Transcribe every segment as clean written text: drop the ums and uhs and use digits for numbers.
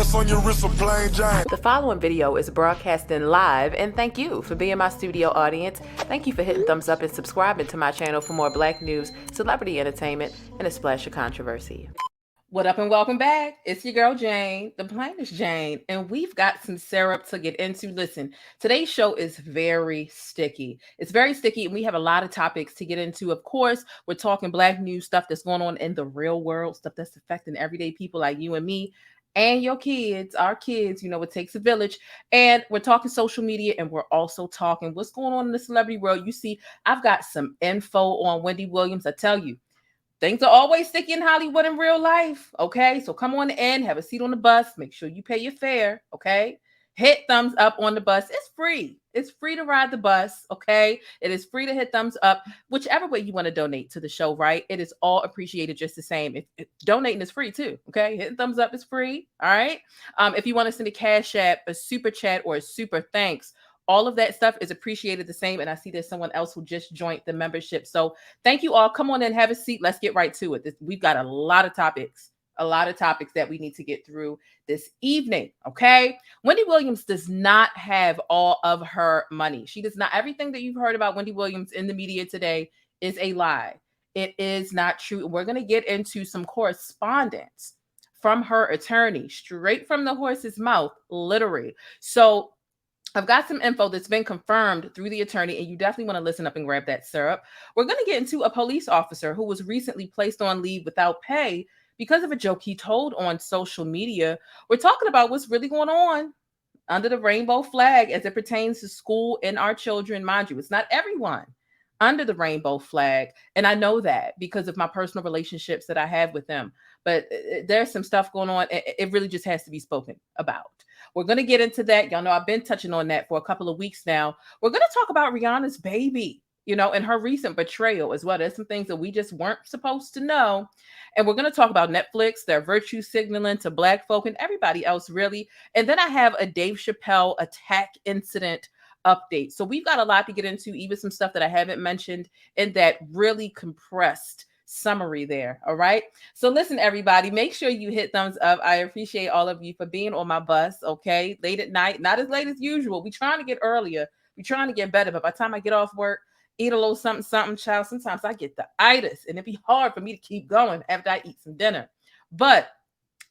What's on your wrist, a plain Jane. The following video is broadcasting live, and thank you for being my studio audience. Thank you for hitting thumbs up and subscribing to my channel for more Black news, celebrity entertainment, and a splash of controversy. What up and welcome back. It's your girl Jane, the plainest Jane, and we've got some syrup to get into. Listen, today's show is very sticky. It's very sticky, and we have a lot of topics to get into. Of course, we're talking Black news, stuff that's going on in the real world, stuff that's affecting everyday people like you and me and your kids, our kids. You know, it takes a village. And we're talking social media, and we're also talking what's going on in the celebrity world. You see, I've got some info on Wendy Williams. I tell you, things are always sticky in Hollywood in real life, okay? So come on in, have a seat on the bus. Make sure you pay your fare, okay? Hit thumbs up on the bus. It's free. It's free to ride the bus, okay? It is free to hit thumbs up, whichever way you want to donate to the show, right? It is all appreciated just the same. If donating is free too, okay? Hitting thumbs up is free, all right? If you want to send a cash app, a super chat, or a super thanks, all of that stuff is appreciated the same. And I see there's someone else who just joined the membership. So thank you all. Come on in, have a seat. Let's get right to it. We've got a lot of topics that we need to get through this evening. Okay. Wendy Williams does not have all of her money. She does not. Everything that you've heard about Wendy Williams in the media today is a lie. It is not true. We're going to get into some correspondence from her attorney, straight from the horse's mouth, literally. So I've got some info that's been confirmed through the attorney, and you definitely want to listen up and grab that syrup. We're going to get into a police officer who was recently placed on leave without pay because of a joke he told on social media. We're talking about what's really going on under the rainbow flag as it pertains to school and our children. Mind you, it's not everyone under the rainbow flag, and I know that because of my personal relationships that I have with them. But there's some stuff going on. It really just has to be spoken about. We're going to get into that. Y'all know I've been touching on that for a couple of weeks now. We're going to talk about Rihanna's baby, you know, and her recent betrayal as well. There's some things that we just weren't supposed to know. And we're going to talk about Netflix, their virtue signaling to Black folk and everybody else, really. And then I have a Dave Chappelle attack incident update. So we've got a lot to get into, even some stuff that I haven't mentioned in that really compressed summary there. All right. So listen, everybody, make sure you hit thumbs up. I appreciate all of you for being on my bus. Okay. Late at night, not as late as usual. We're trying to get earlier. We're trying to get better. But by the time I get off work, eat a little something, child, sometimes I get the itis and it'd be hard for me to keep going after I eat some dinner. But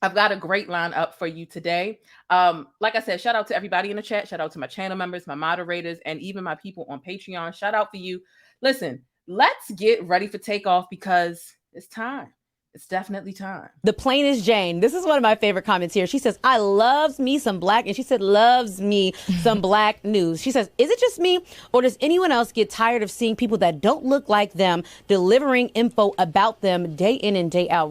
I've got a great lineup for you today. Like I said, shout out to everybody in the chat. Shout out to my channel members, my moderators, and even my people on Patreon. Shout out for you. Listen, let's get ready for takeoff because it's time. It's definitely time. The plainest Jane. This is one of my favorite comments here. She says, I loves me some Black, and she said, loves me some Black news. She says, is it just me, or does anyone else get tired of seeing people that don't look like them delivering info about them day in and day out?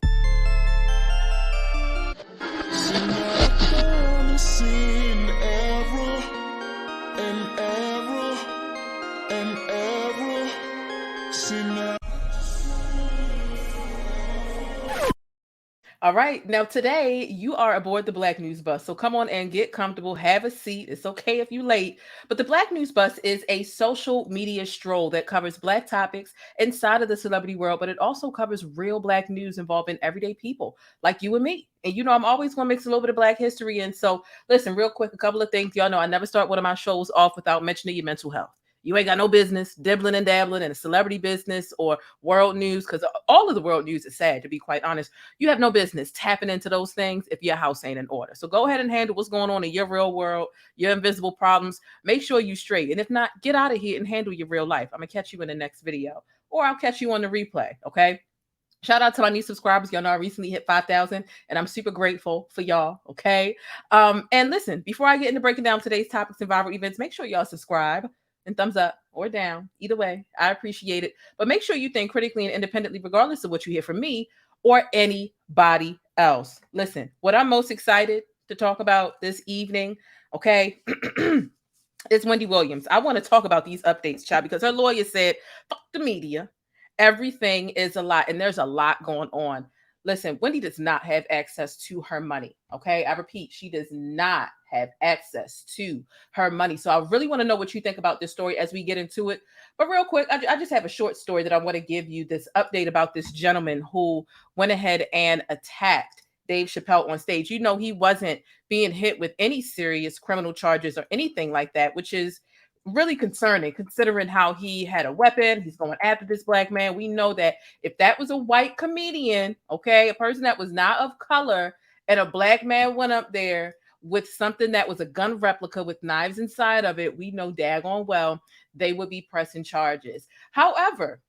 All right. Now, today you are aboard the Black News Bus. So come on and get comfortable. Have a seat. It's okay if you're late. But the Black News Bus is a social media stroll that covers Black topics inside of the celebrity world, but it also covers real Black news involving everyday people like you and me. And you know, I'm always going to mix a little bit of Black history in. So listen, real quick, a couple of things. Y'all know I never start one of my shows off without mentioning your mental health. You ain't got no business dibbling and dabbling in a celebrity business or world news, because all of the world news is sad, to be quite honest. You have no business tapping into those things if your house ain't in order. So go ahead and handle what's going on in your real world, your invisible problems. Make sure you straight. And if not, get out of here and handle your real life. I'm going to catch you in the next video, or I'll catch you on the replay, okay? Shout out to my new subscribers. Y'all know I recently hit 5,000, and I'm super grateful for y'all, okay? And listen, before I get into breaking down today's topics and viral events, make sure y'all subscribe and thumbs up or down. Either way, I appreciate it. But make sure you think critically and independently, regardless of what you hear from me or anybody else. Listen, what I'm most excited to talk about this evening, okay, is Wendy Williams. I want to talk about these updates, child, because her lawyer said, fuck the media. Everything is a lot, and there's a lot going on. Listen, Wendy does not have access to her money, okay? I repeat, she does not have access to her money. So I really want to know what you think about this story as we get into it. But real quick, I just have a short story that I want to give you, this update about this gentleman who went ahead and attacked Dave Chappelle on stage. You know, he wasn't being hit with any serious criminal charges or anything like that, which is really concerning considering how he had a weapon. He's going after this black man. We know that if that was a white comedian, okay, a person that was not of color, and a black man went up there with something that was a gun replica with knives inside of it, we know daggone well they would be pressing charges. However,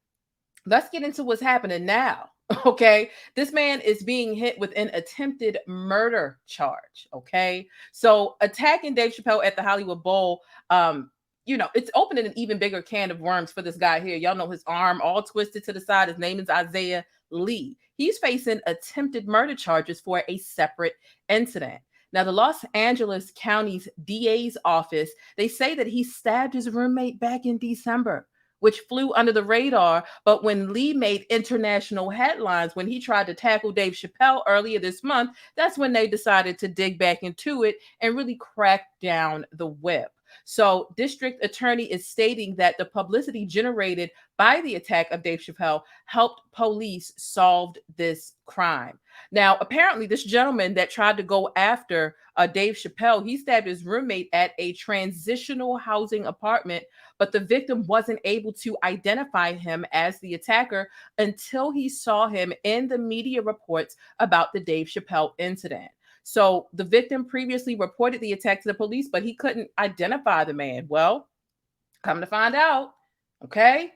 let's get into what's happening now. Okay, this man is being hit with an attempted murder charge. Okay, so attacking Dave Chappelle at the Hollywood Bowl, it's opening an even bigger can of worms for this guy here. Y'all know his arm all twisted to the side. His name is Isaiah Lee. He's facing attempted murder charges for a separate incident. Now, the Los Angeles County's DA's office, they say that he stabbed his roommate back in December, which flew under the radar. But when Lee made international headlines, when he tried to tackle Dave Chappelle earlier this month, that's when they decided to dig back into it and really crack down the whip. So district attorney is stating that the publicity generated by the attack of Dave Chappelle helped police solve this crime. Now, apparently this gentleman that tried to go after Dave Chappelle, he stabbed his roommate at a transitional housing apartment, but the victim wasn't able to identify him as the attacker until he saw him in the media reports about the Dave Chappelle incident. So the victim previously reported the attack to the police, but he couldn't identify the man. Well, come to find out, okay,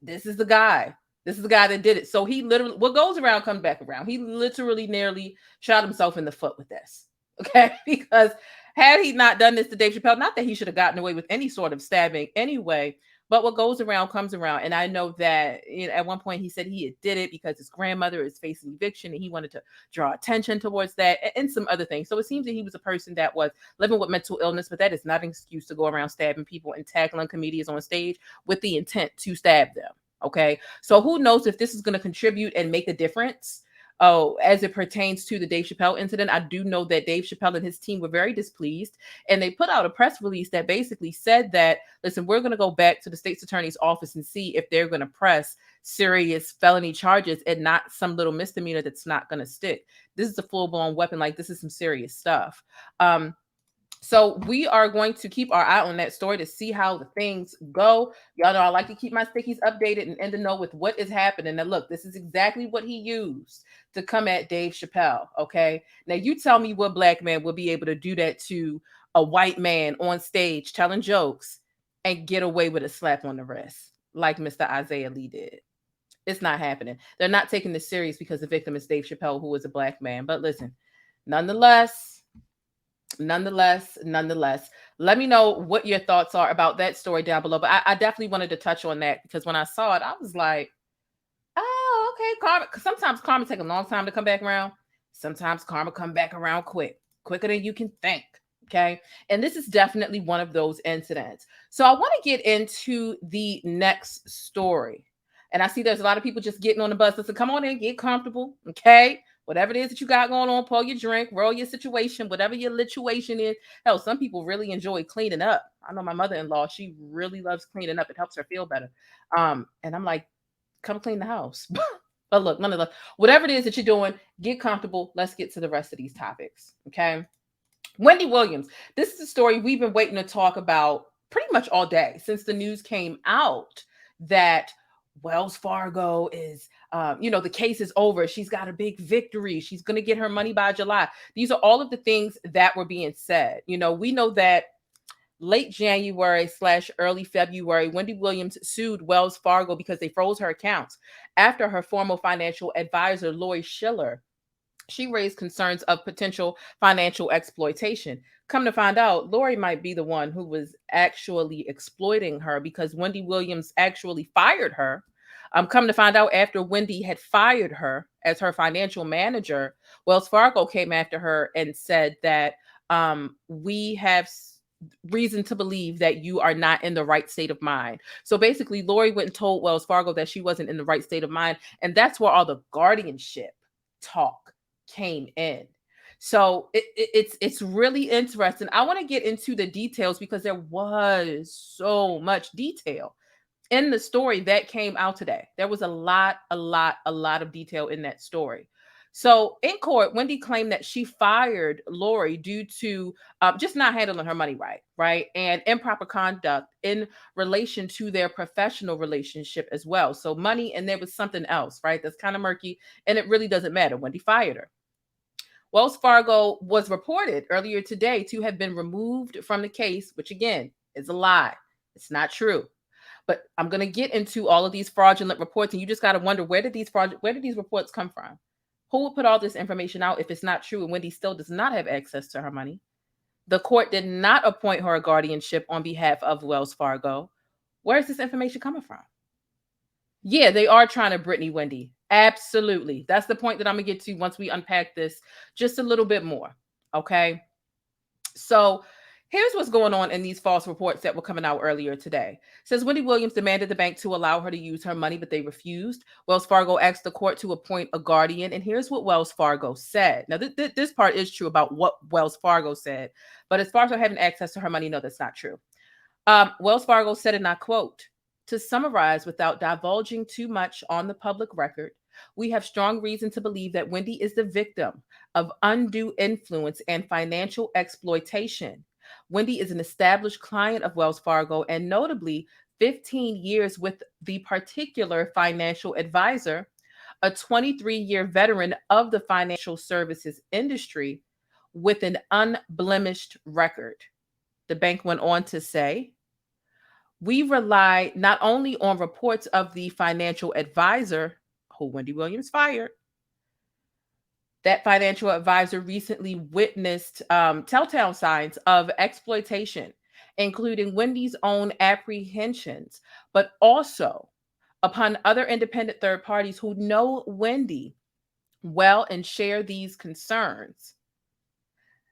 this is the guy. This is the guy that did it. So he literally, what goes around comes back around. He literally nearly shot himself in the foot with this, okay? Because had he not done this to Dave Chappelle, not that he should have gotten away with any sort of stabbing anyway, but what goes around comes around. And I know that at one point he said he did it because his grandmother is facing eviction and he wanted to draw attention towards that and some other things. So it seems that he was a person that was living with mental illness, but that is not an excuse to go around stabbing people and tackling comedians on stage with the intent to stab them. Okay, so who knows if this is going to contribute and make a difference. Oh, as it pertains to the Dave Chappelle incident, I do know that Dave Chappelle and his team were very displeased, and they put out a press release that basically said that, listen, we're going to go back to the state's attorney's office and see if they're going to press serious felony charges and not some little misdemeanor that's not going to stick. This is a full-blown weapon. Like, this is some serious stuff. So we are going to keep our eye on that story to see how the things go. Y'all know I like to keep my stickies updated and in the know with what is happening. And look, this is exactly what he used to come at Dave Chappelle, okay? Now you tell me what black man will be able to do that to a white man on stage telling jokes and get away with a slap on the wrist like Mr. Isaiah Lee did. It's not happening. They're not taking this serious because the victim is Dave Chappelle, who is a black man. But listen, nonetheless, let me know what your thoughts are about that story down below. But I definitely wanted to touch on that because when I saw it, I was like, oh, okay, karma. Because sometimes karma take a long time to come back around. Sometimes karma come back around quicker than you can think. Okay. And this is definitely one of those incidents. So I want to get into the next story. And I see there's a lot of people just getting on the bus. Listen, come on in, get comfortable. Okay. Whatever it is that you got going on, pour your drink, roll your situation, whatever your lituation is. Hell, some people really enjoy cleaning up. I know my mother-in-law, she really loves cleaning up. It helps her feel better. And I'm like, come clean the house. But look, nonetheless, whatever it is that you're doing, get comfortable. Let's get to the rest of these topics. Okay. Wendy Williams. This is a story we've been waiting to talk about pretty much all day since the news came out that Wells Fargo is, the case is over. She's got a big victory. She's going to get her money by July. These are all of the things that were being said. We know that late January / early February, Wendy Williams sued Wells Fargo because they froze her accounts after her former financial advisor, Lori Schiller, she raised concerns of potential financial exploitation. Come to find out, Lori might be the one who was actually exploiting her because Wendy Williams actually fired her. Come to find out, after Wendy had fired her as her financial manager, Wells Fargo came after her and said that we have reason to believe that you are not in the right state of mind. So basically, Lori went and told Wells Fargo that she wasn't in the right state of mind. And that's where all the guardianship talk came in. So it's really interesting. I want to get into the details because there was so much detail in the story that came out today. There was a lot of detail in that story. So in court, Wendy claimed that she fired Lori due to just not handling her money right, and improper conduct in relation to their professional relationship as well. So money, and there was something else, right? That's kind of murky, and it really doesn't matter. Wendy fired her. Wells Fargo was reported earlier today to have been removed from the case, which again is a lie. It's not true. But I'm going to get into all of these fraudulent reports, and you just got to wonder, where did these reports come from? Who would put all this information out if it's not true and Wendy still does not have access to her money? The court did not appoint her a guardianship on behalf of Wells Fargo. Where is this information coming from? Yeah, they are trying to Britney Wendy. Absolutely. That's the point that I'm going to get to once we unpack this just a little bit more. Okay. So here's what's going on in these false reports that were coming out earlier today. It says Wendy Williams demanded the bank to allow her to use her money, but they refused. Wells Fargo asked the court to appoint a guardian. And here's what Wells Fargo said. Now, this part is true about what Wells Fargo said. But as far as her having access to her money, no, that's not true. Wells Fargo said, and I quote, "To summarize without divulging too much on the public record, we have strong reason to believe that Wendy is the victim of undue influence and financial exploitation. Wendy is an established client of Wells Fargo and notably 15 years with the particular financial advisor, a 23-year veteran of the financial services industry with an unblemished record." The bank went on to say, "We rely not only on reports of the financial advisor, who Wendy Williams fired. That financial advisor recently witnessed telltale signs of exploitation, including Wendy's own apprehensions, but also upon other independent third parties who know Wendy well and share these concerns."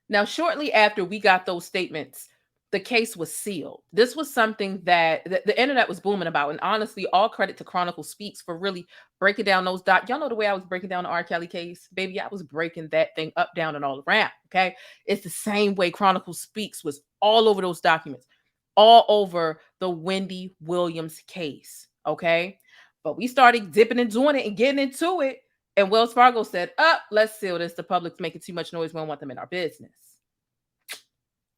Now, shortly after we got those statements, the case was sealed. This was something that the internet was booming about. And honestly, all credit to Chronicle Speaks for really breaking down those dots. Y'all know the way I was breaking down the R. Kelly case? Baby, I was breaking that thing up, down, and all around. Okay. It's the same way Chronicle Speaks was all over those documents, all over the Wendy Williams case. Okay. But we started dipping and doing it and getting into it. And Wells Fargo said, let's seal this. The public's making too much noise. We don't want them in our business.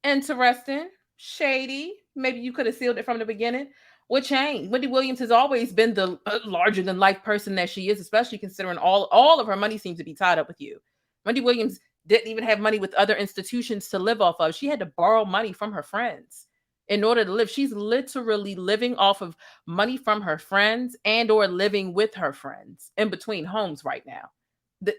Interesting. Shady. Maybe you could have sealed it from the beginning. What changed? Wendy Williams has always been the larger than life person that she is, especially considering all of her money seems to be tied up with you. Wendy Williams didn't even have money with other institutions to live off of. She had to borrow money from her friends in order to live. She's literally living off of money from her friends and or living with her friends in between homes right now.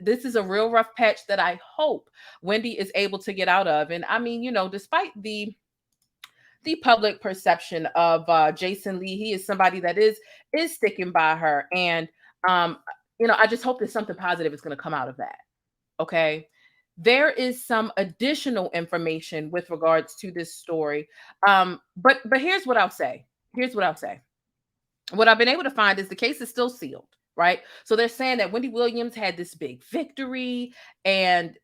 This is a real rough patch that I hope Wendy is able to get out of. And I mean, despite the public perception of Jason Lee, he is somebody that is sticking by her. And, I just hope that something positive is going to come out of that. Okay. There is some additional information with regards to this story. But here's what I'll say. What I've been able to find is the case is still sealed. Right. So they're saying that Wendy Williams had this big victory and,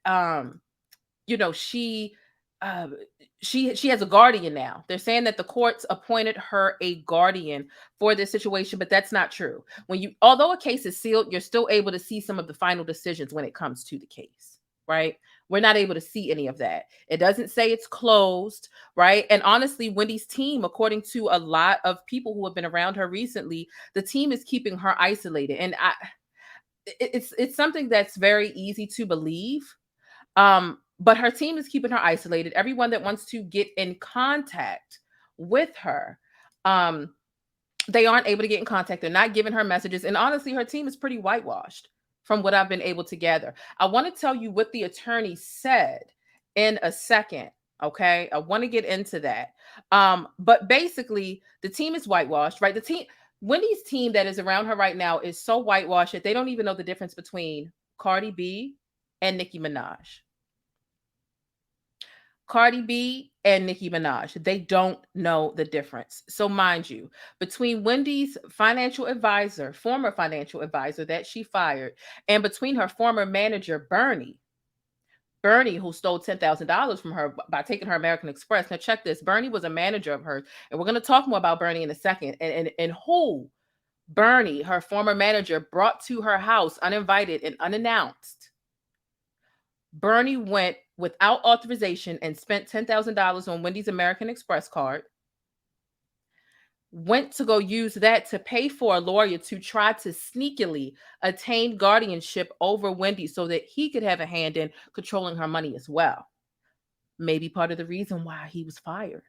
she has a guardian now. They're saying that the courts appointed her a guardian for this situation, but that's not true. Although a case is sealed, you're still able to see some of the final decisions when it comes to the case, right? We're not able to see any of that. It doesn't say it's closed, right? And honestly, Wendy's team, according to a lot of people who have been around her recently, the team is keeping her isolated. And it's something that's very easy to believe. But her team is keeping her isolated. Everyone that wants to get in contact with her, they aren't able to get in contact. They're not giving her messages. And honestly, her team is pretty whitewashed from what I've been able to gather. I want to tell you what the attorney said in a second. Okay. I want to get into that. But basically the team is whitewashed, right? Wendy's team that is around her right now is so whitewashed that they don't even know the difference between Cardi B and Nicki Minaj. Cardi B and Nicki Minaj, they don't know the difference. So mind you, between Wendy's financial advisor, former financial advisor that she fired, and between her former manager, Bernie, who stole $10,000 from her by taking her American Express. Now check this. Bernie was a manager of hers. And we're going to talk more about Bernie in a second. And who Bernie, her former manager, brought to her house uninvited and unannounced Bernie went without authorization and spent $10,000 on Wendy's American Express card, went to go use that to pay for a lawyer to try to sneakily attain guardianship over Wendy so that he could have a hand in controlling her money as well. Maybe part of the reason why he was fired.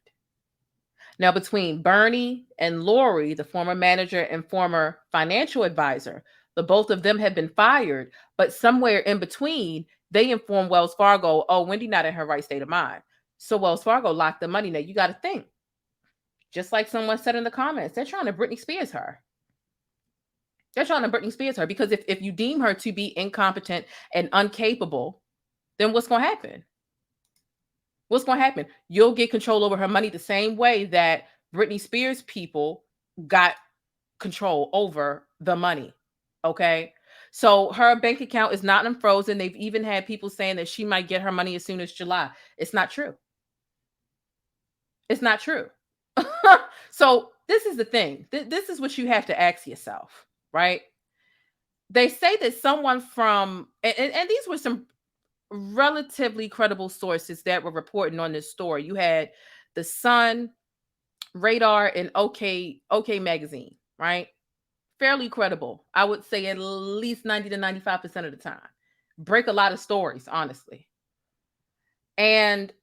Now, between Bernie and Lori, the former manager and former financial advisor, the both of them have been fired, but somewhere in between, they informed Wells Fargo, oh, Wendy not in her right state of mind. So Wells Fargo locked the money. Now, you got to think, just like someone said in the comments, they're trying to Britney Spears her. They're trying to Britney Spears her because if you deem her to be incompetent and incapable, then what's going to happen? What's going to happen? You'll get control over her money the same way that Britney Spears people got control over the money. Okay. So her bank account is not unfrozen. They've even had people saying that she might get her money as soon as July. It's not true. It's not true. So this is the thing. This is what you have to ask yourself, right? They say that someone from, and these were some relatively credible sources that were reporting on this story. You had the Sun, Radar, and OK Magazine, right? Fairly credible. I would say at least 90 to 95% of the time. Break a lot of stories, honestly. And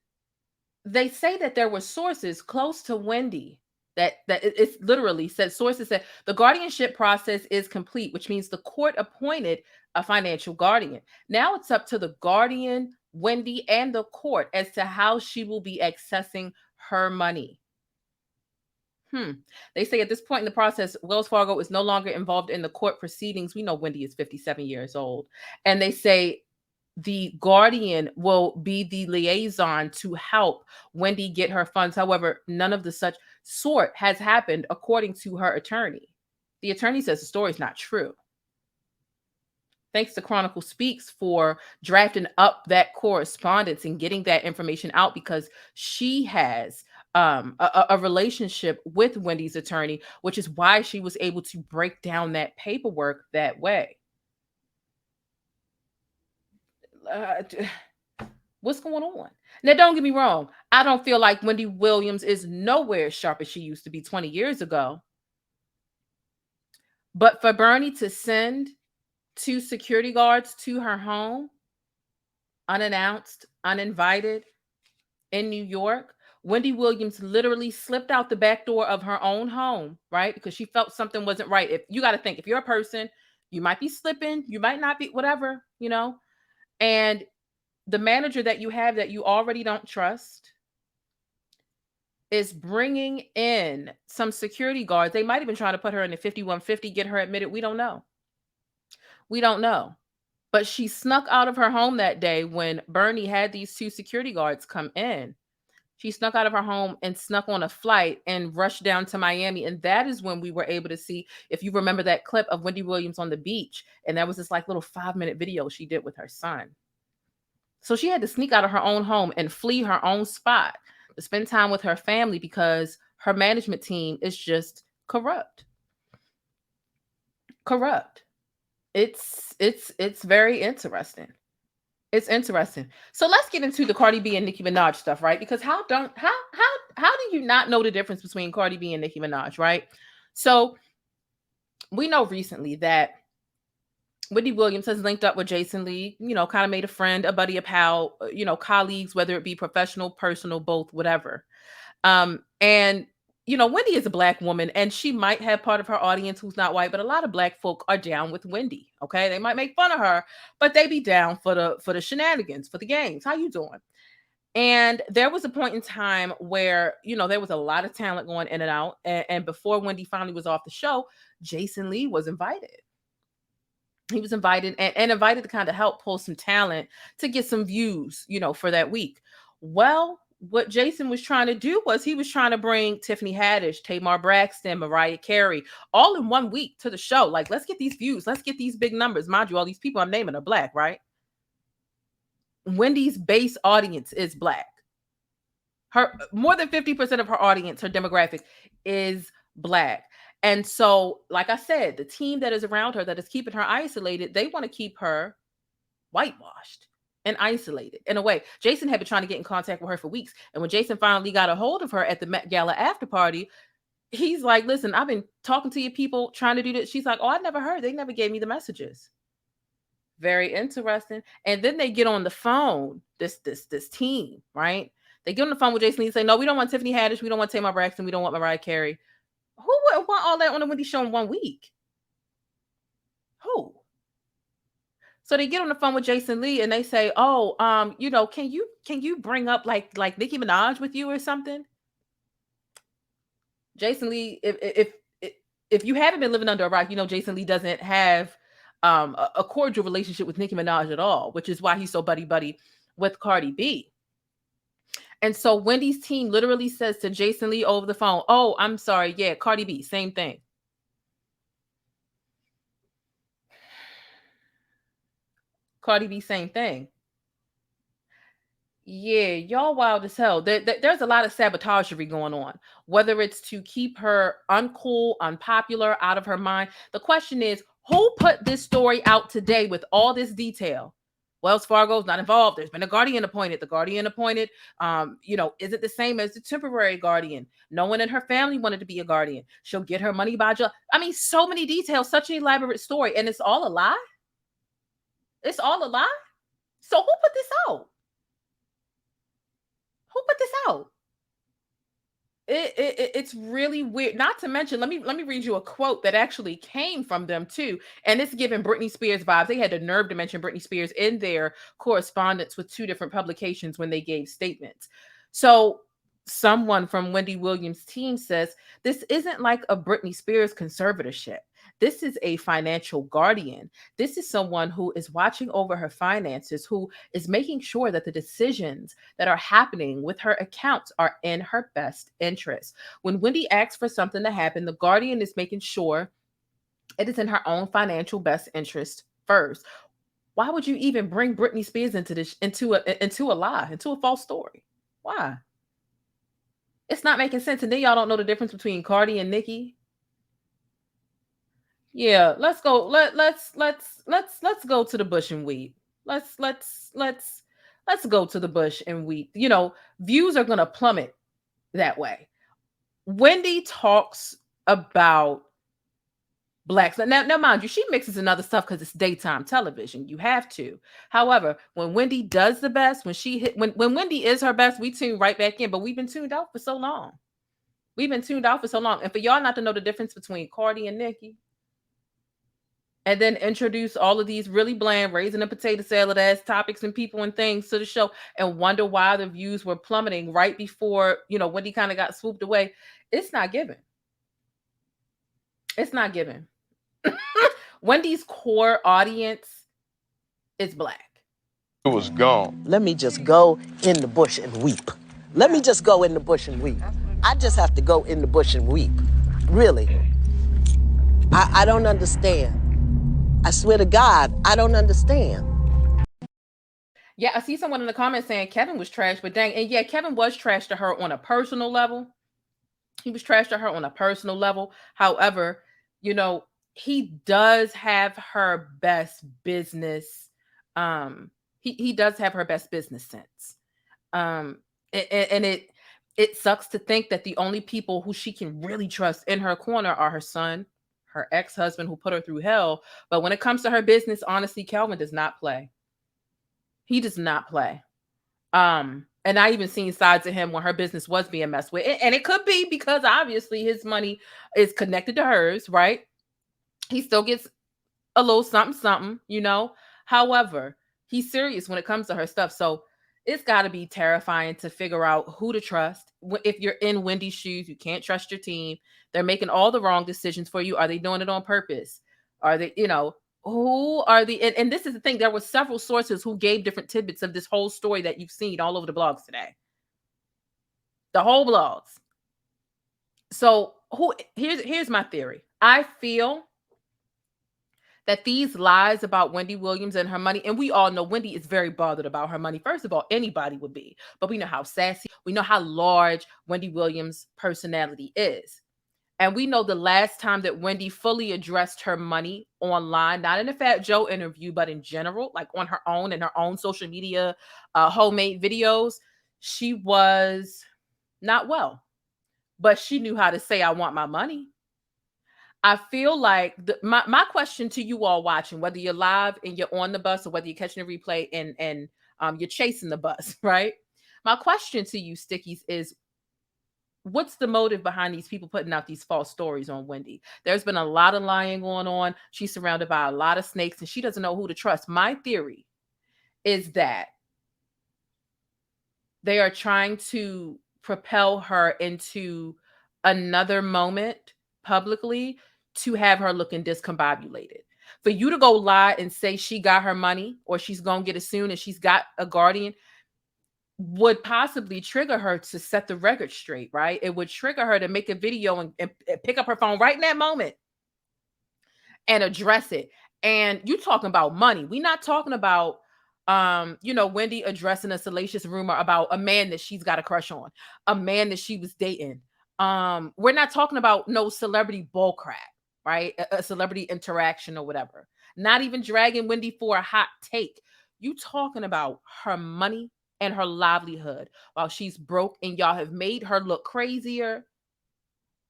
they say that there were sources close to Wendy that it's literally said, sources said the guardianship process is complete, which means the court appointed a financial guardian. Now it's up to the guardian, Wendy, and the court as to how she will be accessing her money. They say at this point in the process, Wells Fargo is no longer involved in the court proceedings. We know Wendy is 57 years old. And they say the guardian will be the liaison to help Wendy get her funds. However, none of the such sort has happened, according to her attorney. The attorney says the story is not true. Thanks to Chronicle Speaks for drafting up that correspondence and getting that information out, because she has a relationship with Wendy's attorney, which is why she was able to break down that paperwork that way. What's going on? Now, don't get me wrong. I don't feel like Wendy Williams is nowhere as sharp as she used to be 20 years ago. But for Bernie to send 2 security guards to her home, unannounced, uninvited, in New York, Wendy Williams literally slipped out the back door of her own home, right? Because she felt something wasn't right. If you got to think, if you're a person, you might be slipping, you might not be, whatever, and the manager that you have that you already don't trust is bringing in some security guards. They might have been trying to put her in the 5150, get her admitted. We don't know. We don't know. But she snuck out of her home that day when Bernie had these 2 security guards come in. She snuck out of her home and snuck on a flight and rushed down to Miami. And that is when we were able to see, if you remember that clip of Wendy Williams on the beach, and that was this like little 5-minute video she did with her son. So she had to sneak out of her own home and flee her own spot to spend time with her family because her management team is just corrupt. Corrupt. It's very interesting. It's interesting. So let's get into the Cardi B and Nicki Minaj stuff, right? Because how do you not know the difference between Cardi B and Nicki Minaj, right? So we know recently that Wendy Williams has linked up with Jason Lee, kind of made a friend, a buddy, a pal, colleagues, whether it be professional, personal, both, whatever. And Wendy is a Black woman, and she might have part of her audience who's not white, but a lot of Black folk are down with Wendy. Okay, they might make fun of her, but they be down for the shenanigans, for the games. How you doing? And there was a point in time where there was a lot of talent going in and out, and before Wendy finally was off the show, Jason Lee was invited. He was invited and invited to kind of help pull some talent to get some views, for that week. Well, what Jason was trying to do was he was trying to bring Tiffany Haddish, Tamar Braxton, Mariah Carey, all in one week to the show. Like, let's get these views. Let's get these big numbers. Mind you, all these people I'm naming are Black, right? Wendy's base audience is Black. Her more than 50% of her audience, her demographic, is Black. And so, like I said, the team that is around her that is keeping her isolated, they want to keep her whitewashed. and isolated in a way. Jason had been trying to get in contact with her for weeks. And when Jason finally got a hold of her at the Met Gala after party, he's like, listen, I've been talking to your people trying to do this. She's like, oh, I never heard. They never gave me the messages. Very interesting. And then they get on the phone, this team, right? They get on the phone with Jason Lee and say, no, we don't want Tiffany Haddish. We don't want Tamar Braxton. We don't want Mariah Carey. Who would want all that on the Wendy show in 1 week? Who? So they get on the phone with Jason Lee and they say, oh, can you bring up like Nicki Minaj with you or something? Jason Lee, if you haven't been living under a rock, Jason Lee doesn't have a cordial relationship with Nicki Minaj at all, which is why he's so buddy with Cardi B. And so Wendy's team literally says to Jason Lee over the phone, oh, I'm sorry. Yeah, Cardi B, same thing. Cardi B, same thing. Yeah, y'all wild as hell. There's a lot of sabotagery going on, whether it's to keep her uncool, unpopular, out of her mind. The question is, who put this story out today with all this detail? Wells Fargo's not involved. There's been a guardian appointed. The guardian appointed, is it the same as the temporary guardian? No one in her family wanted to be a guardian. She'll get her money by July. I mean, so many details, such an elaborate story, and it's all a lie. It's all a lie. So who put this out? Who put this out? It's really weird. Not to mention, let me read you a quote that actually came from them too, and it's giving Britney Spears vibes. They had the nerve to mention Britney Spears in their correspondence with 2 different publications when they gave statements. So someone from Wendy Williams' team says, this isn't like a Britney Spears conservatorship. This is a financial guardian. This is someone who is watching over her finances, who is making sure that the decisions that are happening with her accounts are in her best interest. When Wendy asks for something to happen, the guardian is making sure it is in her own financial best interest first. Why would you even bring Britney Spears into a lie, into a false story? Why? It's not making sense. And then y'all don't know the difference between Cardi and Nicki. Yeah, let's go. Let's go to the bush and weed. Let's go to the bush and weed. Views are gonna plummet that way. Wendy talks about blacks. Now, mind you, she mixes in other stuff because it's daytime television. You have to. However, when Wendy does the best, when Wendy is her best, we tune right back in. But we've been tuned out for so long. And for y'all not to know the difference between Cardi and Nicki, and then introduce all of these really bland raisin and potato salad ass topics and people and things to the show and wonder why the views were plummeting right before, Wendy kind of got swooped away. It's not given. Wendy's core audience is black. It was gone. Let me just go in the bush and weep. I just have to go in the bush and weep. Really. I don't understand. I swear to God, I don't understand. Yeah, I see someone in the comments saying Kevin was trash, but dang, and yeah, Kevin was trash to her on a personal level. However, he does have her best business. He does have her best business sense. And it sucks to think that the only people who she can really trust in her corner are her son, her ex-husband who put her through hell. But when it comes to her business, honestly, Kelvin does not play. He does not play. And I even seen sides of him when her business was being messed with. And it could be because obviously his money is connected to hers, right? He still gets a little something, However, he's serious when it comes to her stuff. So it's got to be terrifying to figure out who to trust. If you're in Wendy's shoes, you can't trust your team. They're making all the wrong decisions for you. Are they doing it on purpose? Are they, who are the, and this is the thing, there were several sources who gave different tidbits of this whole story that you've seen all over the blogs today. The whole blogs. So here's my theory. I feel that these lies about Wendy Williams and her money, and we all know Wendy is very bothered about her money. First of all, anybody would be, but we know how sassy, we know how large Wendy Williams' personality is. And we know the last time that Wendy fully addressed her money online, not in a Fat Joe interview, but in general, like on her own and her own social media, homemade videos, she was not well. But she knew how to say, I want my money. I feel like my question to you all watching, whether you're live and you're on the bus or whether you're catching a replay and you're chasing the bus, right? My question to you, Stickies, is what's the motive behind these people putting out these false stories on Wendy? There's been a lot of lying going on. She's surrounded by a lot of snakes and she doesn't know who to trust. My theory is that they are trying to propel her into another moment publicly to have her looking discombobulated. For you to go lie and say she got her money or she's going to get it soon and she's got a guardian would possibly trigger her to set the record straight, right? It would trigger her to make a video and pick up her phone right in that moment and address it. And you talking about money. We're not talking about Wendy addressing a salacious rumor about a man that she's got a crush on, a man that she was dating. We're not talking about no celebrity bullcrap, right? A celebrity interaction or whatever. Not even dragging Wendy for a hot take. You talking about her money and her livelihood while she's broke, and y'all have made her look crazier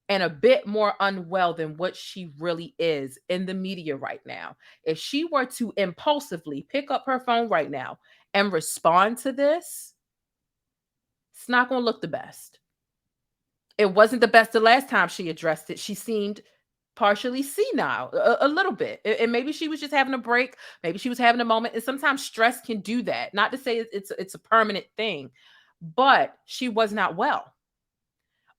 and a bit more unwell than what she really is in the media right now. If she were to impulsively pick up her phone right now and respond to this, it's not going to look the best. It wasn't the best the last time she addressed it. She seemed partially senile a little bit. And maybe she was just having a break. Maybe she was having a moment. And sometimes stress can do that. Not to say it's a permanent thing, but she was not well.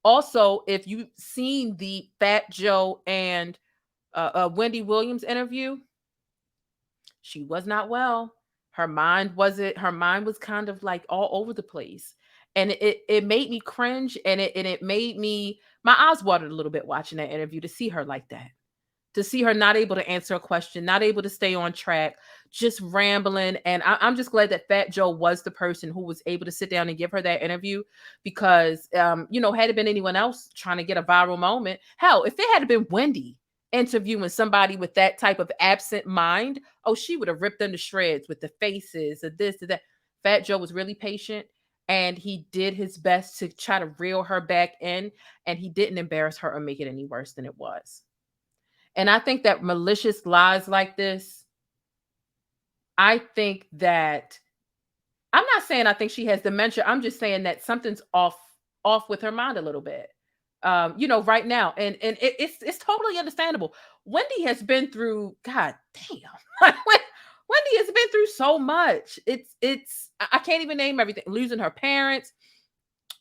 Also, if you've seen the Fat Joe and Wendy Williams interview, she was not well. Her mind was kind of like all over the place. And it made me cringe, and it made me, my eyes watered a little bit watching that interview to see her like that. To see her not able to answer a question, not able to stay on track, just rambling. And I'm just glad that Fat Joe was the person who was able to sit down and give her that interview because, had it been anyone else trying to get a viral moment, hell, if it had been Wendy interviewing somebody with that type of absent mind, oh, she would have ripped them to shreds with the faces of this, of that. Fat Joe was really patient. And he did his best to try to reel her back in, and he didn't embarrass her or make it any worse than it was. And I think that malicious lies like this, I think that, I'm not saying I think she has dementia. I'm just saying that something's off with her mind a little bit, right now. And it's totally understandable. Wendy has been through, God damn. Wendy has been through so much. I can't even name everything. Losing her parents,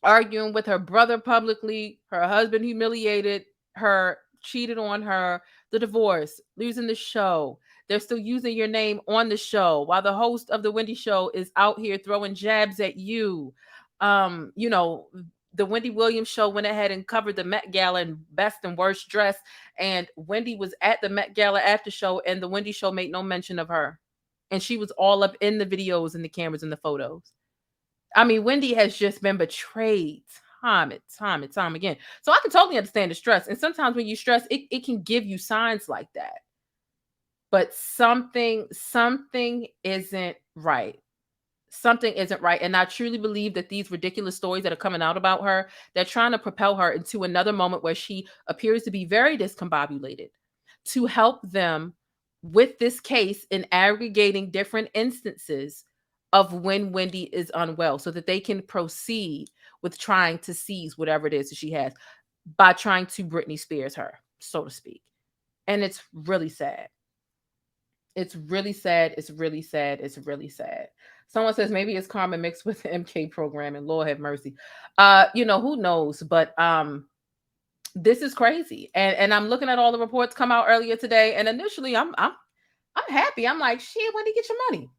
arguing with her brother publicly, her husband humiliated her, cheated on her, the divorce, losing the show. They're still using your name on the show while the host of the Wendy show is out here throwing jabs at you. The Wendy Williams show went ahead and covered the Met Gala in best and worst dress. And Wendy was at the Met Gala after show, and the Wendy show made no mention of her. And she was all up in the videos and the cameras and the photos. I mean, Wendy has just been betrayed time and time again. So I can totally understand the stress. And sometimes when you stress, it can give you signs like that. But something isn't right. Something isn't right. And I truly believe that these ridiculous stories that are coming out about her, they're trying to propel her into another moment where she appears to be very discombobulated to help them with this case in aggregating different instances of when Wendy is unwell so that they can proceed with trying to seize whatever it is that she has by trying to Britney Spears her, so to speak. And it's really sad. It's really sad. It's really sad. It's really sad. Someone says maybe it's karma mixed with the MK program, and Lord have mercy. Who knows? But this is crazy. And I'm looking at all the reports come out earlier today. And initially I'm happy. I'm like, shit, Wendy, get your money.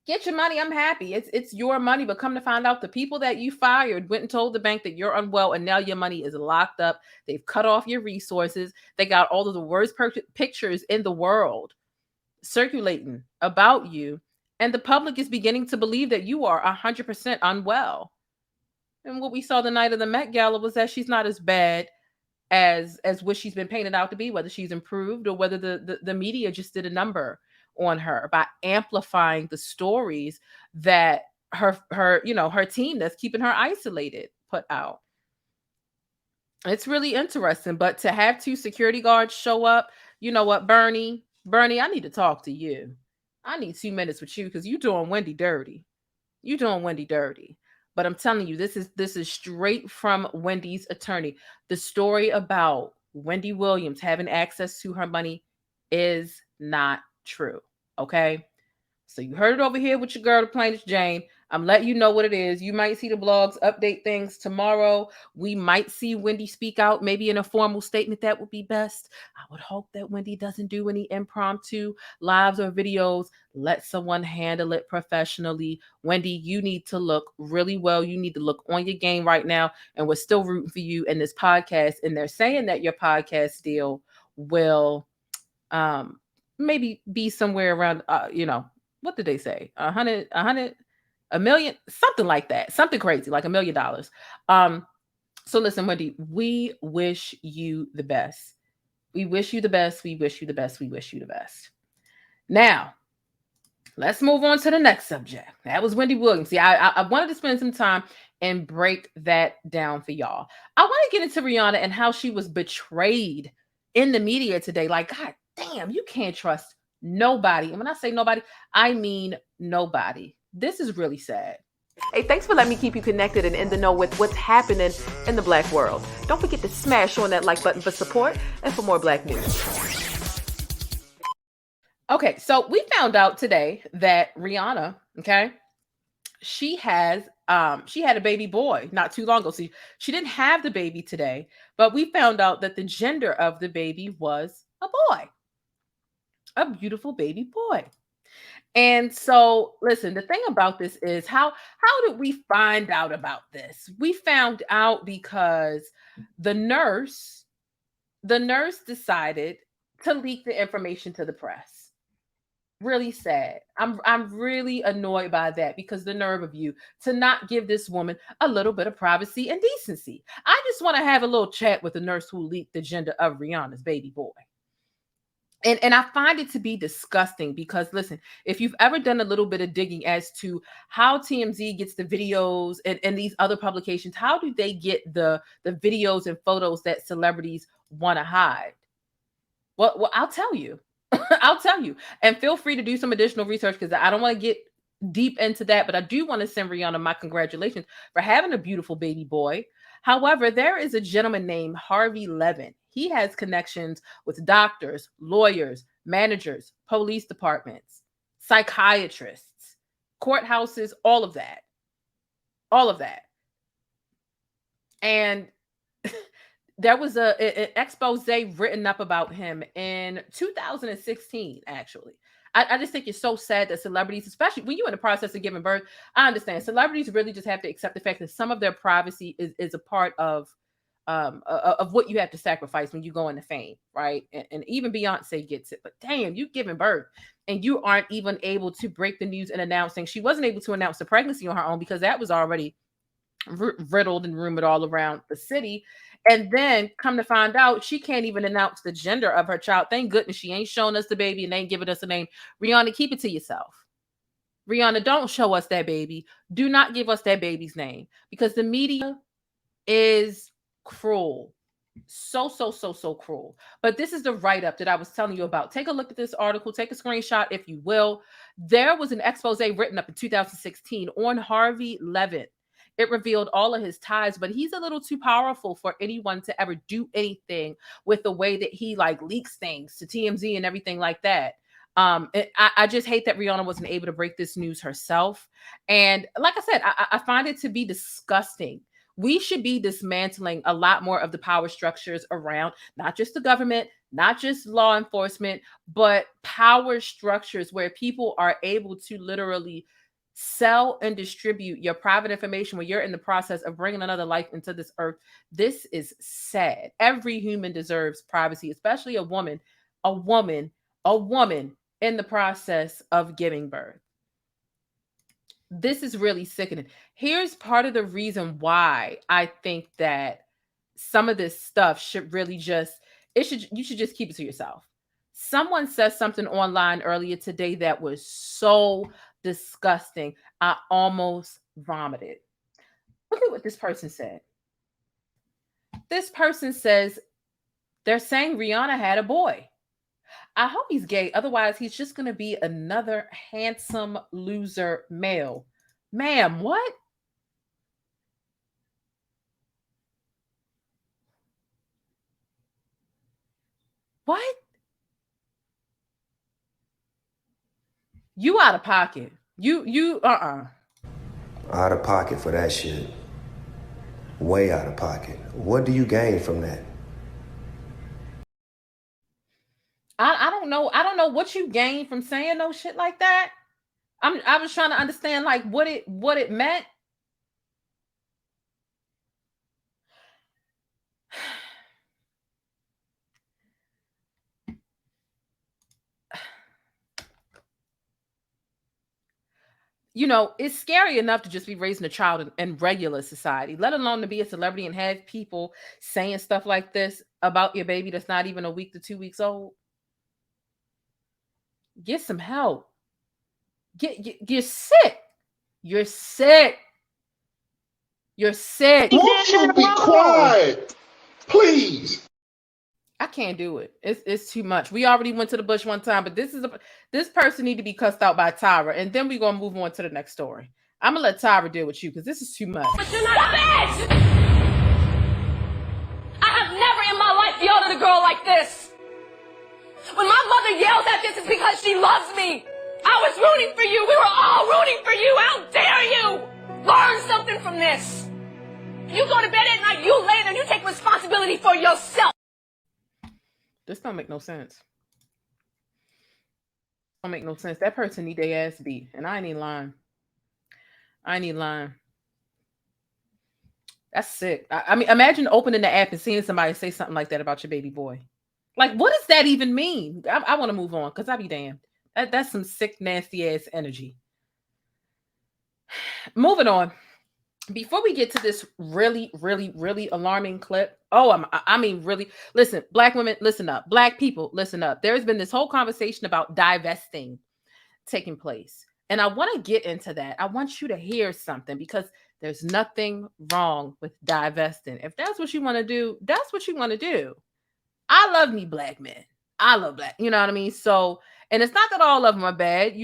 Get your money. I'm happy. It's your money. But come to find out, the people that you fired went and told the bank that you're unwell, and now your money is locked up. They've cut off your resources. They got all of the worst pictures in the world circulating about you. And the public is beginning to believe that you are 100% unwell. And what we saw the night of the Met Gala was that she's not as bad as what she's been painted out to be, whether she's improved or whether the media just did a number on her by amplifying the stories that her team that's keeping her isolated put out. It's really interesting. But to have 2 security guards show up, you know what, Bernie, I need to talk to you. I need 2 minutes with you because you're doing Wendy dirty. You're doing Wendy dirty. But I'm telling you, this is straight from Wendy's attorney. The story about Wendy Williams having access to her money is not true. Okay. So you heard it over here with your girl, the Plaintiff Jane. I'm letting you know what it is. You might see the blogs update things tomorrow. We might see Wendy speak out, maybe in a formal statement. That would be best. I would hope that Wendy doesn't do any impromptu lives or videos. Let someone handle it professionally. Wendy, you need to look really well. You need to look on your game right now. And we're still rooting for you in this podcast. And they're saying that your podcast deal will maybe be somewhere around, what did they say? A million, something like that, something crazy, like $1 million. So listen, Wendy, we wish you the best. We wish you the best. We wish you the best. We wish you the best. Now, let's move on to the next subject. That was Wendy Williams. See, I wanted to spend some time and break that down for y'all. I want to get into Rihanna and how she was betrayed in the media today. Like, God damn, you can't trust nobody. And when I say nobody, I mean nobody. This is really sad. Hey, thanks for letting me keep you connected and in the know with what's happening in the Black world. Don't forget to smash on that like button for support and for more Black news. Okay, so we found out today that Rihanna, okay, she had a baby boy not too long ago. See, she didn't have the baby today, but we found out that the gender of the baby was a boy, a beautiful baby boy. And so, listen, the thing about this is how did we find out about this? We found out because the nurse decided to leak the information to the press. Really sad. I'm really annoyed by that, because the nerve of you to not give this woman a little bit of privacy and decency. I just want to have a little chat with the nurse who leaked the gender of Rihanna's baby boy. And I find it to be disgusting because, listen, if you've ever done a little bit of digging as to how TMZ gets the videos and these other publications, how do they get the videos and photos that celebrities want to hide? Well, I'll tell you. I'll tell you. And feel free to do some additional research, because I don't want to get deep into that, but I do want to send Rihanna my congratulations for having a beautiful baby boy. However, there is a gentleman named Harvey Levin. He has connections with doctors, lawyers, managers, police departments, psychiatrists, courthouses, all of that. All of that. And there was an expose written up about him in 2016, actually. I just think it's so sad that celebrities, especially when you're in the process of giving birth, I understand celebrities really just have to accept the fact that some of their privacy is a part of what you have to sacrifice when you go into fame, right? And even Beyonce gets it. But damn, you giving birth and you aren't even able to break the news and announcing. She wasn't able to announce the pregnancy on her own because that was already riddled and rumored all around the city. And then come to find out, she can't even announce the gender of her child. Thank goodness she ain't showing us the baby and ain't giving us a name. Rihanna, keep it to yourself. Rihanna, don't show us that baby. Do not give us that baby's name, because the media is cruel. So cruel. But this is the write-up that I was telling you about. Take a look at this article. Take a screenshot if you will. There was an expose written up in 2016 on Harvey Levin. It revealed all of his ties, but he's a little too powerful for anyone to ever do anything with the way that he leaks things to TMZ and everything like that. I just hate that Rihanna wasn't able to break this news herself. And like I said, I find it to be disgusting. We should be dismantling a lot more of the power structures around, not just the government, not just law enforcement, but power structures where people are able to literally sell and distribute your private information when you're in the process of bringing another life into this earth. This is sad. Every human deserves privacy, especially a woman in the process of giving birth. This is really sickening. Here's part of the reason why I think that some of this stuff should really you should just keep it to yourself. Someone said something online earlier today that was so disgusting. I almost vomited. Look at what this person said. This person says they're saying Rihanna had a boy. I hope he's gay. Otherwise, he's just going to be another handsome loser male. Ma'am, what? What? You out of pocket. You Out of pocket for that shit. Way out of pocket. What do you gain from that? I don't know. I don't know what you gain from saying no shit like that. I was trying to understand like what it meant. You know, it's scary enough to just be raising a child in regular society, let alone to be a celebrity and have people saying stuff like this about your baby that's not even a week to 2 weeks old. Get some help. You're sick. You're sick. You're sick. Won't you be quiet, please? I can't do it. It's too much. We already went to the bush one time, but this person need to be cussed out by Tyra, and then we're gonna move on to the next story. I'm gonna let Tyra deal with you because this is too much. But you're not a bitch! I have never in my life yelled at a girl like this. When my mother yells at this, it's because she loves me. I was rooting for you. We were all rooting for you. How dare you? Learn something from this. You go to bed at night, you lay there, and you take responsibility for yourself. This don't make no sense. Don't make no sense. That person need their ass beat, and I ain't even lying. That's sick. I mean, imagine opening the app and seeing somebody say something like that about your baby boy. Like, what does that even mean? I want to move on because I be damned. That's some sick, nasty ass energy. Moving on. Before we get to this really, really, really alarming clip, I mean, really, listen, Black women, listen up. Black people, listen up. There's been this whole conversation about divesting taking place. And I want to get into that. I want you to hear something because there's nothing wrong with divesting. If that's what you want to do, that's what you want to do. I love me Black men. I love Black, you know what I mean? So, and it's not that all of them are bad.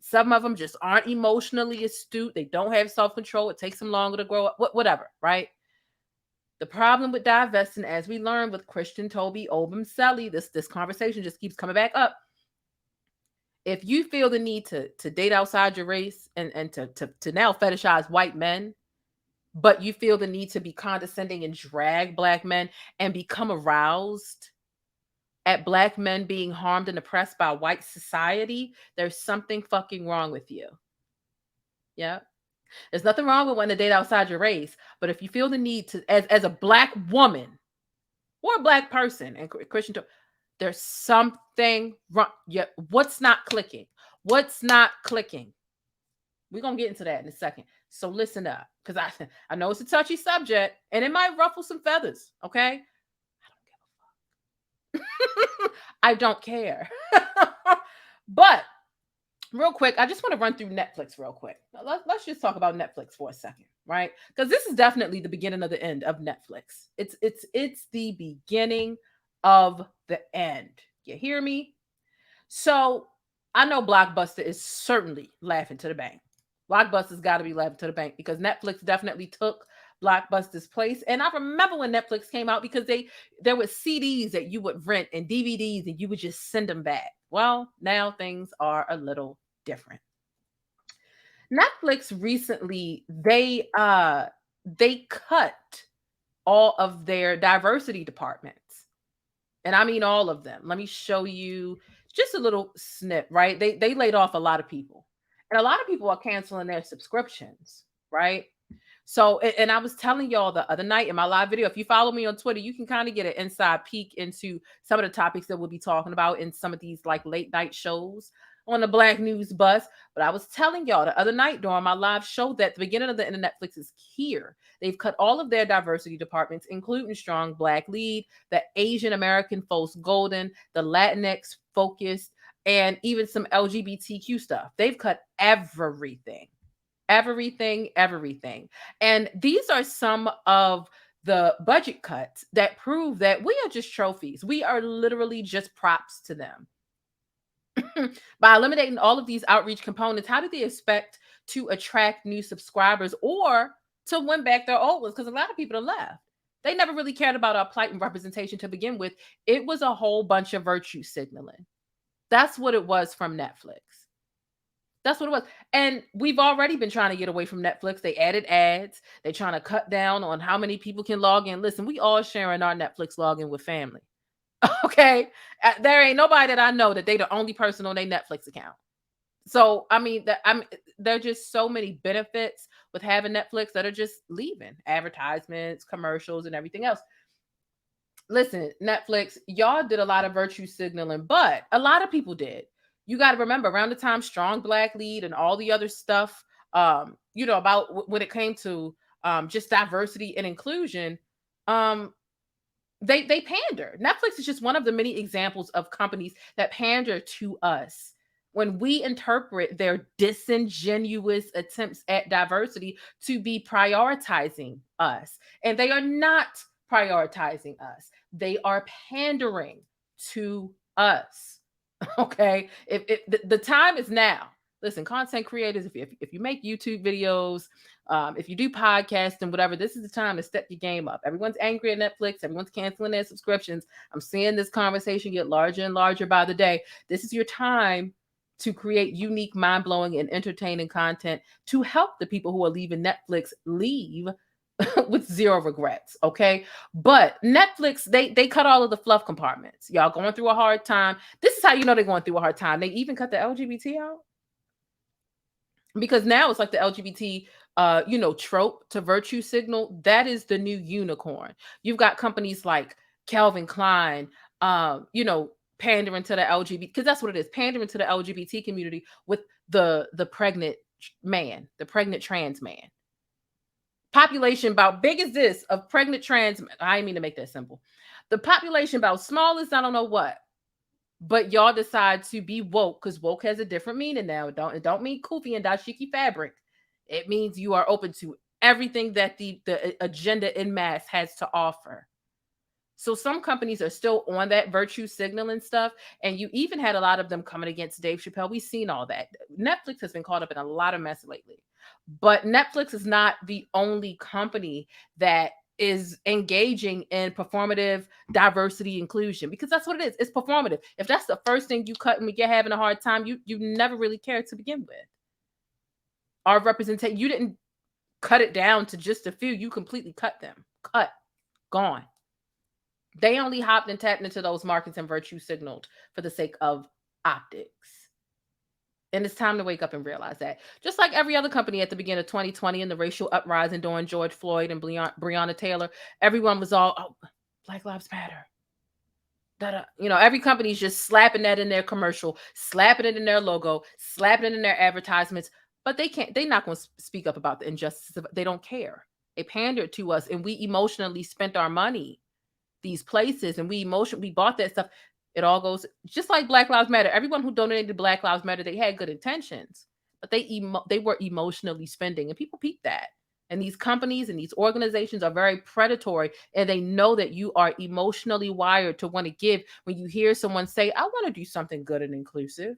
Some of them just aren't emotionally astute. They don't have self-control. It takes them longer to grow up, whatever, right? The problem with divesting, as we learned with Christian Toby Obumseli, this conversation just keeps coming back up. If you feel the need to date outside your race and to now fetishize white men, but you feel the need to be condescending and drag Black men and become aroused at Black men being harmed and oppressed by white society, there's something fucking wrong with you. Yeah. There's nothing wrong with wanting to date outside your race, but if you feel the need to, as a Black woman or a Black person, and Christian, there's something wrong. Yeah. What's not clicking? What's not clicking? We're going to get into that in a second. So listen up, because I know it's a touchy subject and it might ruffle some feathers. Okay. I don't care. But real quick, I just want to run through Netflix real quick. Let's just talk about Netflix for a second, right? Because this is definitely the beginning of the end of Netflix. It's the beginning of the end. You hear me? So I know Blockbuster is certainly laughing to the bank. Blockbuster's got to be laughing to the bank because Netflix definitely took Blockbuster's place. And I remember when Netflix came out because there were CDs that you would rent and DVDs and you would just send them back. Well, now things are a little different. Netflix recently, they cut all of their diversity departments. And I mean all of them. Let me show you just a little snip, right? They laid off a lot of people. And a lot of people are canceling their subscriptions, right? So, and I was telling y'all the other night in my live video, if you follow me on Twitter, you can kind of get an inside peek into some of the topics that we'll be talking about in some of these like late night shows. on the Black News bus. But I was telling y'all the other night during my live show that the beginning of the end of Netflix is here. They've cut all of their diversity departments, including strong Black lead, the Asian American folks golden, the Latinx focused, and even some LGBTQ stuff. They've cut everything. And these are some of the budget cuts that prove that we are just trophies. We are literally just props to them. By eliminating all of these outreach components, how do they expect to attract new subscribers or to win back their old ones? Because a lot of people have left. They never really cared about our plight and representation to begin with. It was a whole bunch of virtue signaling. That's what it was from Netflix. That's what it was. And we've already been trying to get away from Netflix. They added ads. They're trying to cut down on how many people can log in. Listen, we all sharing our Netflix login with family. Okay? There ain't nobody that I know that they the only person on their Netflix account. So, I mean, there are just so many benefits with having Netflix that are just leaving. Advertisements, commercials, and everything else. Listen, Netflix, y'all did a lot of virtue signaling, but a lot of people did. You got to remember, around the time Strong Black Lead and all the other stuff, about when it came to just diversity and inclusion, they pander. Netflix is just one of the many examples of companies that pander to us when we interpret their disingenuous attempts at diversity to be prioritizing us. And they are not prioritizing us. They are pandering to us. Okay, if the time is now. Listen, content creators, if you make YouTube videos, if you do podcasts and whatever, this is the time to step your game up. Everyone's angry at Netflix. Everyone's canceling their subscriptions. I'm seeing this conversation get larger and larger by the day. This is your time to create unique, mind-blowing, and entertaining content to help the people who are leaving Netflix leave with zero regrets, okay? But Netflix, they cut all of the fluff compartments. Y'all going through a hard time. This is how you know they're going through a hard time. They even cut the LGBT out. Because now it's like the LGBT, trope to virtue signal. That is the new unicorn. You've got companies like Calvin Klein, pandering to the LGBT, because that's what it is, pandering to the LGBT community with the pregnant man, the pregnant trans man. Population about big as this of pregnant trans. I didn't mean to make that simple. The population about small as I don't know what. But y'all decide to be woke because woke has a different meaning now. It don't mean kufi and dashiki fabric. It means you are open to everything that the agenda en masse has to offer. So some companies are still on that virtue signaling stuff. And you even had a lot of them coming against Dave Chappelle. We've seen all that. Netflix has been caught up in a lot of mess lately. But Netflix is not the only company that is engaging in performative diversity inclusion, because that's what it is. It's performative. If that's the first thing you cut and you're having a hard time, you never really cared to begin with. Our representation, you didn't cut it down to just a few. You completely cut them. Cut. Gone. They only hopped and tapped into those markets and virtue signaled for the sake of optics. And it's time to wake up and realize that. Just like every other company at the beginning of 2020 and the racial uprising during George Floyd and Breonna Taylor, everyone was all, oh, Black Lives Matter. Every company's just slapping that in their commercial, slapping it in their logo, slapping it in their advertisements. But they're not going to speak up about the injustice. They don't care. They pandered to us and we emotionally spent our money these places and we bought that stuff. It all goes just like Black Lives Matter. Everyone who donated to Black Lives Matter, they had good intentions, but they were emotionally spending, and people peep that. And these companies and these organizations are very predatory, and they know that you are emotionally wired to want to give when you hear someone say, I want to do something good and inclusive,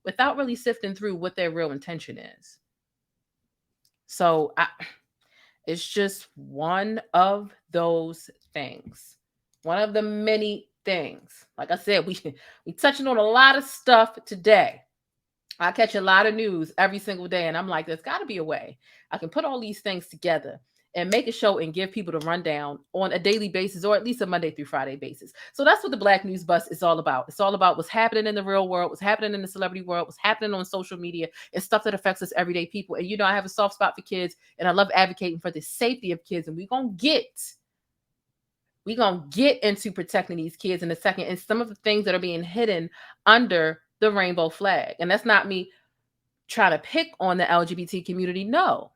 without really sifting through what their real intention is. So it's just one of those things. One of the many things. Like I said, we touching on a lot of stuff today. I catch a lot of news every single day, and I'm like, there's got to be a way I can put all these things together and make a show and give people the rundown on a daily basis, or at least a Monday through Friday basis. So that's what the Black News Bus is all about. It's all about what's happening in the real world, what's happening in the celebrity world, what's happening on social media, and stuff that affects us everyday people. And I have a soft spot for kids, and I love advocating for the safety of kids, and we're going to get into protecting these kids in a second, and some of the things that are being hidden under the rainbow flag. And that's not me trying to pick on the LGBT community. No.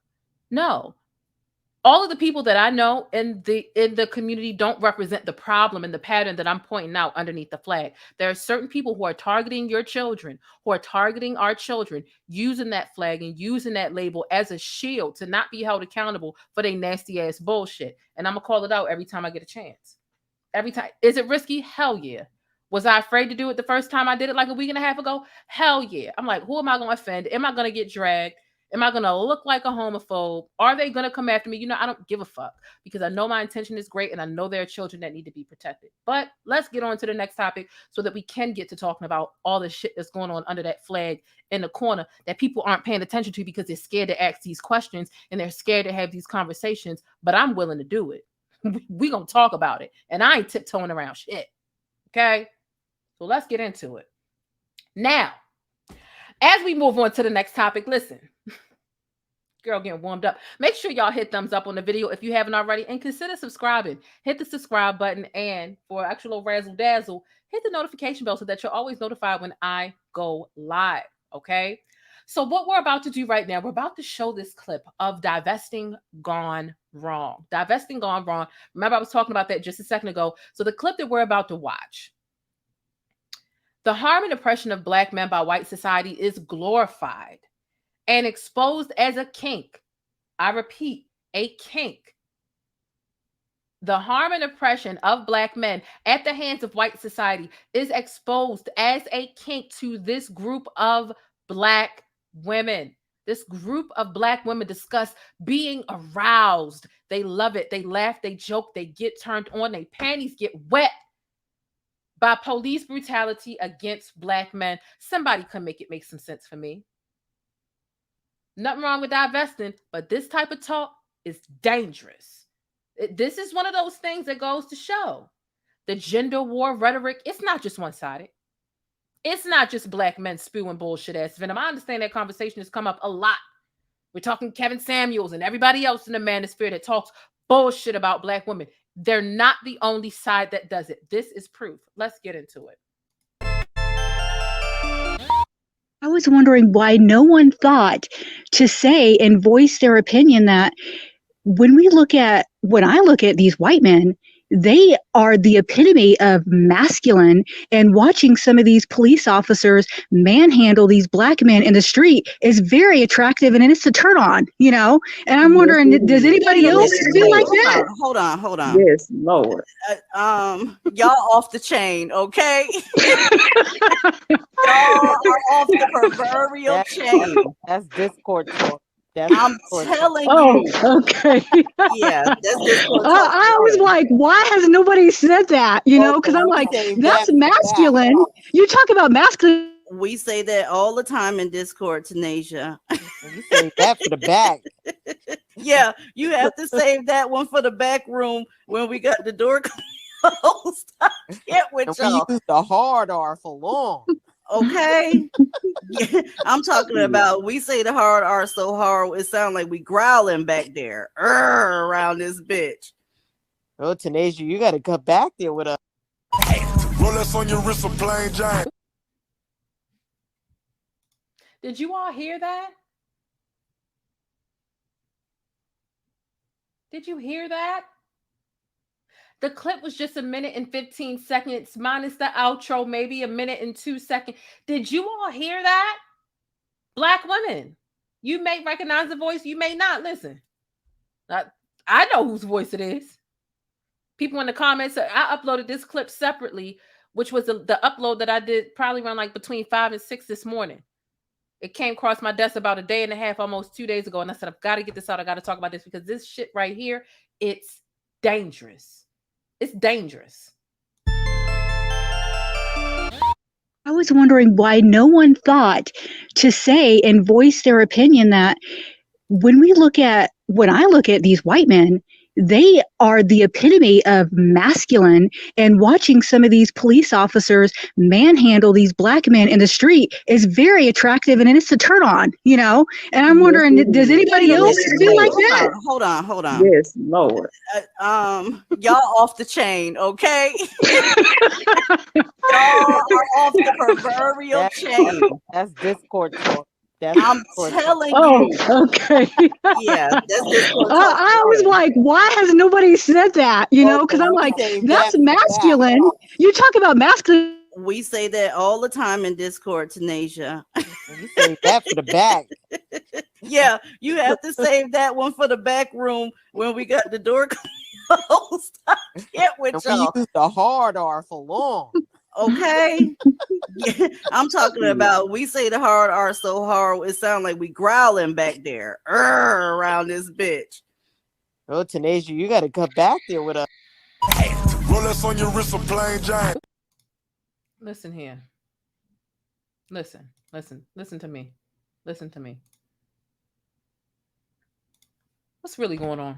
All of the people that I know in the community don't represent the problem and the pattern that I'm pointing out underneath the flag. There are certain people who are targeting your children, who are targeting our children, using that flag and using that label as a shield to not be held accountable for their nasty ass bullshit. And I'm gonna call it out every time I get a chance. Every time. Is it risky? Hell yeah. Was I afraid to do it the first time I did it like a week and a half ago? Hell yeah. I'm like, who am I gonna offend? Am I gonna get dragged? Am I going to look like a homophobe? Are they going to come after me? You know, I don't give a fuck because I know my intention is great and I know there are children that need to be protected. But let's get on to the next topic so that we can get to talking about all the shit that's going on under that flag in the corner that people aren't paying attention to because they're scared to ask these questions and they're scared to have these conversations. But I'm willing to do it. We're going to talk about it. And I ain't tiptoeing around shit. Okay? So let's get into it. Now, as we move on to the next topic, listen. Girl getting warmed up. Make sure y'all hit thumbs up on the video if you haven't already and consider subscribing. Hit the subscribe button and for actual razzle dazzle, hit the notification bell so that you're always notified when I go live. Okay? So what we're about to do right now, we're about to show this clip of divesting gone wrong. Divesting gone wrong. Remember I was talking about that just a second ago. So the clip that we're about to watch. The harm and oppression of Black men by white society is glorified and exposed as a kink. I repeat, a kink. The harm and oppression of Black men at the hands of white society is exposed as a kink to this group of Black women. This group of Black women discuss being aroused. They love it. They laugh, they joke, they get turned on, their panties get wet by police brutality against Black men. Somebody can make it make some sense for me. Nothing wrong with divesting, but this type of talk is dangerous. This is one of those things that goes to show the gender war rhetoric. It's not just one-sided. It's not just Black men spewing bullshit ass venom. I understand that conversation has come up a lot. We're talking Kevin Samuels and everybody else in the manosphere that talks bullshit about Black women. They're not the only side that does it. This is proof. Let's get into it. I was wondering why no one thought to say and voice their opinion that when I look at these white men, they are the epitome of masculine, and watching some of these police officers manhandle these Black men in the street is very attractive and it's a turn on, you know? And I'm wondering, does anybody else feel like that? Hold on. Yes, Lord. Y'all off the chain, okay? Y'all are off the proverbial chain. That's Discord talk. I'm telling you. Oh, okay. Yeah, that's Discord talk. I was like, why has nobody said that? You know, because I'm like, that's masculine. You talk about masculine. We say that all the time in Discord, Tanasia. You say that for the back. Yeah, you have to save that one for the back room when we got the door closed. I can't with y'all. We use the hard R for long. Okay. Yeah, I'm talking about, we say the hard R so hard, it sounds like we growling back there around this bitch. Oh, Tanasia, you got to come back there with us. Rolex on your wrist, a plain giant. Did you all hear that? Did you hear that? The clip was just 1 minute and 15 seconds, minus the outro, maybe 1 minute and 2 seconds. Did you all hear that? Black women, you may recognize the voice, you may not. Listen, I know whose voice it is. People in the comments, I uploaded this clip separately, which was the upload that I did probably around like between 5 and 6 this morning. It came across my desk about a day and a half, almost 2 days ago. And I said, I've got to get this out. I got to talk about this because this shit right here, it's dangerous. It's dangerous. I was wondering why no one thought to say and voice their opinion that when I look at these white men, they are the epitome of masculine, and watching some of these police officers manhandle these black men in the street is very attractive, and it's a turn on, you know. And I'm wondering, does anybody else feel like that? Hold on. Yes, Lord. Y'all off the chain, okay? Y'all are off the proverbial chain. That's Discord talk. I'm telling Oh, you. okay. Yeah, that's Discord talk. I was like, why has nobody said that? You know, because I'm like, that's masculine. You talk about masculine. We say that all the time in Discord, Tanasia. You say that for the back. Yeah, you have to save that one for the back room when we got the door closed. I can't with y'all. We used the hard R for long. Okay. Yeah, I'm talking about, we say the hard R so hard, it sounds like we growling back there around this bitch. Oh, Tanasia, you got to come back there with us. Rolex on your wrist, a plain Jane. Listen here. Listen to me. Listen to me. What's really going on?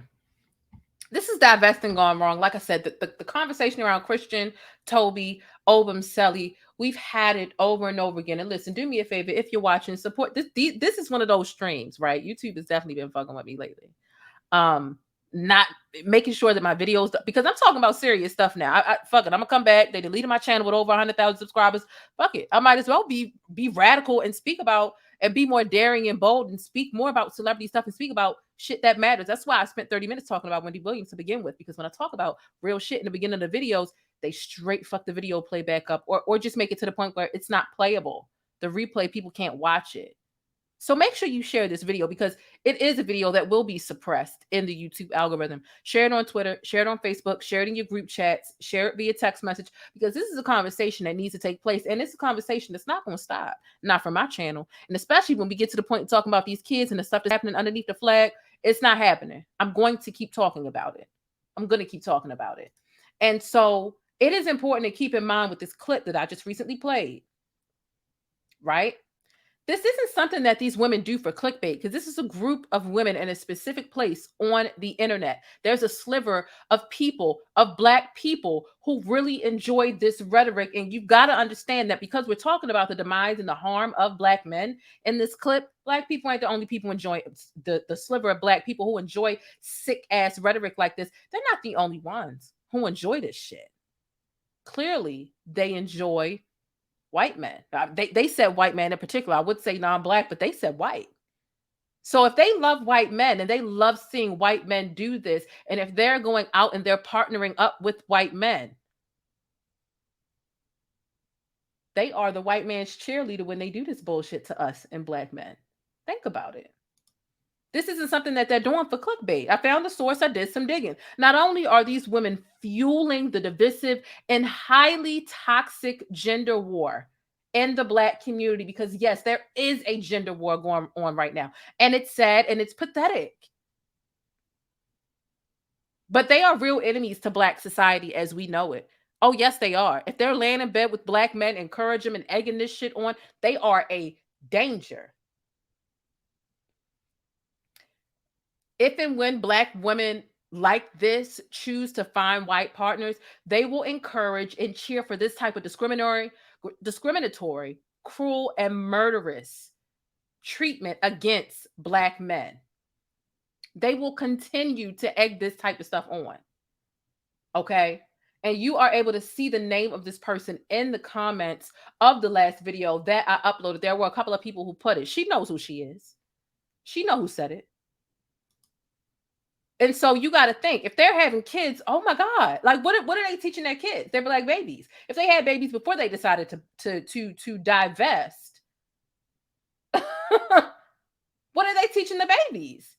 This is divesting gone wrong. Like I said, the conversation around Christian Toby Obumseli, we've had it over and over again. And listen, do me a favor, if you're watching, support this. This is one of those streams, right? YouTube has definitely been fucking with me lately. Not making sure that my videos, because I'm talking about serious stuff now. Fuck it, I'm gonna come back. They deleted my channel with over 100,000 subscribers. Fuck it, I might as well be radical and speak about and be more daring and bold and speak more about celebrity stuff and speak about shit that matters. That's why I spent 30 minutes talking about Wendy Williams to begin with, because when I talk about real shit in the beginning of the videos, they straight fuck the video playback up or just make it to the point where it's not playable. The replay, people can't watch it. So make sure you share this video, because it is a video that will be suppressed in the YouTube algorithm. Share it on Twitter, share it on Facebook, share it in your group chats, share it via text message, because this is a conversation that needs to take place. And it's a conversation that's not going to stop, not from my channel. And especially when we get to the point of talking about these kids and the stuff that's happening underneath the flag, it's not happening. I'm going to keep talking about it. I'm going to keep talking about it. And so it is important to keep in mind with this clip that I just recently played, right? This isn't something that these women do for clickbait, because this is a group of women in a specific place on the internet. There's a sliver of people, of Black people, who really enjoy this rhetoric. And you've got to understand that because we're talking about the demise and the harm of Black men in this clip, Black people ain't the only people enjoying the sliver of Black people who enjoy sick ass rhetoric like this. They're not the only ones who enjoy this shit. Clearly, they enjoy white men. They said white men in particular. I would say non-Black, but they said white. So if they love white men and they love seeing white men do this, and if they're going out and they're partnering up with white men, they are the white man's cheerleader when they do this bullshit to us and Black men. Think about it. This isn't something that they're doing for clickbait. I found the source. I did some digging. Not only are these women fueling the divisive and highly toxic gender war in the Black community, because yes, there is a gender war going on right now. And it's sad and it's pathetic. But they are real enemies to Black society as we know it. Oh, yes, they are. If they're laying in bed with Black men, encourage them and egging this shit on, they are a danger. If and when Black women like this choose to find white partners, they will encourage and cheer for this type of discriminatory, cruel, and murderous treatment against Black men. They will continue to egg this type of stuff on. Okay? And you are able to see the name of this person in the comments of the last video that I uploaded. There were a couple of people who put it. She knows who she is. She knows who said it. And so you got to think, if they're having kids, oh my God, like what are they teaching their kids? They're Black babies. If they had babies before they decided to divest, what are they teaching the babies?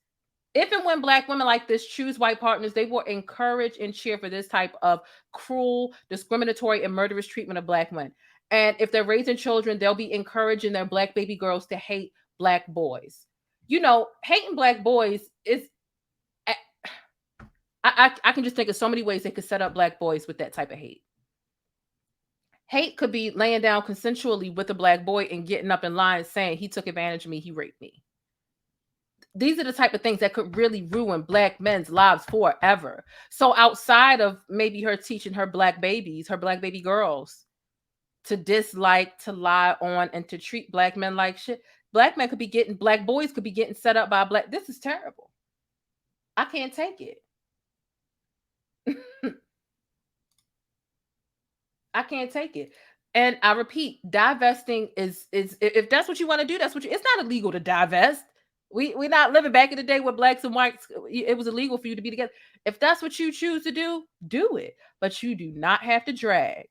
If and when Black women like this choose white partners, they will encourage and cheer for this type of cruel, discriminatory, and murderous treatment of Black men. And if they're raising children, they'll be encouraging their Black baby girls to hate Black boys. You know, hating Black boys is, I can just think of so many ways they could set up Black boys with that type of hate. Hate could be laying down consensually with a Black boy and getting up in line saying he took advantage of me, he raped me. these are the type of things that could really ruin Black men's lives forever. So outside of maybe her teaching her Black babies, her Black baby girls, to dislike, to lie on, and to treat Black men like shit, Black men could be getting, Black boys could be getting set up by Black. This is terrible. I can't take it. I can't take it. And I repeat, divesting is if that's what you want to do, that's what you, it's not illegal to divest. We're not living back in the day where Blacks and whites, it was illegal for you to be together. If that's what you choose to do it. But you do not have to drag.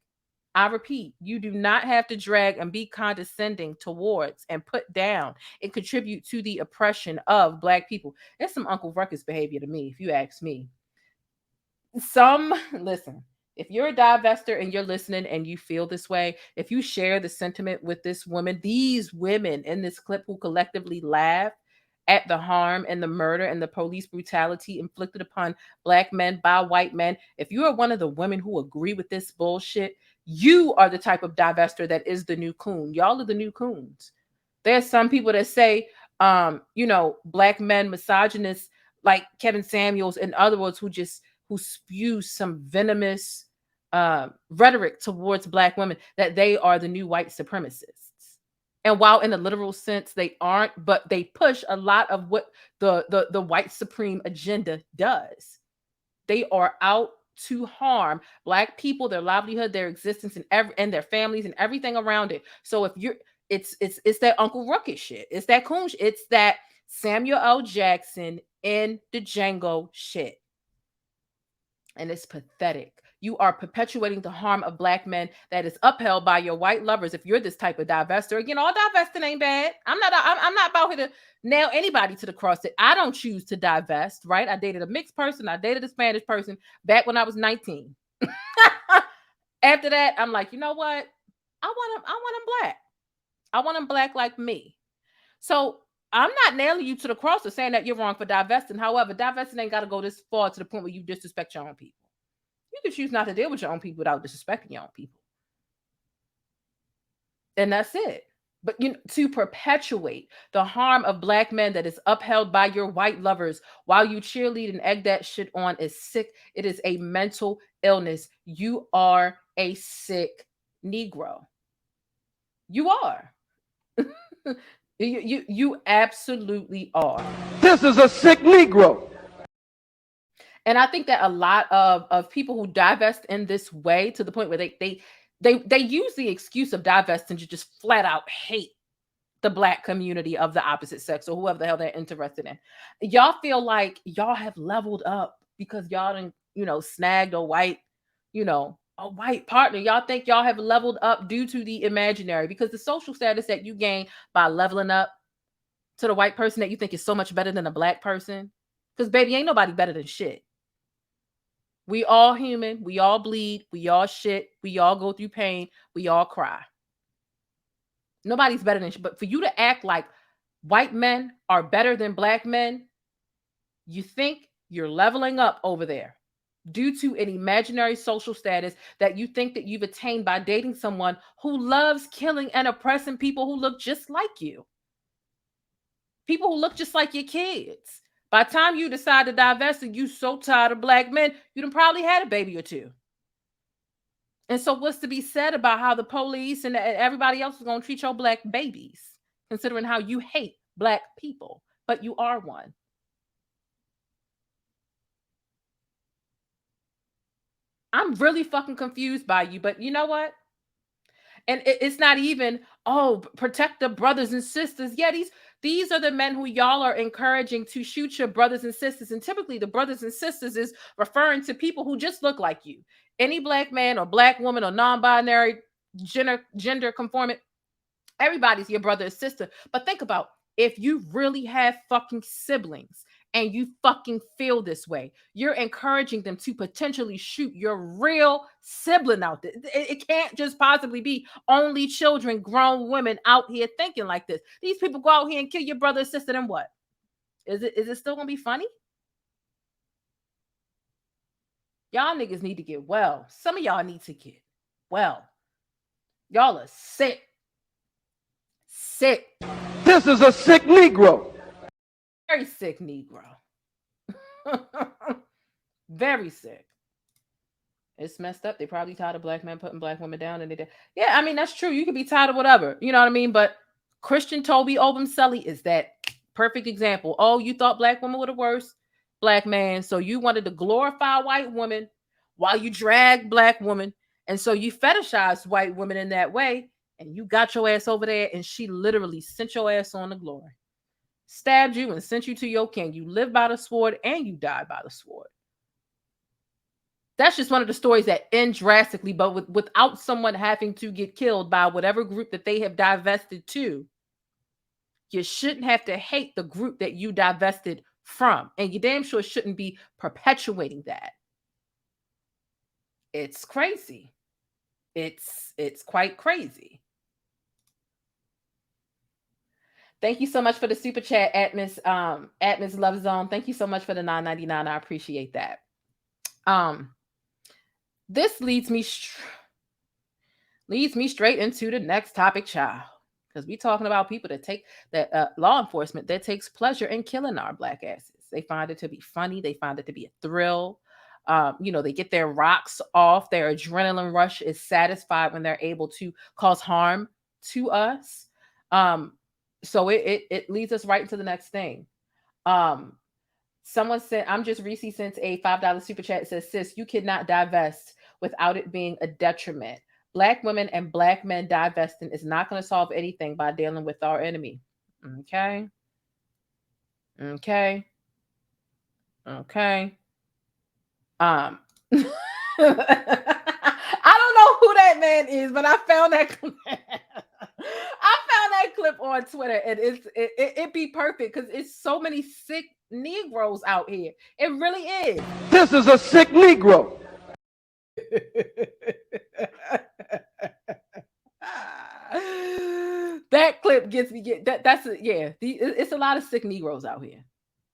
I repeat, you do not have to drag and be condescending towards and put down and contribute to the oppression of Black people. It's some Uncle Ruckus behavior to me, if you ask me. Listen, if you're a divester and you're listening and you feel this way, if you share the sentiment with this woman, these women in this clip who collectively laugh at the harm and the murder and the police brutality inflicted upon Black men by white men, if you are one of the women who agree with this bullshit, you are the type of divester that is the new coon. Y'all are the new coons. There's some people that say, Black men, misogynists, like Kevin Samuels, in other words, who spew some venomous rhetoric towards Black women, that they are the new white supremacists. And while in a literal sense they aren't, but they push a lot of what the white supreme agenda does. They are out to harm Black people, their livelihood, their existence, and their families and everything around it. So if you're, it's that Uncle Ruckus shit. It's that coon shit. It's that Samuel L. Jackson in the Django shit. And it's pathetic. You are perpetuating the harm of Black men that is upheld by your white lovers. If you're this type of divester, again, all divesting ain't bad. I'm not about here to nail anybody to the cross. That I don't choose to divest, right? I dated a mixed person. I dated a Spanish person back when I was 19. After that, I'm like, you know what? I want them Black. I want them Black like me. So I'm not nailing you to the cross or saying that you're wrong for divesting. However, divesting ain't got to go this far to the point where you disrespect your own people. You can choose not to deal with your own people without disrespecting your own people. And that's it. But to perpetuate the harm of Black men that is upheld by your white lovers while you cheerlead and egg that shit on is sick. It is a mental illness. You are a sick Negro. You are. You absolutely are. This is a sick Negro. And I think that a lot of people who divest in this way, to the point where they use the excuse of divesting to just flat out hate the Black community of the opposite sex or whoever the hell they're interested in. Y'all feel like y'all have leveled up because y'all done, snagged a white partner. Y'all think y'all have leveled up due to the imaginary, because the social status that you gain by leveling up to the white person that you think is so much better than a Black person. Because baby, ain't nobody better than shit. We all human. We all bleed. We all shit. We all go through pain. We all cry. Nobody's better than shit. But for you to act like white men are better than Black men, you think you're leveling up over there due to an imaginary social status that you think that you've attained by dating someone who loves killing and oppressing people who look just like you. People who look just like your kids. By the time you decide to divest and you so tired of Black men, you done probably had a baby or two. And so what's to be said about how the police and everybody else is going to treat your Black babies, considering how you hate Black people, but you are one. I'm really fucking confused by you, but you know what? And it's not even, protect the brothers and sisters. Yeah, these are the men who y'all are encouraging to shoot your brothers and sisters. And typically the brothers and sisters is referring to people who just look like you. Any Black man or Black woman or non-binary, gender conformant, everybody's your brother or sister. But think about, if you really have fucking siblings and you fucking feel this way, you're encouraging them to potentially shoot your real sibling out there. It can't just possibly be only children, grown women out here thinking like this. These people go out here and kill your brother or sister, then what? Is it still gonna be funny? Y'all niggas need to get well. Some of y'all need to get well. Y'all are sick. Sick. This is a sick Negro. Very sick Negro. Very sick. It's messed up. They probably tired of black men putting black women down, and they did. Yeah, I mean that's true. You could be tired of whatever, you know what I mean. But Christian Toby Obumseli is that perfect example. Oh, you thought black women were the worst black man, so you wanted to glorify white women while you drag black women, and so you fetishized white women in that way, and you got your ass over there, and she literally sent your ass on the glory, stabbed you, and sent you to your king. You live by the sword, and you die by the sword. That's just one of the stories that end drastically, but without someone having to get killed by whatever group that they have divested to. You shouldn't have to hate the group that you divested from. And you damn sure shouldn't be perpetuating that. It's crazy. It's quite crazy. Thank you so much for the super chat, Atmos Love Zone. Thank you so much for the $9.99. I appreciate that. This leads me straight into the next topic, child, because we're talking about people that take that law enforcement that takes pleasure in killing our black asses. They find it to be funny. They find it to be a thrill. They get their rocks off. Their adrenaline rush is satisfied when they're able to cause harm to us. So it leads us right into the next thing. Someone said, I'm just Reese sent a $5 super chat. It says, sis, you cannot divest without it being a detriment. Black women and black men divesting is not going to solve anything by dealing with our enemy. Okay. I don't know who that man is, but I found that clip. Clip on Twitter, and it be perfect because it's so many sick Negroes out here. It really is. This is a sick Negro. That clip gets me. It's a lot of sick Negroes out here.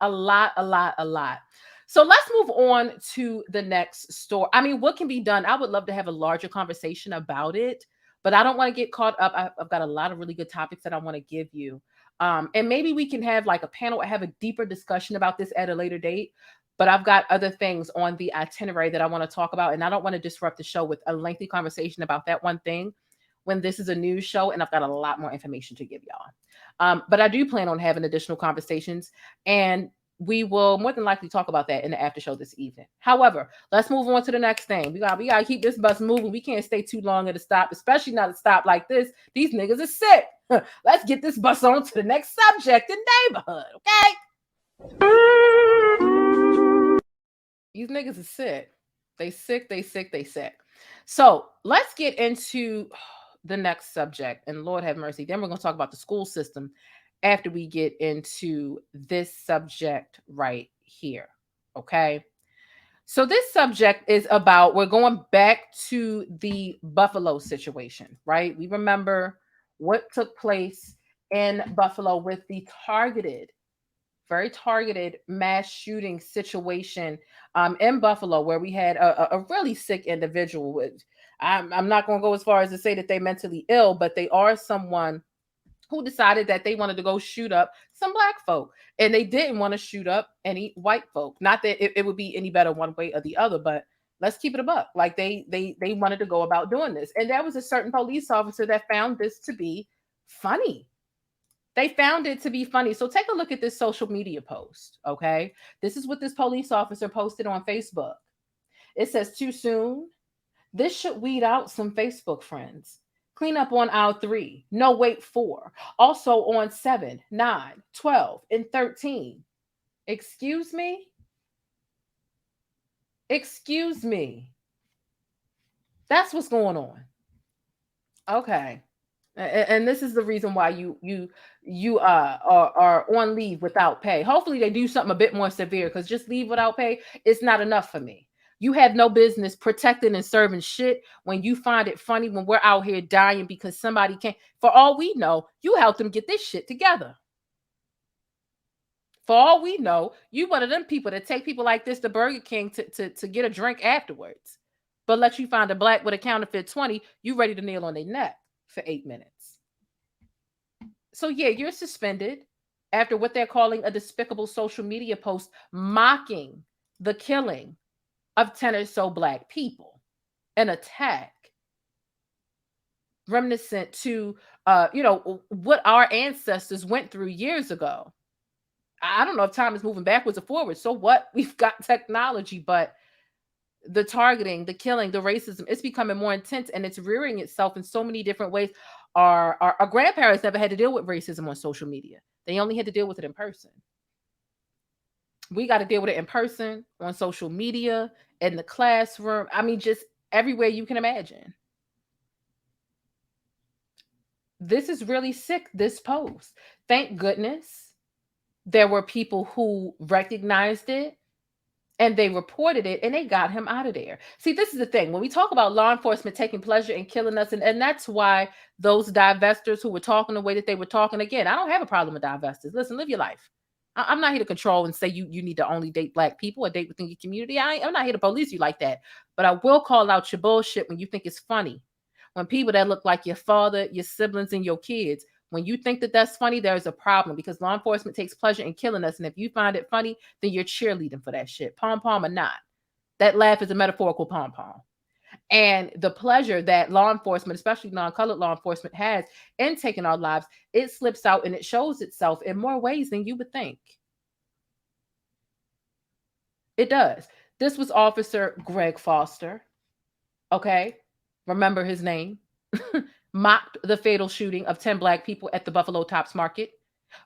A lot. So let's move on to the next story. I mean, what can be done? I would love to have a larger conversation about it, but I don't want to get caught up. I've got a lot of really good topics that I want to give you. And maybe we can have like a panel, have a deeper discussion about this at a later date. But I've got other things on the itinerary that I want to talk about. And I don't want to disrupt the show with a lengthy conversation about that one thing when this is a news show. And I've got a lot more information to give y'all. But I do plan on having additional conversations. And we will more than likely talk about that in the after show this evening. However, let's move on to the next thing. We gotta keep this bus moving. We can't stay too long at a stop, especially not a stop like this. These niggas are sick. Let's get this bus on to the next subject in neighborhood, okay? These niggas are sick. They sick. So let's get into the next subject, and Lord have mercy. Then we're gonna talk about the school system after we get into this subject right here, okay? So this subject is about, we're going back to the Buffalo situation, right? We remember what took place in Buffalo with the very targeted mass shooting situation in Buffalo, where we had a really sick individual. I'm not going to go as far as to say that they're mentally ill, but they are someone who decided that they wanted to go shoot up some black folk, and they didn't want to shoot up any white folk. Not that it would be any better one way or the other, but let's keep it a buck. Like they wanted to go about doing this. And there was a certain police officer that found this to be funny. They found it to be funny. So take a look at this social media post, okay? This is what this police officer posted on Facebook. It says, too soon? This should weed out some Facebook friends. Clean up on aisle 3. No, wait, 4. Also on 7, 9, 12, and 13. Excuse me? Excuse me. That's what's going on. Okay. And this is the reason why you are on leave without pay. Hopefully they do something a bit more severe, because just leave without pay is not enough for me. You have no business protecting and serving shit when you find it funny when we're out here dying because somebody can't. For all we know, you helped them get this shit together. For all we know, you one of them people that take people like this to Burger King to get a drink afterwards. But let you find a black with a counterfeit 20, you ready to kneel on their neck for 8 minutes. So yeah, you're suspended. after what they're calling a despicable social media post mocking the killing of 10 or so Black people, an attack reminiscent to what our ancestors went through years ago. I don't know if time is moving backwards or forwards. So what? We've got technology, but the targeting, the killing, the racism, it's becoming more intense, and it's rearing itself in so many different ways. Our grandparents never had to deal with racism on social media. They only had to deal with it in person. We got to deal with it in person, on social media, in the classroom. I mean, just everywhere you can imagine. This is really sick, this post. Thank goodness there were people who recognized it and they reported it and they got him out of there. See, this is the thing. When we talk about law enforcement taking pleasure in killing us, and that's why those divesters who were talking the way that they were talking, again, I don't have a problem with divesters. Listen, live your life. I'm not here to control and say you need to only date Black people or date within your community. I'm not here to police you like that. But I will call out your bullshit when you think it's funny. When people that look like your father, your siblings, and your kids, when you think that that's funny, there's a problem, because law enforcement takes pleasure in killing us. And if you find it funny, then you're cheerleading for that shit. Pom-pom or not. That laugh is a metaphorical pom-pom. And the pleasure that law enforcement, especially non-colored law enforcement, has in taking our lives, it slips out and it shows itself in more ways than you would think. It does. This was Officer Greg Foster. Okay? Remember his name. Mocked the fatal shooting of 10 Black people at the Buffalo Tops Market,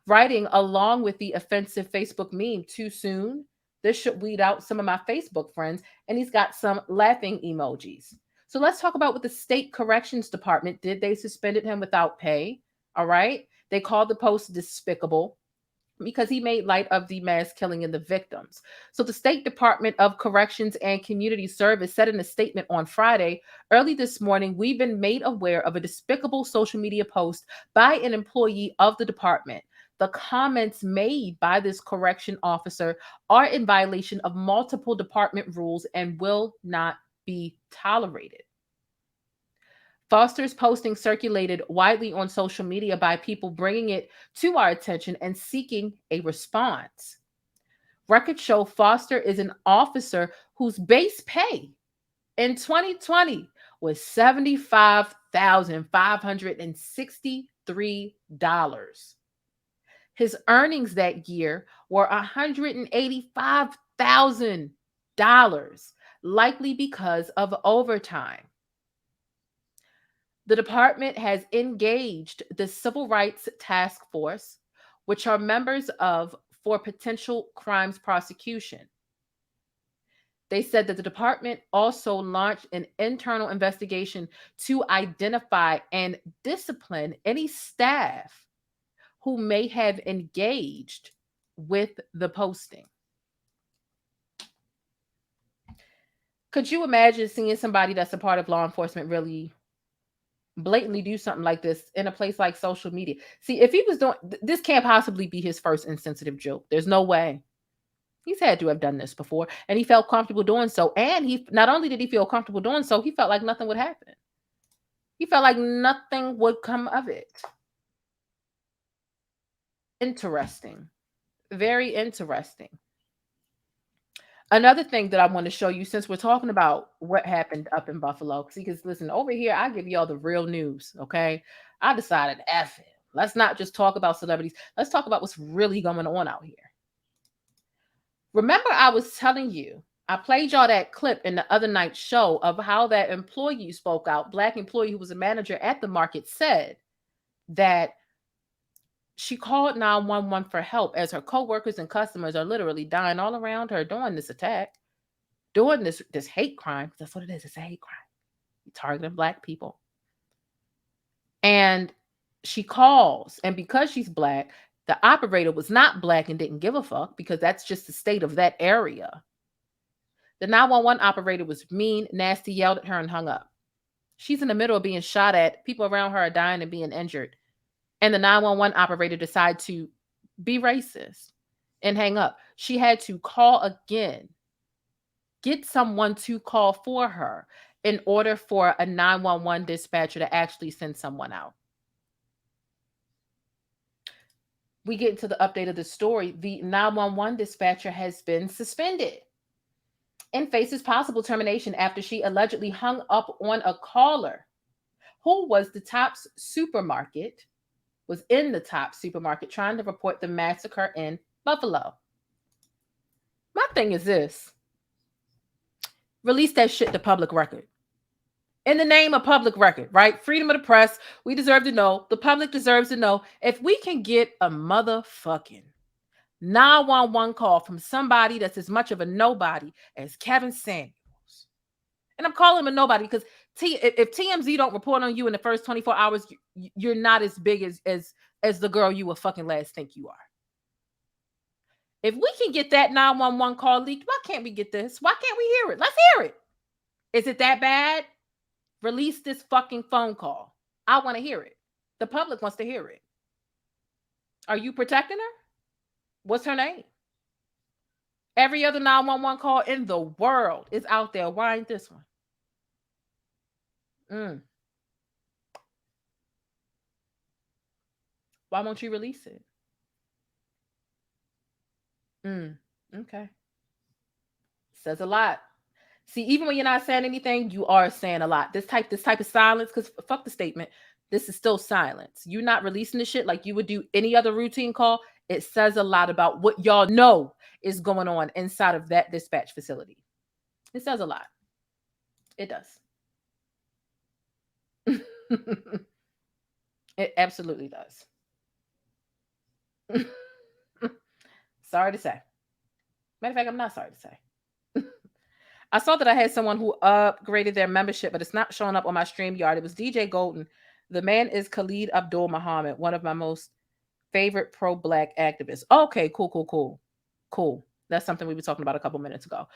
writing along with the offensive Facebook meme, "Too soon. This should weed out some of my Facebook friends." And he's got some laughing emojis. So let's talk about what the state corrections department did. They suspended him without pay. All right. They called the post despicable because he made light of the mass killing and the victims. So the State Department of Corrections and Community Service said in a statement on Friday, "Early this morning, we've been made aware of a despicable social media post by an employee of the department. The comments made by this correction officer are in violation of multiple department rules and will not be tolerated." Foster's posting circulated widely on social media by people bringing it to our attention and seeking a response. Records show Foster is an officer whose base pay in 2020 was $75,563. His earnings that year were $185,000, likely because of overtime. The department has engaged the Civil Rights Task Force, which are members of for potential crimes prosecution. They said that the department also launched an internal investigation to identify and discipline any staff who may have engaged with the posting. Could you imagine seeing somebody that's a part of law enforcement really blatantly do something like this in a place like social media? See, if he was doing this, can't possibly be his first insensitive joke. There's no way. He's had to have done this before, and he felt comfortable doing so. And he not only did he feel comfortable doing so, he felt like nothing would happen. He felt like nothing would come of it. Interesting. Very interesting. Another thing that I want to show you, since we're talking about what happened up in Buffalo, because listen, over here, I give y'all the real news, okay? I decided, F it. Let's not just talk about celebrities. Let's talk about what's really going on out here. Remember, I was telling you, I played y'all that clip in the other night's show of how that employee spoke out, Black employee who was a manager at the market, said that she called 911 for help as her coworkers and customers are literally dying all around her during this attack, doing this hate crime. That's what it is. It's a hate crime. You're targeting Black people. And she calls, and because she's Black, the operator was not Black and didn't give a fuck, because that's just the state of that area. The 911 operator was mean, nasty, yelled at her, and hung up. She's in the middle of being shot at. People around her are dying and being injured. And the 911 operator decided to be racist and hang up. She had to call again, get someone to call for her in order for a 911 dispatcher to actually send someone out. we get into the update of the story. The 911 dispatcher has been suspended and faces possible termination after she allegedly hung up on a caller who was in the Tops supermarket trying to report the massacre in Buffalo. My thing is this. Release that shit to public record. In the name of public record, right? Freedom of the press. We deserve to know. The public deserves to know. If we can get a motherfucking 911 call from somebody that's as much of a nobody as Kevin Samuels. And I'm calling him a nobody because if TMZ don't report on you in the first 24 hours, you're not as big as the girl you will fucking last think you are. If we can get that 911 call leaked, why can't we get this? Why can't we hear it? Let's hear it. Is it that bad? Release this fucking phone call. I want to hear it. The public wants to hear it. Are you protecting her? What's her name? Every other 911 call in the world is out there. Why ain't this one? Why won't you release it? Okay. Says a lot. See, even when you're not saying anything, you are saying a lot. This type of silence, because fuck the statement, this is still silence. You're not releasing the shit like you would do any other routine call. It says a lot about what y'all know is going on inside of that dispatch facility. It says a lot. It does. It absolutely does. Sorry to say. Matter of fact, I'm not sorry to say. I saw that I had someone who upgraded their membership, but it's not showing up on my StreamYard. It was DJ Golden. The man is Khalid Abdul Muhammad, one of my most favorite pro-Black activists. Okay, cool. That's something we were talking about a couple minutes ago.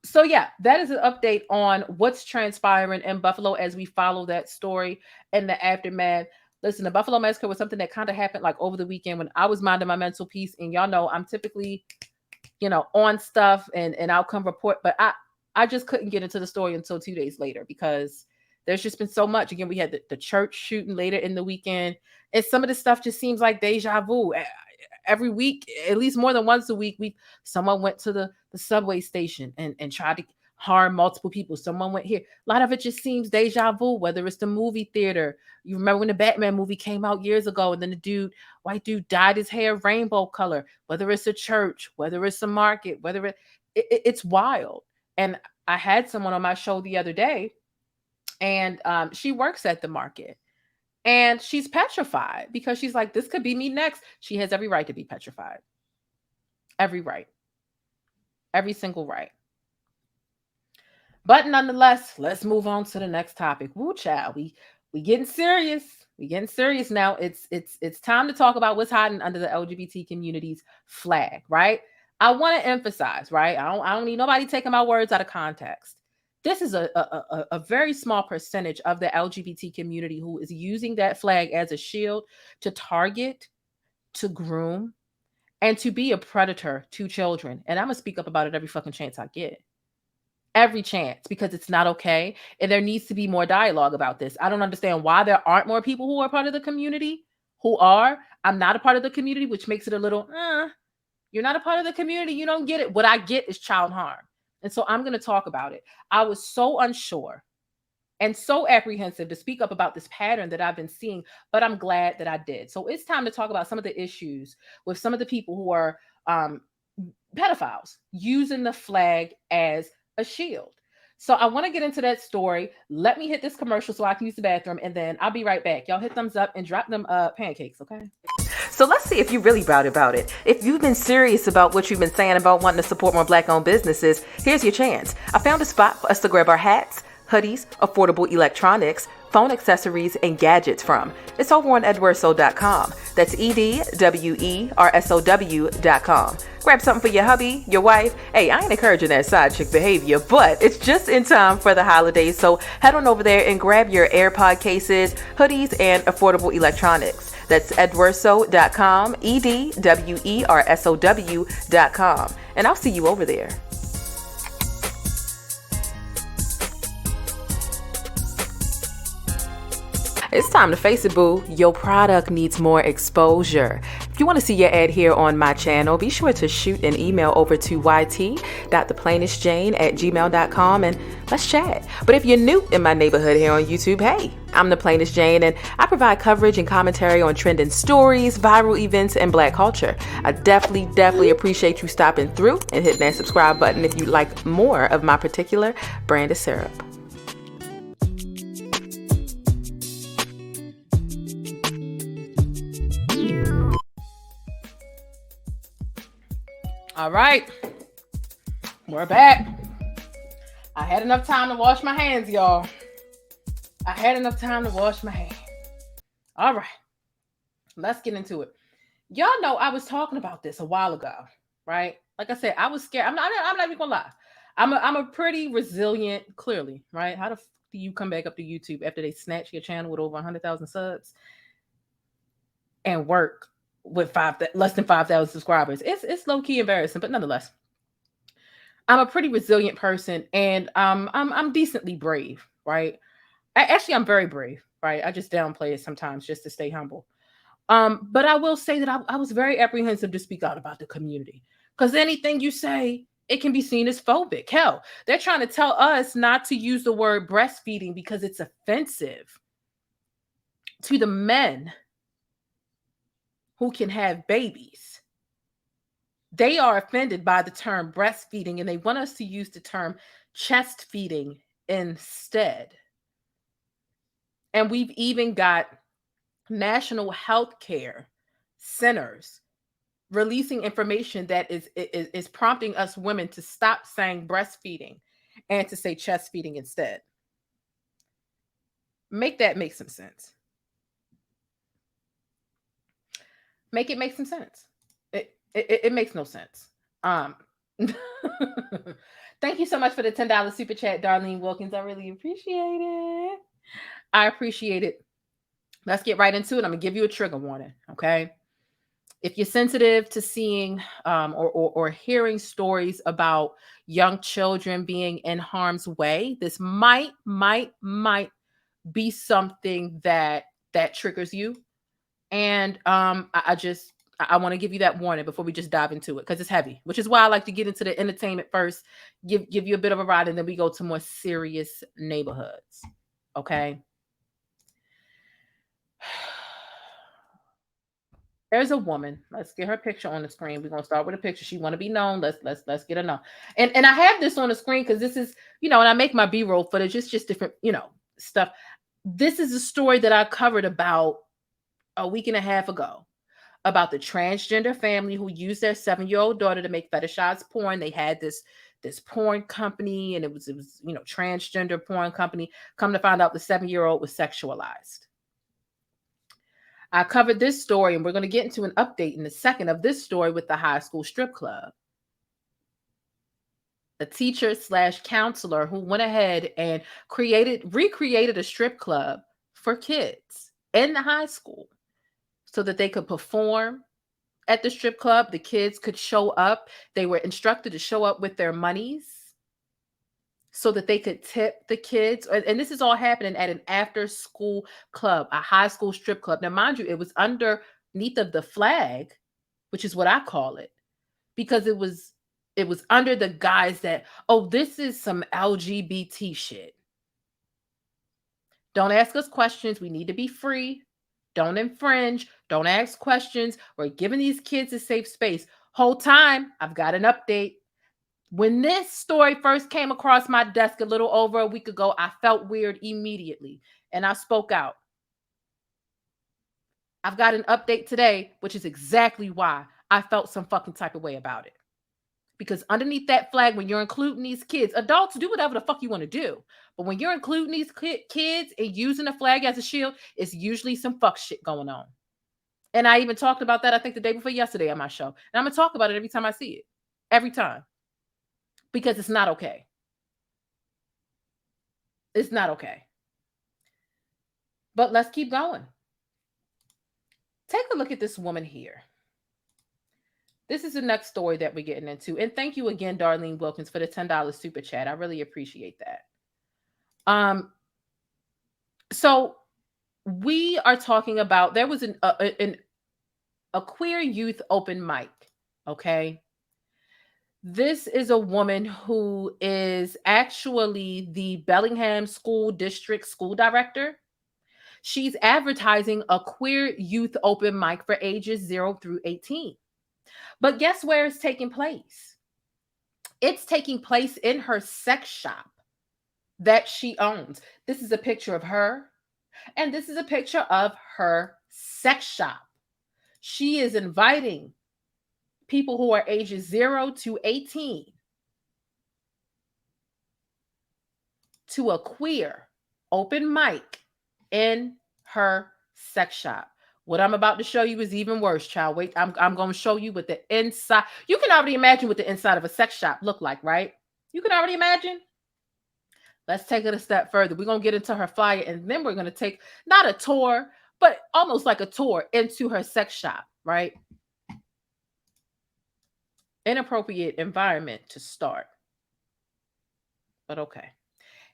So yeah, that is an update on what's transpiring in Buffalo as we follow that story and the aftermath. Listen, the Buffalo Massacre was something that kind of happened like over the weekend when I was minding my mental peace. And y'all know I'm typically, on stuff and outcome report. But I just couldn't get into the story until 2 days later because there's just been so much. Again, we had the church shooting later in the weekend. And some of this stuff just seems like deja vu. Every week, at least more than once a week, someone went to the subway station and tried to harm multiple people. Someone went here. A lot of it just seems deja vu, whether it's the movie theater. You remember when the Batman movie came out years ago and then the white dude dyed his hair rainbow color, whether it's a church, whether it's a market, whether it's wild. And I had someone on my show the other day and she works at the market. And she's petrified because she's like, this could be me next. She has every right to be petrified. Every right. Every single right. But nonetheless, let's move on to the next topic. Woo, child. We getting serious. We getting serious now. It's time to talk about what's hiding under the LGBT community's flag, right? I want to emphasize, right? I don't need nobody taking my words out of context. This is a very small percentage of the LGBT community who is using that flag as a shield to target, to groom, and to be a predator to children. And I'm going to speak up about it every fucking chance I get. Every chance, because it's not okay. And there needs to be more dialogue about this. I don't understand why there aren't more people who are part of the community who are. I'm not a part of the community, which makes it a little, you're not a part of the community. You don't get it. What I get is child harm. And so I'm going to talk about it. I was so unsure and so apprehensive to speak up about this pattern that I've been seeing, but I'm glad that I did. So it's time to talk about some of the issues with some of the people who are pedophiles using the flag as a shield. So I want to get into that story. Let me hit this commercial so I can use the bathroom, and then I'll be right back. Y'all hit thumbs up and drop them pancakes, okay? So let's see if you're really proud about it. If you've been serious about what you've been saying about wanting to support more Black-owned businesses, here's your chance. I found a spot for us to grab our hats, hoodies, affordable electronics, phone accessories, and gadgets from. It's over on edwerso.com. That's edwersow.com. Grab something for your hubby, your wife. Hey, I ain't encouraging that side chick behavior, but it's just in time for the holidays. So head on over there and grab your AirPod cases, hoodies, and affordable electronics. That's edwersow.com, edwersow.com. And I'll see you over there. It's time to face it, boo. Your product needs more exposure. If you want to see your ad here on my channel, be sure to shoot an email over to yt.theplainestjane@gmail.com and let's chat. But if you're new in my neighborhood here on YouTube, hey, I'm the Plainest Jane, and I provide coverage and commentary on trending stories, viral events, and Black culture. I definitely appreciate you stopping through and hitting that subscribe button if you like more of my particular brand of syrup. All right, we're back. I had enough time to wash my hands, y'all. I had enough time to wash my hands. All right, let's get into it. Y'all know I was talking about this a while ago, right? Like I said, I was scared. I'm not even gonna lie. I'm a pretty resilient, clearly, right? How the f do you come back up to YouTube after they snatch your channel with over 100,000 subs and work with less than 5,000 subscribers? It's low key embarrassing, but nonetheless, I'm a pretty resilient person, and I'm decently brave, right? Actually, I'm very brave, right? I just downplay it sometimes just to stay humble. But I will say that I was very apprehensive to speak out about the community, because anything you say, it can be seen as phobic. Hell, they're trying to tell us not to use the word breastfeeding because it's offensive to the men who can have babies. They are offended by the term breastfeeding, and they want us to use the term chest feeding instead. And we've even got national health care centers releasing information that is prompting us women to stop saying breastfeeding and to say chest feeding instead. Make that make some sense. Make it make some sense. It makes no sense. Thank you so much for the $10 super chat, Darlene Wilkins. I really appreciate it. I appreciate it. Let's get right into it. I'm gonna give you a trigger warning, okay? If you're sensitive to seeing or hearing stories about young children being in harm's way, this might be something that triggers you. And I want to give you that warning before we just dive into it, because it's heavy, which is why I like to get into the entertainment first, give you a bit of a ride, and then we go to more serious neighborhoods. Okay. There's a woman. Let's get her picture on the screen. We're gonna start with a picture. She want to be known. Let's get her known. And I have this on the screen because this is, and I make my B-roll footage. It's just different, stuff. This is a story that I covered about a week and a half ago about the transgender family who used their 7-year-old daughter to make fetishized porn. They had this porn company, and it was transgender porn company. Come to find out, the 7-year-old was sexualized. I covered this story, and we're going to get into an update in a second of this story with the high school strip club. A teacher / counselor who went ahead and recreated a strip club for kids in the high school so that they could perform at the strip club. The kids could show up. They were instructed to show up with their monies so that they could tip the kids. And this is all happening at an after-school club, a high school strip club. Now, mind you, it was underneath of the flag, which is what I call it, because it was under the guise that, oh, this is some LGBT shit. Don't ask us questions. We need to be free. Don't infringe. Don't ask questions. We're giving these kids a safe space. Whole time, I've got an update. When this story first came across my desk a little over a week ago, I felt weird immediately, and I spoke out. I've got an update today, which is exactly why I felt some fucking type of way about it. Because underneath that flag, when you're including these kids, adults, do whatever the fuck you want to do. But when you're including these kids and using the flag as a shield, it's usually some fuck shit going on. And I even talked about that, I think, the day before yesterday on my show. And I'm going to talk about it every time I see it. Every time. Because it's not okay. It's not okay. But let's keep going. Take a look at this woman here. This is the next story that we're getting into. And thank you again, Darlene Wilkins, for the $10 super chat. I really appreciate that. So we are talking about, there was an a queer youth open mic. Okay. This is a woman who is actually the Bellingham School District school director. She's advertising a queer youth open mic for ages 0 through 18. But guess where it's taking place? It's taking place in her sex shop that she owns. This is a picture of her, and this is a picture of her sex shop. She is inviting people who are ages 0 to 18 to a queer open mic in her sex shop. What I'm about to show you is even worse, child. Wait, I'm going to show you what the inside. You can already imagine what the inside of a sex shop look like, right? You can already imagine. Let's take it a step further. We're going to get into her flyer, and then we're going to take not a tour, but almost like a tour into her sex shop, right? Inappropriate environment to start. But okay.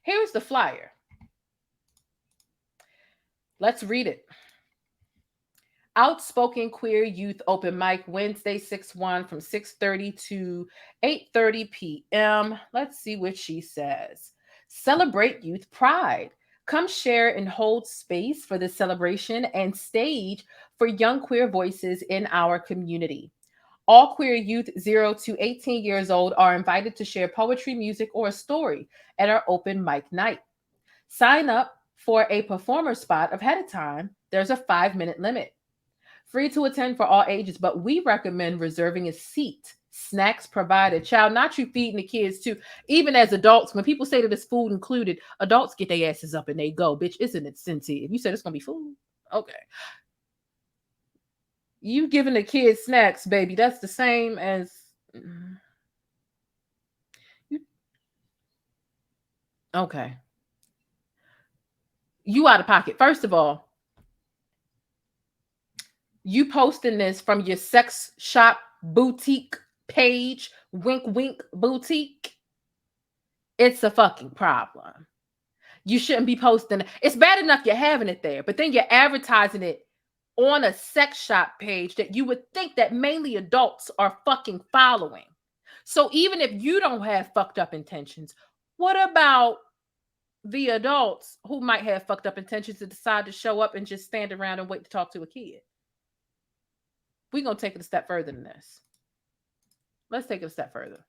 Here's the flyer. Let's read it. Outspoken Queer Youth Open Mic, Wednesday, 6/1 from 6:30 to 8:30 p.m. Let's see what she says. Celebrate youth pride. Come share and hold space for this celebration and stage for young queer voices in our community. All queer youth 0 to 18 years old are invited to share poetry, music, or a story at our open mic night. Sign up for a performer spot ahead of time. There's a 5-minute limit. Free to attend for all ages, but we recommend reserving a seat. Snacks provided. Child, not you feeding the kids too. Even as adults, when people say that it's food included, adults get their asses up and they go. Bitch, isn't it sensitive? You said it's going to be food? Okay. You giving the kids snacks, baby. That's the same as... Okay. You out of pocket. First of all, you posting this from your sex shop boutique page, wink, wink boutique. It's a fucking problem. You shouldn't be posting. It's bad enough you're having it there, but then you're advertising it on a sex shop page that you would think that mainly adults are fucking following. So even if you don't have fucked up intentions, what about the adults who might have fucked up intentions to decide to show up and just stand around and wait to talk to a kid? We're going to take it a step further than this. Let's take it a step further.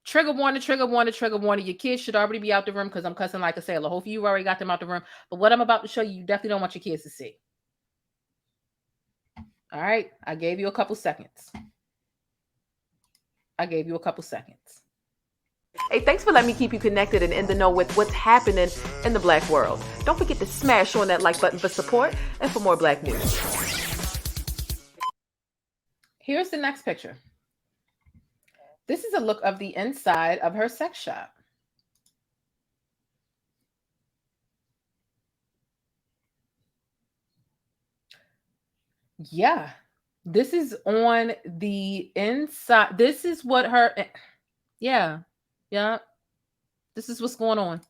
Trigger warning, trigger warning, trigger warning. Your kids should already be out the room because I'm cussing like a sailor. Hopefully you already got them out the room. But what I'm about to show you, you definitely don't want your kids to see. All right. I gave you a couple seconds. Hey, thanks for letting me keep you connected and in the know with what's happening in the Black world. Don't forget to smash on that like button for support and for more Black news. Here's the next picture. This is a look of the inside of her sex shop. Yeah, this is on the inside. This is what her, yeah. This is what's going on.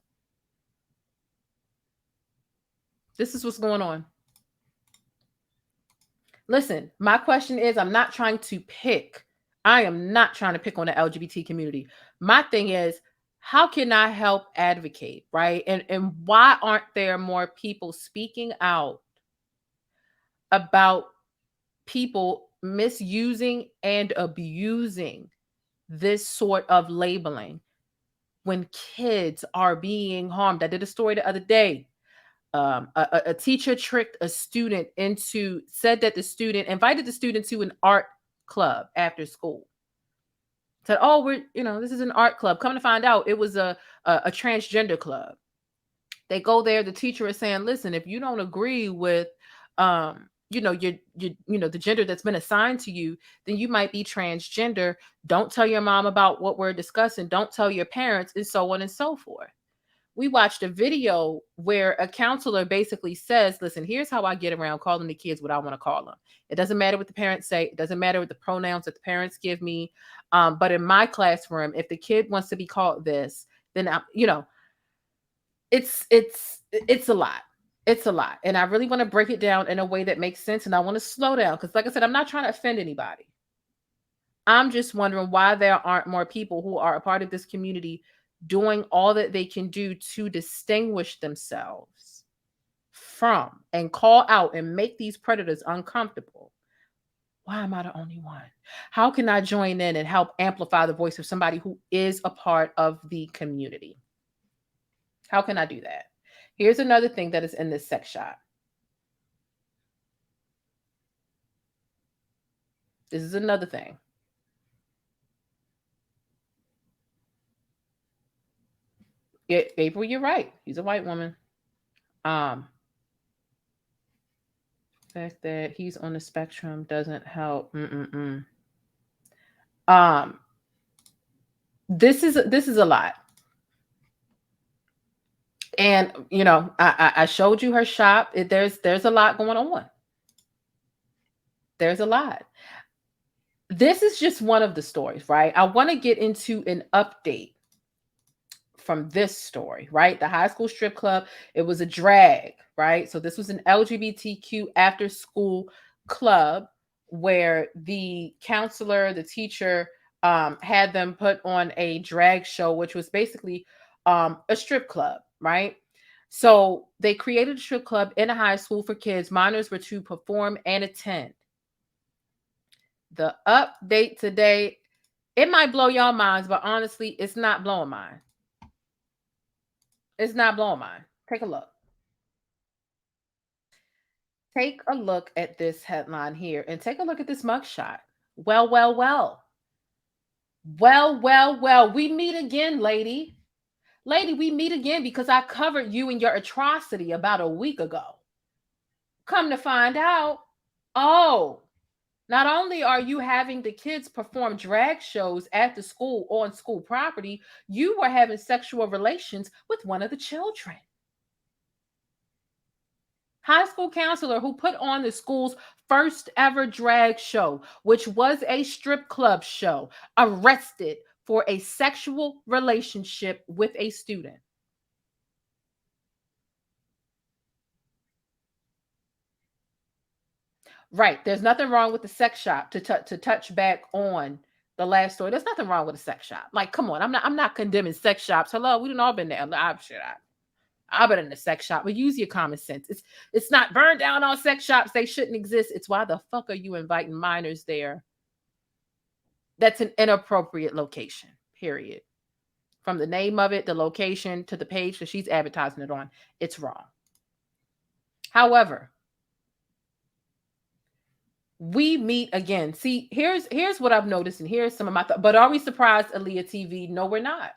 Listen, my question is, I'm not trying to pick. I am not trying to pick on the LGBT community. My thing is, how can I help advocate, right? And why aren't there more people speaking out about people misusing and abusing this sort of labeling when kids are being harmed? I did a story the other day. A teacher tricked a student said that the student invited the student to an art club after school. Said, oh, this is an art club. Come to find out, it was a transgender club. They go there. The teacher is saying, listen, if you don't agree with, the gender that's been assigned to you, then you might be transgender. Don't tell your mom about what we're discussing. Don't tell your parents, and so on and so forth. We watched a video where a counselor basically says, listen, here's how I get around calling the kids what I want to call them. It doesn't matter what the parents say. It doesn't matter what the pronouns that the parents give me. But in my classroom, if the kid wants to be called this, then it's a lot. It's a lot. And I really want to break it down in a way that makes sense. And I want to slow down because, like I said, I'm not trying to offend anybody. I'm just wondering why there aren't more people who are a part of this community doing all that they can do to distinguish themselves from and call out and make these predators uncomfortable. Why am I the only one? How can I join in and help amplify the voice of somebody who is a part of the community? How can I do that? Here's another thing that is in this sex shop. This is another thing. April, you're right. He's a white woman. The fact that he's on the spectrum doesn't help. This is a lot. And you know, I showed you her shop. There's a lot going on. There's a lot. This is just one of the stories, right? I want to get into an update from this story, right? The high school strip club, it was a drag, right? So this was an LGBTQ after school club where the counselor, the teacher, had them put on a drag show, which was basically a strip club, right? So they created a strip club in a high school for kids. Minors were to perform and attend. The update today, it might blow y'all minds, but honestly, it's not blowing mine. It's not blowing mine. Take a look. Take a look at this headline here and take a look at this mugshot. Well. We meet again, lady. Lady, we meet again because I covered you and your atrocity about a week ago. Come to find out, not only are you having the kids perform drag shows at the school on school property, you were having sexual relations with one of the children. High school counselor who put on the school's first ever drag show, which was a strip club show, arrested for a sexual relationship with a student. Right. There's nothing wrong with the sex shop to touch back on the last story. There's nothing wrong with a sex shop. Like, come on, I'm not condemning sex shops. Hello, we done all been there. I've been in the sex shop, but use your common sense. It's not burn down all sex shops. They shouldn't exist. It's why the fuck are you inviting minors there? That's an inappropriate location, period. From the name of it, the location, to the page that she's advertising it on, it's wrong. However, we meet again. See, here's what I've noticed, and here's some of my thoughts. But are we surprised, Aaliyah TV? No, we're not.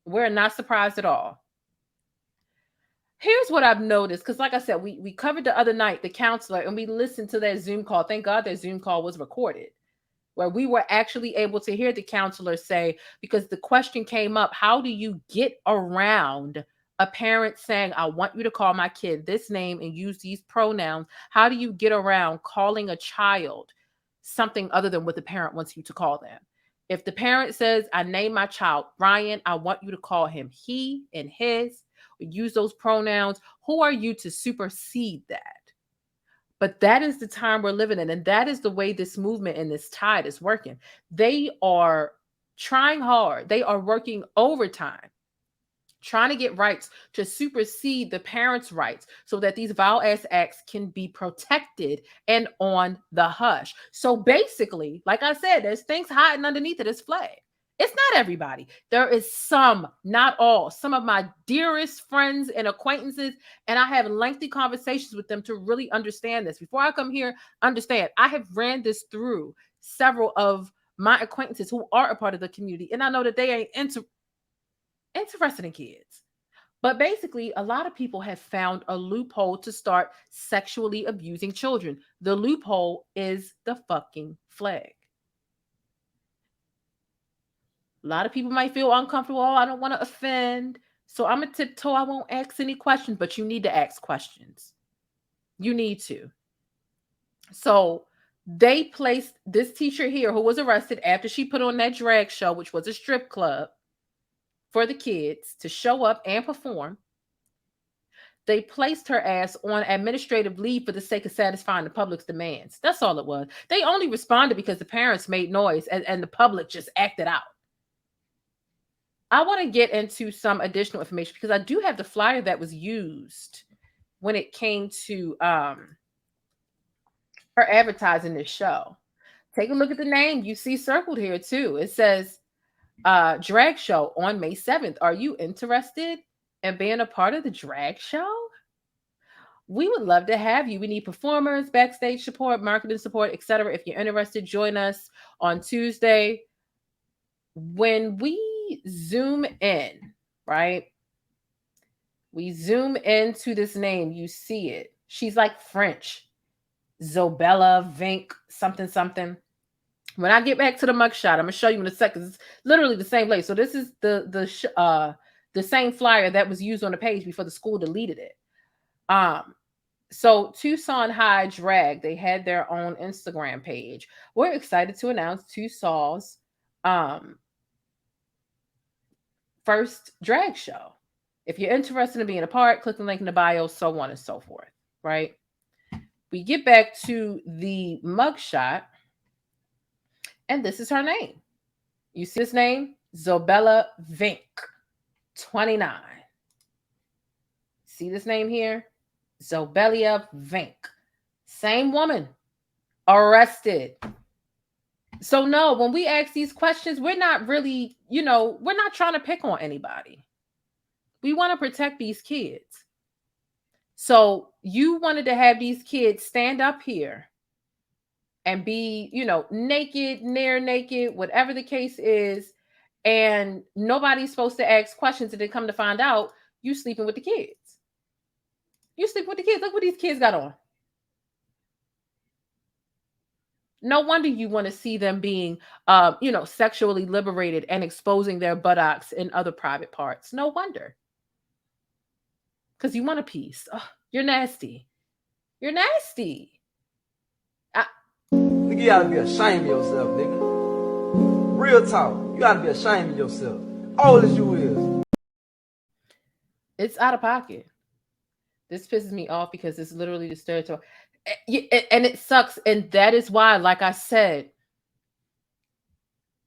We're not surprised at all. Here's what I've noticed, because like I said, we covered the other night the counselor, and we listened to that Zoom call. Thank God that Zoom call was recorded, where we were actually able to hear the counselor say, because the question came up, how do you get around a parent saying, I want you to call my kid this name and use these pronouns? How do you get around calling a child something other than what the parent wants you to call them? If the parent says, I name my child Ryan, I want you to call him he and his, use those pronouns. Who are you to supersede that? But that is the time we're living in. And that is the way this movement and this tide is working. They are trying hard. They are working overtime, trying to get rights to supersede the parents' rights so that these vile ass acts can be protected and on the hush. So basically, like I said, there's things hiding underneath of this flag. It's not everybody. There is some, not all, some of my dearest friends and acquaintances, and I have lengthy conversations with them to really understand this. Before I come here, understand, I have ran this through several of my acquaintances who are a part of the community, and I know that they ain't interested in kids. But basically, a lot of people have found a loophole to start sexually abusing children. The loophole is the fucking flag. A lot of people might feel uncomfortable. Oh, I don't want to offend. So I'm a tiptoe. I won't ask any questions, but you need to ask questions. You need to. So they placed this teacher here who was arrested after she put on that drag show, which was a strip club for the kids to show up and perform. They placed her ass on administrative leave for the sake of satisfying the public's demands. That's all it was. They only responded because the parents made noise and the public just acted out. I want to get into some additional information because I do have the flyer that was used when it came to her advertising this show. Take a look at the name you see circled here too. It says drag show on May 7th. Are you interested in being a part of the drag show? We would love to have you. We need performers, backstage support, marketing support, etc. If you're interested, join us on Tuesday. When we zoom in, right? We zoom into this name, you see it. She's like French. Zobella, Vink, something, something. When I get back to the mugshot, I'm gonna show you in a second. It's literally the same place. So this is the same flyer that was used on the page before the school deleted it. So Tucson High Drag, they had their own Instagram page. We're excited to announce Tucson's first drag show. If you're interested in being a part, click the link in the bio, so on and so forth, right? We get back to the mugshot, and this is her name. You see this name? Zobella Vink, 29. See this name here? Zobella Vink. Same woman. Arrested. So no, when we ask these questions, we're not really, we're not trying to pick on anybody. We want to protect these kids. So you wanted to have these kids stand up here and be, naked, near naked, whatever the case is, and nobody's supposed to ask questions and then come to find out you sleeping with the kids. You sleep with the kids. Look what these kids got on. No wonder you want to see them being, sexually liberated and exposing their buttocks and other private parts. No wonder. Because you want a piece. Oh, you're nasty. You're nasty. Nigga, you gotta be ashamed of yourself, nigga. Real talk. You gotta be ashamed of yourself. All as you is. It's out of pocket. This pisses me off because it's literally the stereotype. And it sucks. And that is why, like I said,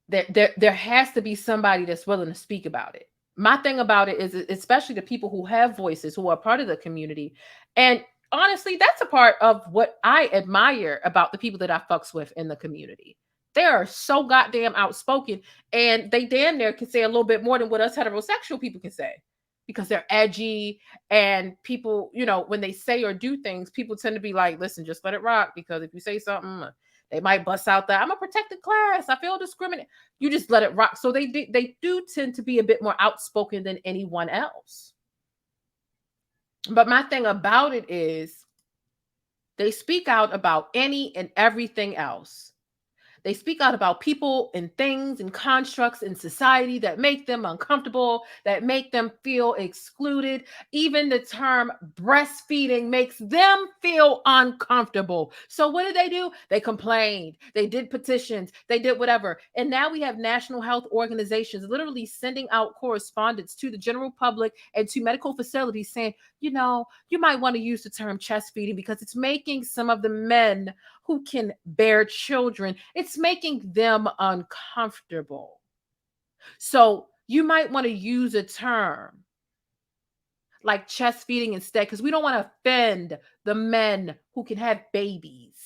there has to be somebody that's willing to speak about it. My thing about it is, especially the people who have voices, who are part of the community. And honestly, that's a part of what I admire about the people that I fucks with in the community. They are so goddamn outspoken, and they damn near can say a little bit more than what us heterosexual people can say. Because they're edgy, and people, when they say or do things, people tend to be like, listen, just let it rock, because if you say something, they might bust out that I'm a protected class, I feel discriminated. You just let it rock. So they do tend to be a bit more outspoken than anyone else. But my thing about it is they speak out about any and everything else. They speak out about people and things and constructs in society that make them uncomfortable, that make them feel excluded. Even the term breastfeeding makes them feel uncomfortable. So what do? They complained. They did petitions. They did whatever. And now we have national health organizations literally sending out correspondence to the general public and to medical facilities saying, you might want to use the term chest feeding because it's making some of the men who can bear children, it's making them uncomfortable. So you might want to use a term like chest feeding instead, because we don't want to offend the men who can have babies.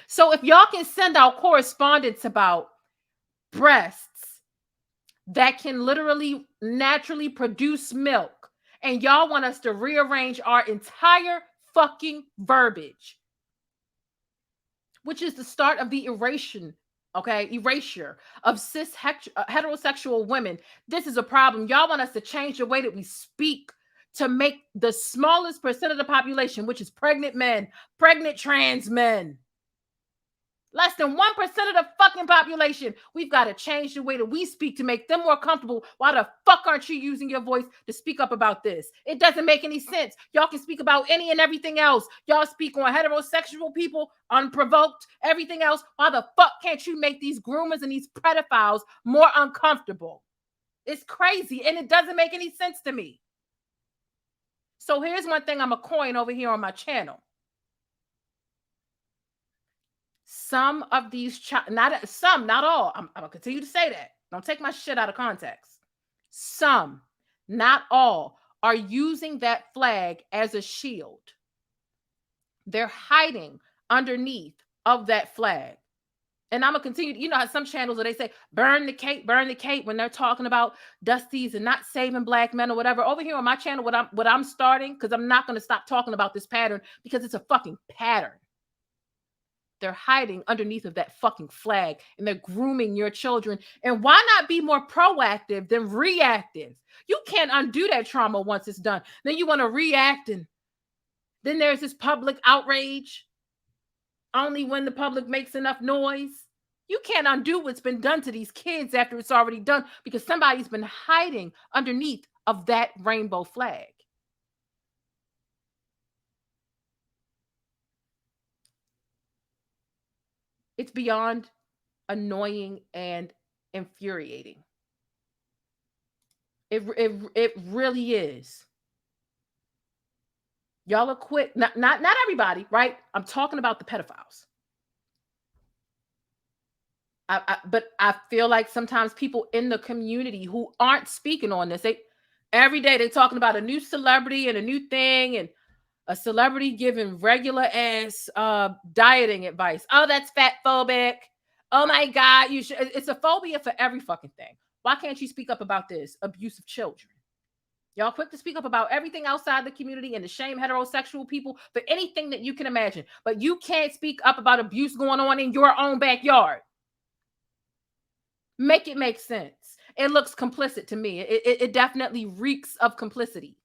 So if y'all can send out correspondence about breasts that can literally naturally produce milk, and y'all want us to rearrange our entire fucking verbiage, which is the start of the erasure of cis heterosexual women. This is a problem. Y'all want us to change the way that we speak to make the smallest percent of the population, which is pregnant men, pregnant trans men, less than 1% of the fucking population. We've got to change the way that we speak to make them more comfortable. Why the fuck aren't you using your voice to speak up about this? It doesn't make any sense. Y'all can speak about any and everything else. Y'all speak on heterosexual people, unprovoked, everything else. Why the fuck can't you make these groomers and these pedophiles more uncomfortable? It's crazy, and it doesn't make any sense to me. So here's one thing I'm a coin over here on my channel. Some of these, not all. I'm going to continue to say that. Don't take my shit out of context. Some, not all, are using that flag as a shield. They're hiding underneath of that flag. And I'm going to continue. You know how some channels where they say, burn the cape, when they're talking about Dusties and not saving black men or whatever. Over here on my channel, what I'm starting, because I'm not going to stop talking about this pattern because it's a fucking pattern. They're hiding underneath of that fucking flag and they're grooming your children. And why not be more proactive than reactive? You can't undo that trauma once it's done. Then you want to react, and then there's this public outrage only when the public makes enough noise. You can't undo what's been done to these kids after it's already done because somebody's been hiding underneath of that rainbow flag. It's beyond annoying and infuriating. It really is. Y'all are quick. Not everybody, right? I'm talking about the pedophiles. But I feel like sometimes people in the community who aren't speaking on this, every day they're talking about a new celebrity and a new thing, and a celebrity giving regular ass dieting advice. Oh, that's fat phobic. Oh my God, you should. It's a phobia for every fucking thing. Why can't you speak up about this? Abuse of children. Y'all quick to speak up about everything outside the community and to shame heterosexual people for anything that you can imagine. But you can't speak up about abuse going on in your own backyard. Make it make sense. It looks complicit to me. It definitely reeks of complicity.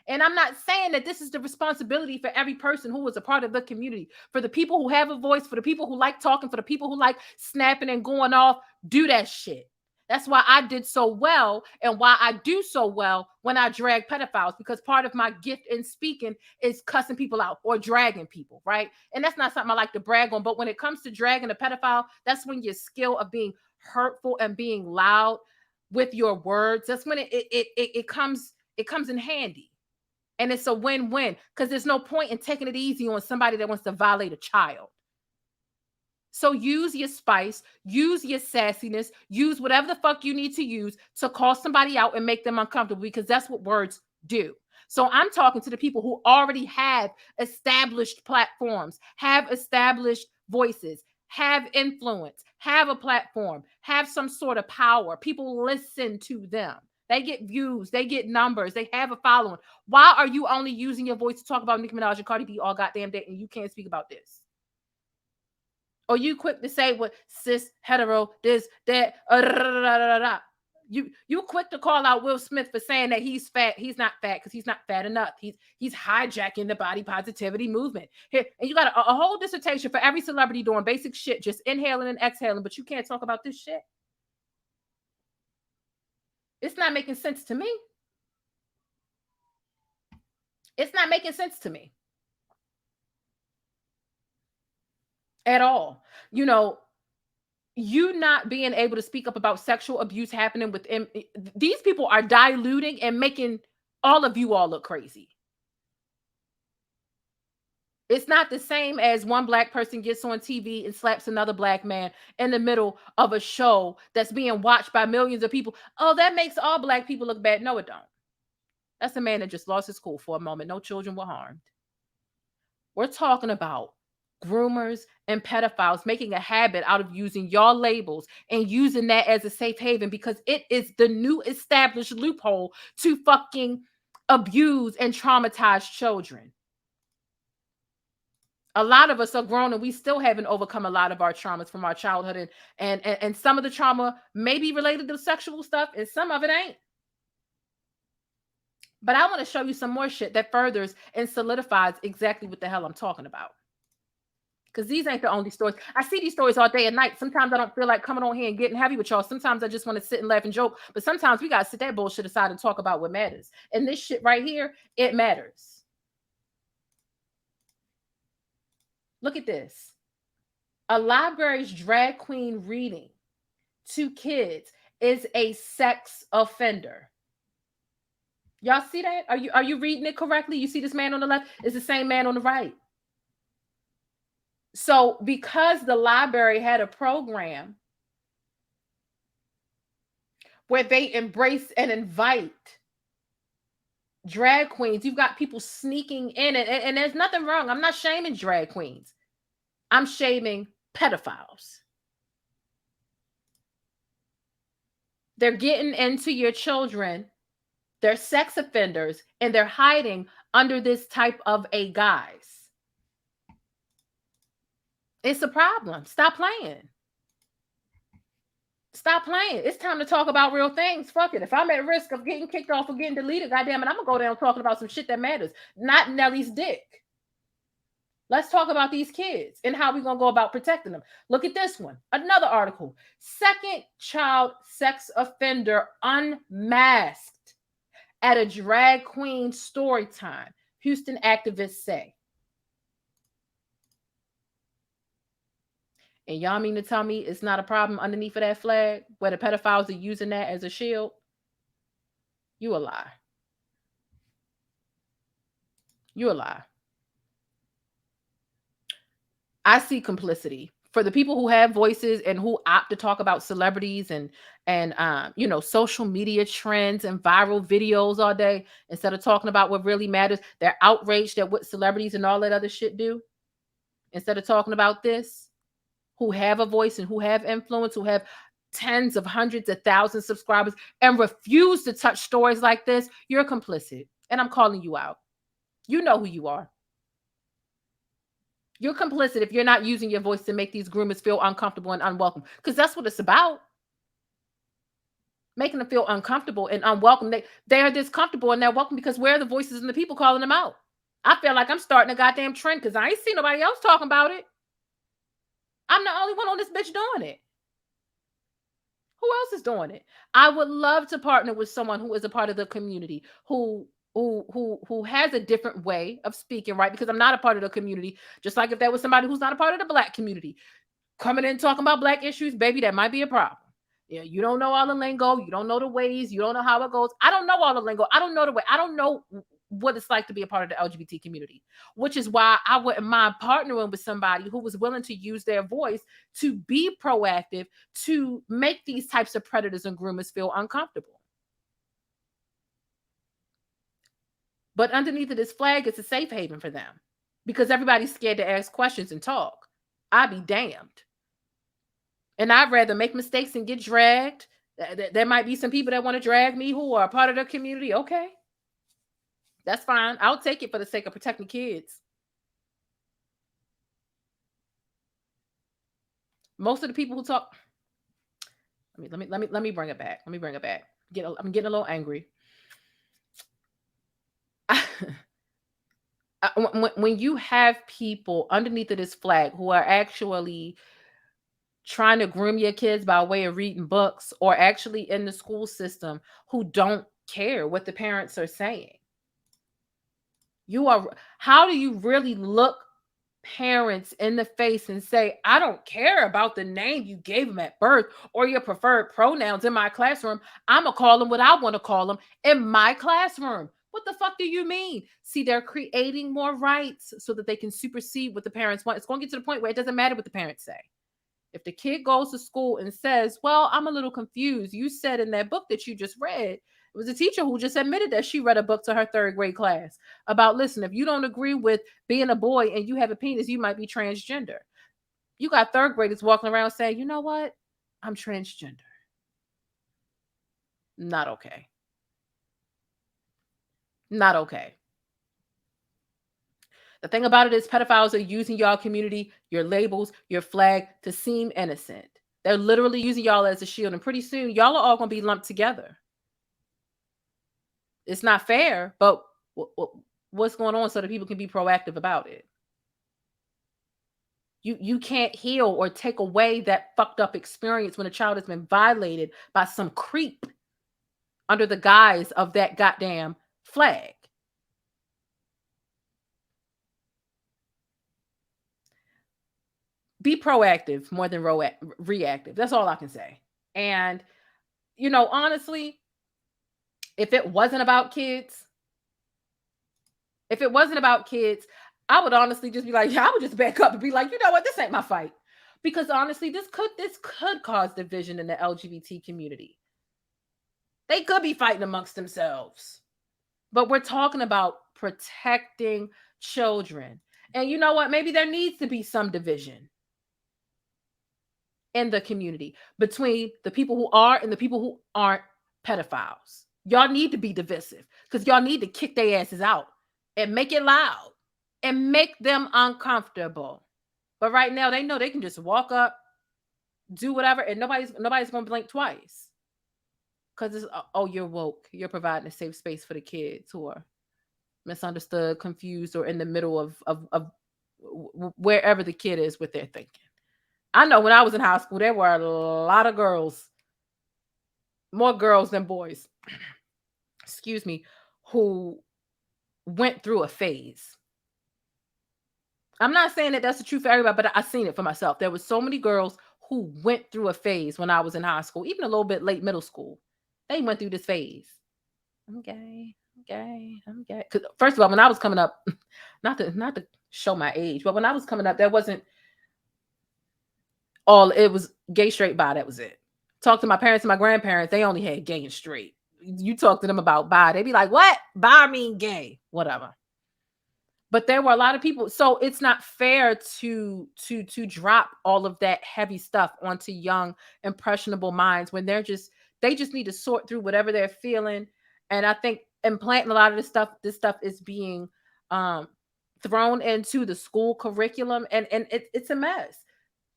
And I'm not saying that this is the responsibility for every person who is a part of the community. For the people who have a voice, for the people who like talking, for the people who like snapping and going off, do that shit. That's why I did so well and why I do so well when I drag pedophiles, because part of my gift in speaking is cussing people out or dragging people, right? And that's not something I like to brag on, but when it comes to dragging a pedophile, that's when your skill of being hurtful and being loud with your words, that's when it comes in handy. And it's a win-win because there's no point in taking it easy on somebody that wants to violate a child. So use your spice, use your sassiness, use whatever the fuck you need to use to call somebody out and make them uncomfortable, because that's what words do. So I'm talking to the people who already have established platforms, have established voices, have influence, have a platform, have some sort of power. People listen to them. They get views, they get numbers, they have a following. Why are you only using your voice to talk about Nicki Minaj and Cardi B all goddamn day and you can't speak about this? Or you quick to say what cis, hetero, this, that, You quick to call out Will Smith for saying that he's fat. He's not fat because he's not fat enough. He's hijacking the body positivity movement. Here, and you got a whole dissertation for every celebrity doing basic shit, just inhaling and exhaling, but you can't talk about this shit. It's not making sense to me. It's not making sense to me at all. You know, you not being able to speak up about sexual abuse happening within these people are diluting and making all of you all look crazy. It's not the same as one black person gets on TV and slaps another black man in the middle of a show that's being watched by millions of people. Oh, that makes all black people look bad. No, it don't. That's a man that just lost his cool for a moment. No children were harmed. We're talking about groomers and pedophiles making a habit out of using y'all labels and using that as a safe haven because it is the new established loophole to fucking abuse and traumatize children. A lot of us are grown and we still haven't overcome a lot of our traumas from our childhood, and some of the trauma may be related to sexual stuff and some of it ain't. But I want to show you some more shit that furthers and solidifies exactly what the hell I'm talking about. Because these ain't the only stories. I see these stories all day and night. Sometimes I don't feel like coming on here and getting heavy with y'all. Sometimes I just want to sit and laugh and joke. But sometimes we got to sit that bullshit aside and talk about what matters. And this shit right here, it matters. Look at this. A library's drag queen reading to kids is a sex offender. Y'all see that? Are you reading it correctly? You see this man on the left is the same man on the right. So because the library had a program where they embrace and invite drag queens, you've got people sneaking in it, and there's nothing wrong. I'm not shaming drag queens. I'm shaming pedophiles. They're getting into your children. They're sex offenders, and they're hiding under this type of a guise. It's a problem. Stop playing. Stop playing. It's time to talk about real things. Fuck it. If I'm at risk of getting kicked off or getting deleted, goddamn it, I'm gonna go down talking about some shit that matters, not Nellie's dick. Let's talk about these kids and how we're gonna go about protecting them. Look at this one. Another article. Second child sex offender unmasked at a drag queen story time. Houston activists say. And y'all mean to tell me it's not a problem underneath of that flag where the pedophiles are using that as a shield? You a lie. You a lie. I see complicity for the people who have voices and who opt to talk about celebrities and you know, social media trends and viral videos all day instead of talking about what really matters. They're outraged at what celebrities and all that other shit do instead of talking about this. Who have a voice and who have influence, who have tens of hundreds of thousands of subscribers and refuse to touch stories like this, you're complicit. And I'm calling you out. You know who you are. You're complicit if you're not using your voice to make these groomers feel uncomfortable and unwelcome. Because that's what it's about. Making them feel uncomfortable and unwelcome. They are discomfortable and they're welcome because we're the voices and the people calling them out. I feel like I'm starting a goddamn trend because I ain't seen nobody else talking about it. I'm the only one on this bitch doing it. Who else is doing it? I would love to partner with someone who is a part of the community, who has a different way of speaking, right? Because I'm not a part of the community. Just like if there was somebody who's not a part of the Black community coming in talking about Black issues, baby, that might be a problem. Yeah, you don't know all the lingo, you don't know the ways, you don't know how it goes. I don't know all the lingo. I don't know the way. I don't know what it's like to be a part of the LGBT community, which is why I wouldn't mind partnering with somebody who was willing to use their voice to be proactive, to make these types of predators and groomers feel uncomfortable. But underneath of this flag, it's a safe haven for them because everybody's scared to ask questions and talk. I'd be damned. And I'd rather make mistakes and get dragged. There might be some people that want to drag me who are a part of the community. Okay. That's fine. I'll take it for the sake of protecting kids. Most of the people who talk, let me bring it back. Let me bring it back. I'm getting a little angry. When you have people underneath of this flag who are actually trying to groom your kids by way of reading books or actually in the school system who don't care what the parents are saying. How do you really look parents in the face and say, I don't care about the name you gave them at birth or your preferred pronouns in my classroom. I'm going to call them what I want to call them in my classroom. What the fuck do you mean? See, they're creating more rights so that they can supersede what the parents want. It's going to get to the point where it doesn't matter what the parents say. If the kid goes to school and says, well, I'm a little confused. You said in that book that you just read, it was a teacher who just admitted that she read a book to her third grade class about, listen, if you don't agree with being a boy and you have a penis, you might be transgender. You got third graders walking around saying, you know what? I'm transgender. Not okay. Not okay. The thing about it is pedophiles are using y'all community, your labels, your flag to seem innocent. They're literally using y'all as a shield. And pretty soon, y'all are all going to be lumped together. It's not fair, but what's going on so that people can be proactive about it? You can't heal or take away that fucked up experience when a child has been violated by some creep under the guise of that goddamn flag. Be proactive more than reactive. That's all I can say. And, you know, honestly, If it wasn't about kids, I would honestly just be like, yeah, I would just back up and be like, you know what, this ain't my fight. Because honestly, this could cause division in the LGBT community. They could be fighting amongst themselves. But we're talking about protecting children. And you know what? Maybe there needs to be some division in the community between the people who are and the people who aren't pedophiles. Y'all need to be divisive because y'all need to kick their asses out and make it loud and make them uncomfortable. But right now, they know they can just walk up, do whatever, and nobody's gonna blink twice. Because it's, oh, you're woke. You're providing a safe space for the kids who are misunderstood, confused, or in the middle of wherever the kid is with their thinking. I know when I was in high school, there were a lot of girls, more girls than boys, excuse me, who went through a phase. I'm not saying that that's the truth for everybody, but I've seen it for myself. There were so many girls who went through a phase when I was in high school, even a little bit late middle school. They went through this phase. I'm gay. Because first of all, when I was coming up, not to show my age, but when I was coming up, there wasn't it was gay, straight, bi. That was it. Talk to my parents and my grandparents, they only had gay and straight. You talk to them about bi, they'd be like, what? Bi mean gay, whatever. But there were a lot of people, so it's not fair to drop all of that heavy stuff onto young, impressionable minds when they just need to sort through whatever they're feeling. And I think implanting a lot of this stuff is being thrown into the school curriculum, and it's a mess.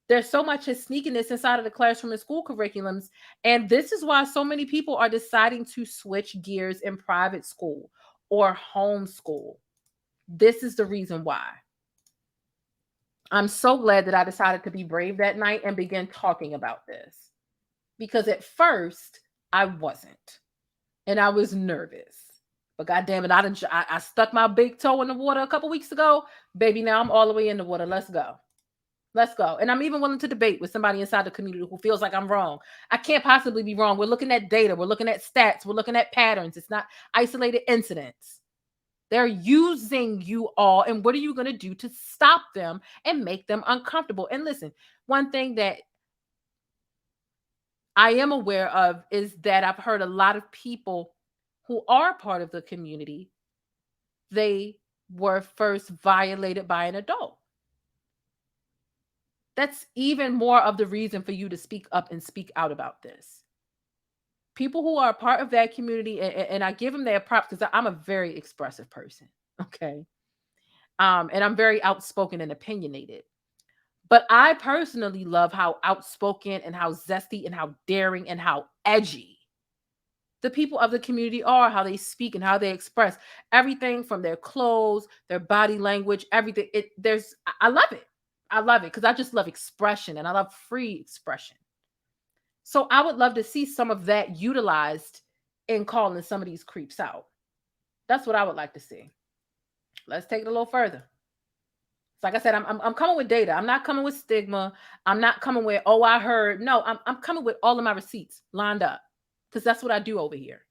There's so much sneakiness inside of the classroom and school curriculums. And this is why so many people are deciding to switch gears in private school or homeschool. This is the reason why. I'm so glad that I decided to be brave that night and begin talking about this. Because at first, I wasn't. And I was nervous. But goddamn it, I stuck my big toe in the water a couple weeks ago. Baby, now I'm all the way in the water. Let's go. Let's go. And I'm even willing to debate with somebody inside the community who feels like I'm wrong. I can't possibly be wrong. We're looking at data. We're looking at stats. We're looking at patterns. It's not isolated incidents. They're using you all. And what are you going to do to stop them and make them uncomfortable? And listen, one thing that I am aware of is that I've heard a lot of people who are part of the community, they were first violated by an adult. That's even more of the reason for you to speak up and speak out about this. People who are part of that community, and I give them their props because I'm a very expressive person, okay? And I'm very outspoken and opinionated. But I personally love how outspoken and how zesty and how daring and how edgy the people of the community are, how they speak and how they express everything from their clothes, their body language, everything. I love it. I love it because I just love expression and I love free expression. So I would love to see some of that utilized in calling some of these creeps out. That's what I would like to see. Let's take it a little further. So like I said, I'm coming with data. I'm not coming with stigma. I'm not coming with, oh, I heard. No, I'm coming with all of my receipts lined up because that's what I do over here.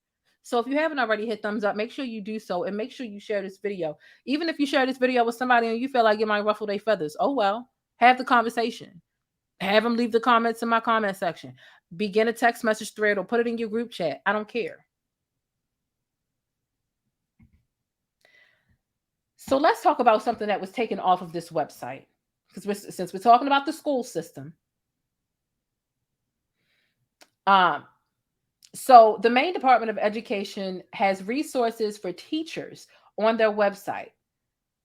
So if you haven't already hit thumbs up, make sure you do so. And make sure you share this video. Even if you share this video with somebody and you feel like it might ruffle their feathers, oh well, have the conversation. Have them leave the comments in my comment section. Begin a text message thread or put it in your group chat. I don't care. So let's talk about something that was taken off of this website. Because since we're talking about the school system. So the Maine Department of Education has resources for teachers on their website.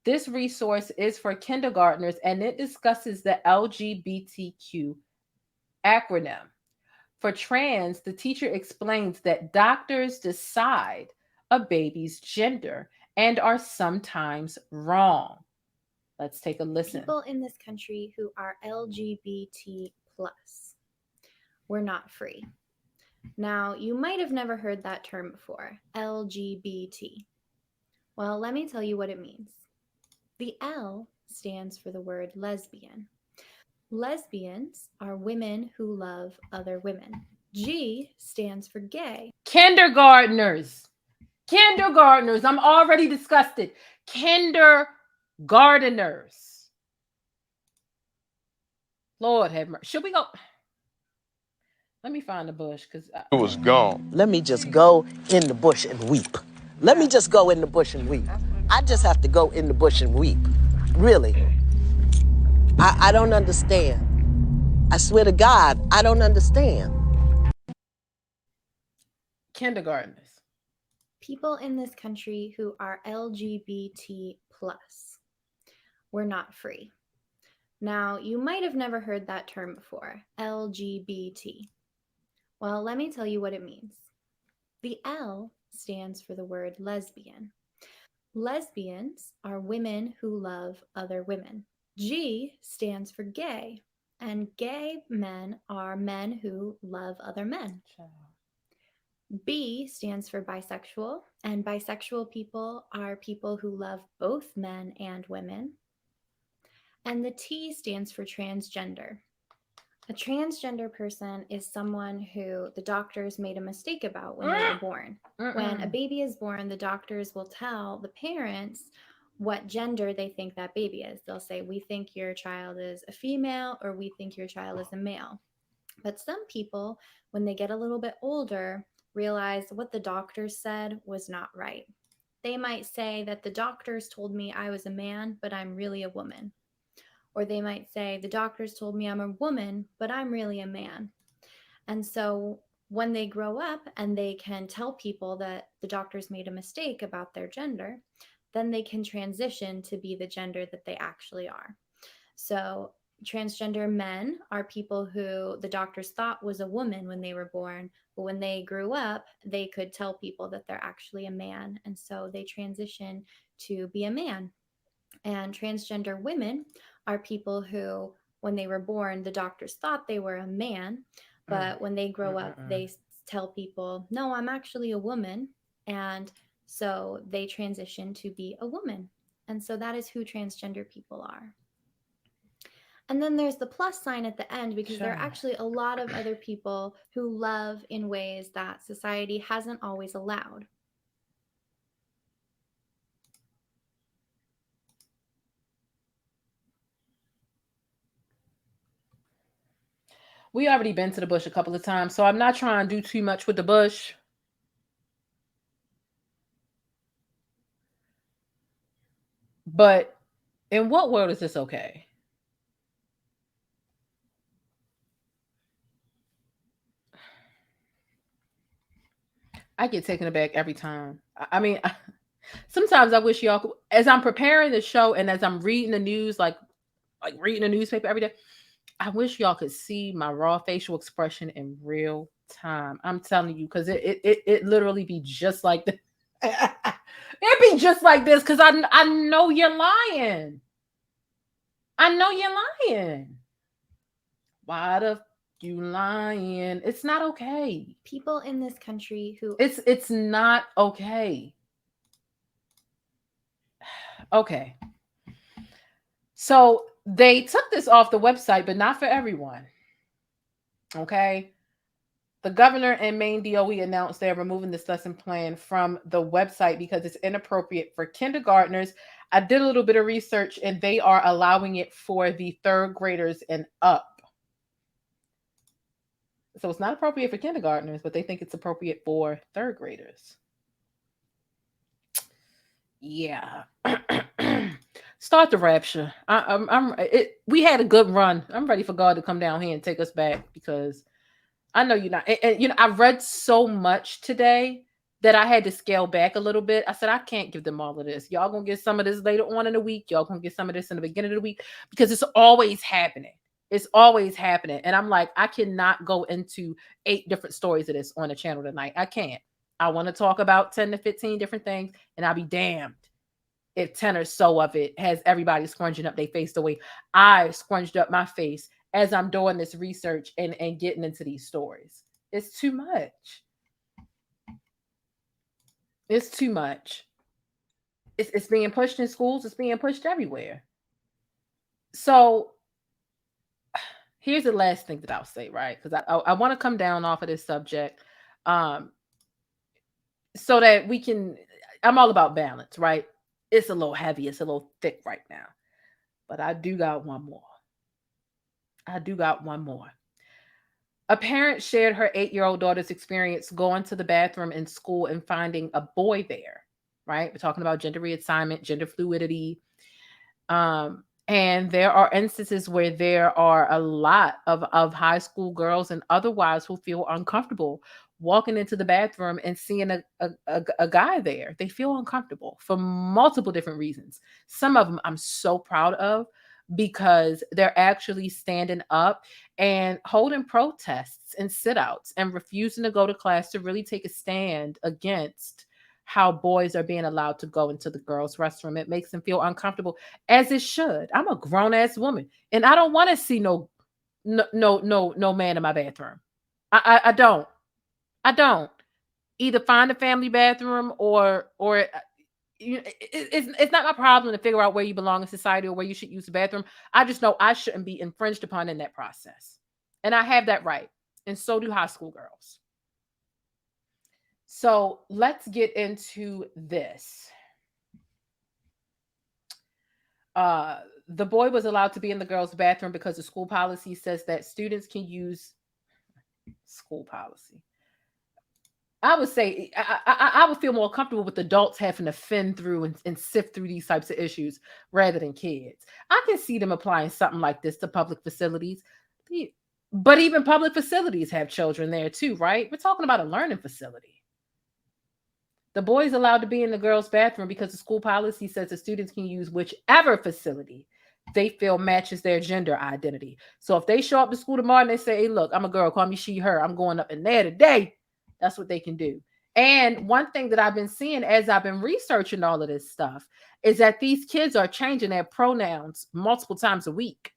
This resource is for kindergartners and it discusses the LGBTQ acronym. For trans, the teacher explains that doctors decide a baby's gender and are sometimes wrong. Let's take a listen. People in this country who are LGBT+, we're not free. Now, you might have never heard that term before, LGBT. Well, let me tell you what it means. The L stands for the word lesbian. Lesbians are women who love other women. G stands for gay. Kindergartners. Kindergartners. I'm already disgusted. Kindergarteners. Lord have mercy. Should we go? Let me find the bush because It was gone. Let me just go in the bush and weep. Let me just go in the bush and weep. I just have to go in the bush and weep. Really. I don't understand. I swear to God, I don't understand. Kindergartners. People in this country who are LGBT plus. We're not free. Now, you might have never heard that term before, LGBT. Well, let me tell you what it means. The L stands for the word lesbian. Lesbians are women who love other women. G stands for gay, and gay men are men who love other men. B stands for bisexual, and bisexual people are people who love both men and women. And the T stands for transgender. A transgender person is someone who the doctors made a mistake about when they were born. When a baby is born, the doctors will tell the parents what gender they think that baby is. They'll say, we think your child is a female, or we think your child is a male. But some people, when they get a little bit older, realize what the doctors said was not right. They might say that the doctors told me I was a man, but I'm really a woman. Or they might say, the doctors told me I'm a woman, but I'm really a man. And so when they grow up and they can tell people that the doctors made a mistake about their gender, then they can transition to be the gender that they actually are. So transgender men are people who the doctors thought was a woman when they were born, but when they grew up, they could tell people that they're actually a man. And so they transition to be a man. And transgender women are people who, when they were born, the doctors thought they were a man, but when they grow up, they tell people, no, I'm actually a woman. And so they transition to be a woman. And so that is who transgender people are. And then there's the plus sign at the end, because there are actually a lot of other people who love in ways that society hasn't always allowed. We already been to the bush a couple of times, so I'm not trying to do too much with the bush. But in what world is this okay? I get taken aback every time. I mean, sometimes I wish y'all could, as I'm preparing the show and as I'm reading the news, like reading a newspaper every day, I wish y'all could see my raw facial expression in real time. I'm telling you, because it literally be just like this. It be just like this, because I know you're lying. I know you're lying. Why the you lying? It's not okay. People in this country who it's not okay. Okay. So they took this off the website, but not for everyone. Okay. The governor and Maine DOE announced they're removing this lesson plan from the website because it's inappropriate for kindergartners. I did a little bit of research and they are allowing it for the third graders and up. So it's not appropriate for kindergartners, but they think it's appropriate for third graders. Yeah. Start the rapture. We had a good run. I'm ready for God to come down here and take us back, because I know you're not. And you know, I read so much today that I had to scale back a little bit. I said, I can't give them all of this. Y'all gonna get some of this later on in the week. Y'all gonna get some of this in the beginning of the week, because it's always happening. It's always happening. And I'm like, I cannot go into 8 different stories of this on the channel tonight. I can't. I want to talk about 10 to 15 different things, and I'll be damned if 10 or so of it has everybody scrunching up their face the way I scrunched up my face as I'm doing this research and getting into these stories. It's too much. It's too much. It's being pushed in schools. It's being pushed everywhere. So here's the last thing that I'll say, right? Because I want to come down off of this subject. so that we can, I'm all about balance, right? It's a little heavy, it's a little thick right now. But I do got one more. A parent shared her 8-year-old daughter's experience going to the bathroom in school and finding a boy there, right? We're talking about gender reassignment, gender fluidity. And there are instances where there are a lot of high school girls and otherwise who feel uncomfortable walking into the bathroom and seeing a guy there. They feel uncomfortable for multiple different reasons. Some of them I'm so proud of because they're actually standing up and holding protests and sit-outs and refusing to go to class to really take a stand against how boys are being allowed to go into the girls' restroom. It makes them feel uncomfortable, as it should. I'm a grown-ass woman, and I don't want to see no man in my bathroom. I don't. Either find a family bathroom or it's not my problem to figure out where you belong in society or where you should use the bathroom. I just know I shouldn't be infringed upon in that process. And I have that right. And so do high school girls. So let's get into this. The boy was allowed to be in the girls' bathroom because the school policy says that students can use school policy. I would say I would feel more comfortable with adults having to fend through and sift through these types of issues rather than kids. I can see them applying something like this to public facilities. But even public facilities have children there too, right? We're talking about a learning facility. The boy's allowed to be in the girls' bathroom because the school policy says the students can use whichever facility they feel matches their gender identity. So if they show up to school tomorrow and they say, hey, look, I'm a girl, call me she, her, I'm going up in there today. That's what they can do. And one thing that I've been seeing as I've been researching all of this stuff is that these kids are changing their pronouns multiple times a week.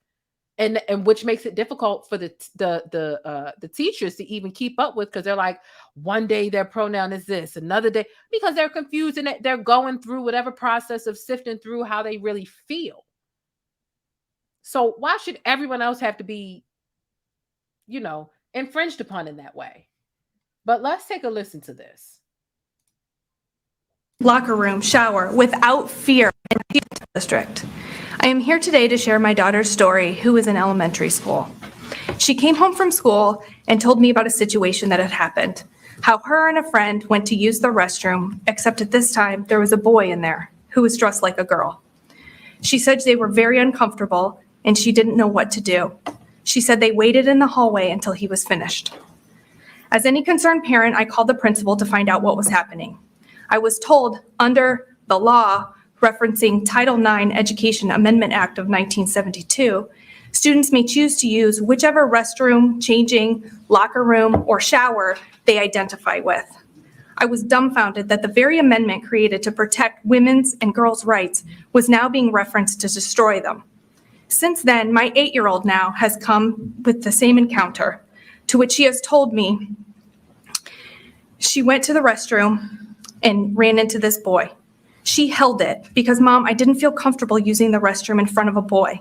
And which makes it difficult for the teachers to even keep up with, because they're like, one day their pronoun is this, another day, because they're confused and they're going through whatever process of sifting through how they really feel. So why should everyone else have to be, infringed upon in that way? But let's take a listen to this. Locker room, shower, without fear in the district. I am here today to share my daughter's story, who is in elementary school. She came home from school and told me about a situation that had happened, how her and a friend went to use the restroom, except at this time there was a boy in there who was dressed like a girl. She said they were very uncomfortable and she didn't know what to do. She said they waited in the hallway until he was finished. As any concerned parent, I called the principal to find out what was happening. I was told under the law referencing Title IX Education Amendment Act of 1972, students may choose to use whichever restroom, changing, locker room, or shower they identify with. I was dumbfounded that the very amendment created to protect women's and girls' rights was now being referenced to destroy them. Since then, my 8-year-old now has come with the same encounter, to which she has told me she went to the restroom and ran into this boy. She held it because, Mom, I didn't feel comfortable using the restroom in front of a boy.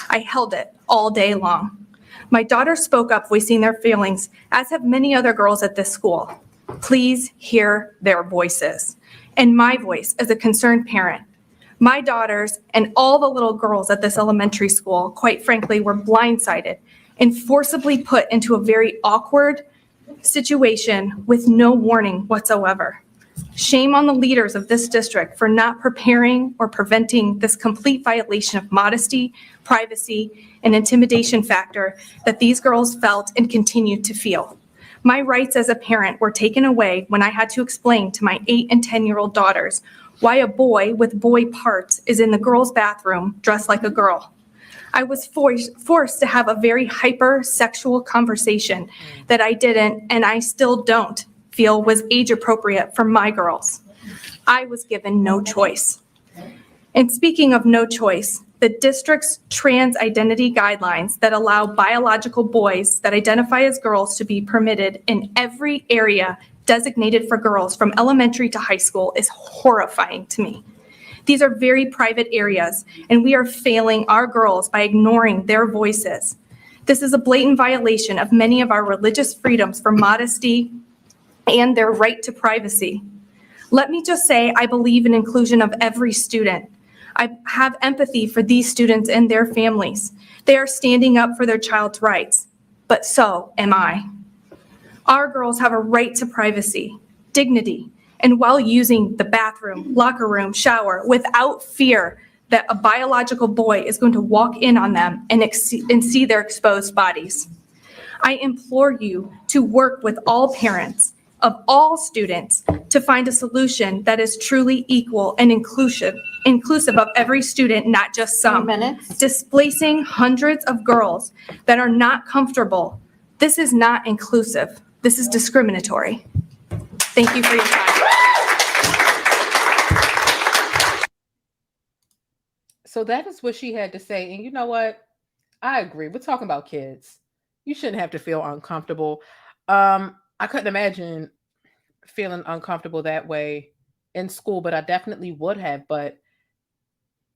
I held it all day long. My daughter spoke up, voicing their feelings, as have many other girls at this school. Please hear their voices. And my voice as a concerned parent. My daughters and all the little girls at this elementary school, quite frankly, were blindsided and forcibly put into a very awkward situation with no warning whatsoever. Shame on the leaders of this district for not preparing or preventing this complete violation of modesty, privacy, and intimidation factor that these girls felt and continue to feel. My rights as a parent were taken away when I had to explain to my 8 and 10-year-old daughters why a boy with boy parts is in the girls' bathroom dressed like a girl. I was forced to have a very hyper-sexual conversation that I didn't, and I still don't, feel was age appropriate for my girls. I was given no choice. And speaking of no choice, the district's trans identity guidelines that allow biological boys that identify as girls to be permitted in every area designated for girls from elementary to high school is horrifying to me. These are very private areas, and we are failing our girls by ignoring their voices. This is a blatant violation of many of our religious freedoms for modesty and their right to privacy. Let me just say, I believe in inclusion of every student. I have empathy for these students and their families. They are standing up for their child's rights, but so am I. Our girls have a right to privacy, dignity, and while using the bathroom, locker room, shower, without fear that a biological boy is going to walk in on them and see their exposed bodies. I implore you to work with all parents of all students to find a solution that is truly equal and inclusive of every student, not just some. Displacing hundreds of girls that are not comfortable. This is not inclusive. This is discriminatory. Thank you for your time. So that is what she had to say. And you know what? I agree. We're talking about kids. You shouldn't have to feel uncomfortable. I couldn't imagine feeling uncomfortable that way in school, but I definitely would have. But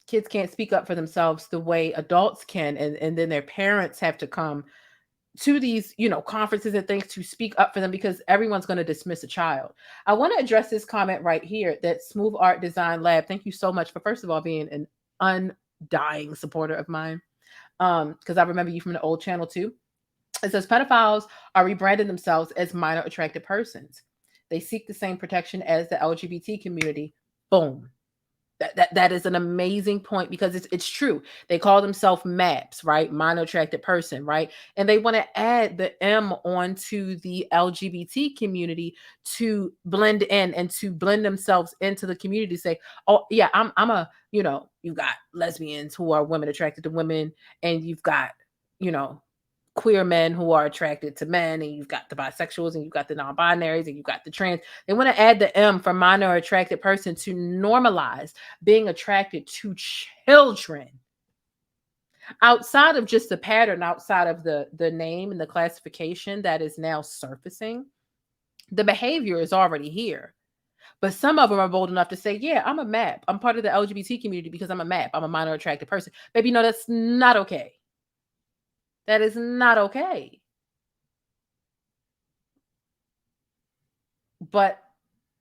kids can't speak up for themselves the way adults can. And then their parents have to come to these, conferences and things to speak up for them because everyone's going to dismiss a child. I want to address this comment right here that Smooth Art Design Lab. Thank you so much for, first of all, being an undying supporter of mine. Because I remember you from the old channel too. It says pedophiles are rebranding themselves as minor attracted persons. They seek the same protection as the LGBT community. Boom. That is an amazing point because it's true. They call themselves MAPs, right? Minor attracted person, right? And they want to add the M onto the LGBT community to blend in and to blend themselves into the community. Say, oh yeah, I'm a, you've got lesbians who are women attracted to women, and you've got, queer men who are attracted to men, and you've got the bisexuals, and you've got the non-binaries, and you've got the trans. They want to add the M for minor attracted person to normalize being attracted to children. Outside of just the pattern, outside of the name and the classification that is now surfacing, the behavior is already here. But some of them are bold enough to say, yeah, I'm a MAP. I'm part of the LGBT community because I'm a MAP. I'm a minor attracted person. Baby, no, that's not okay. That is not okay. But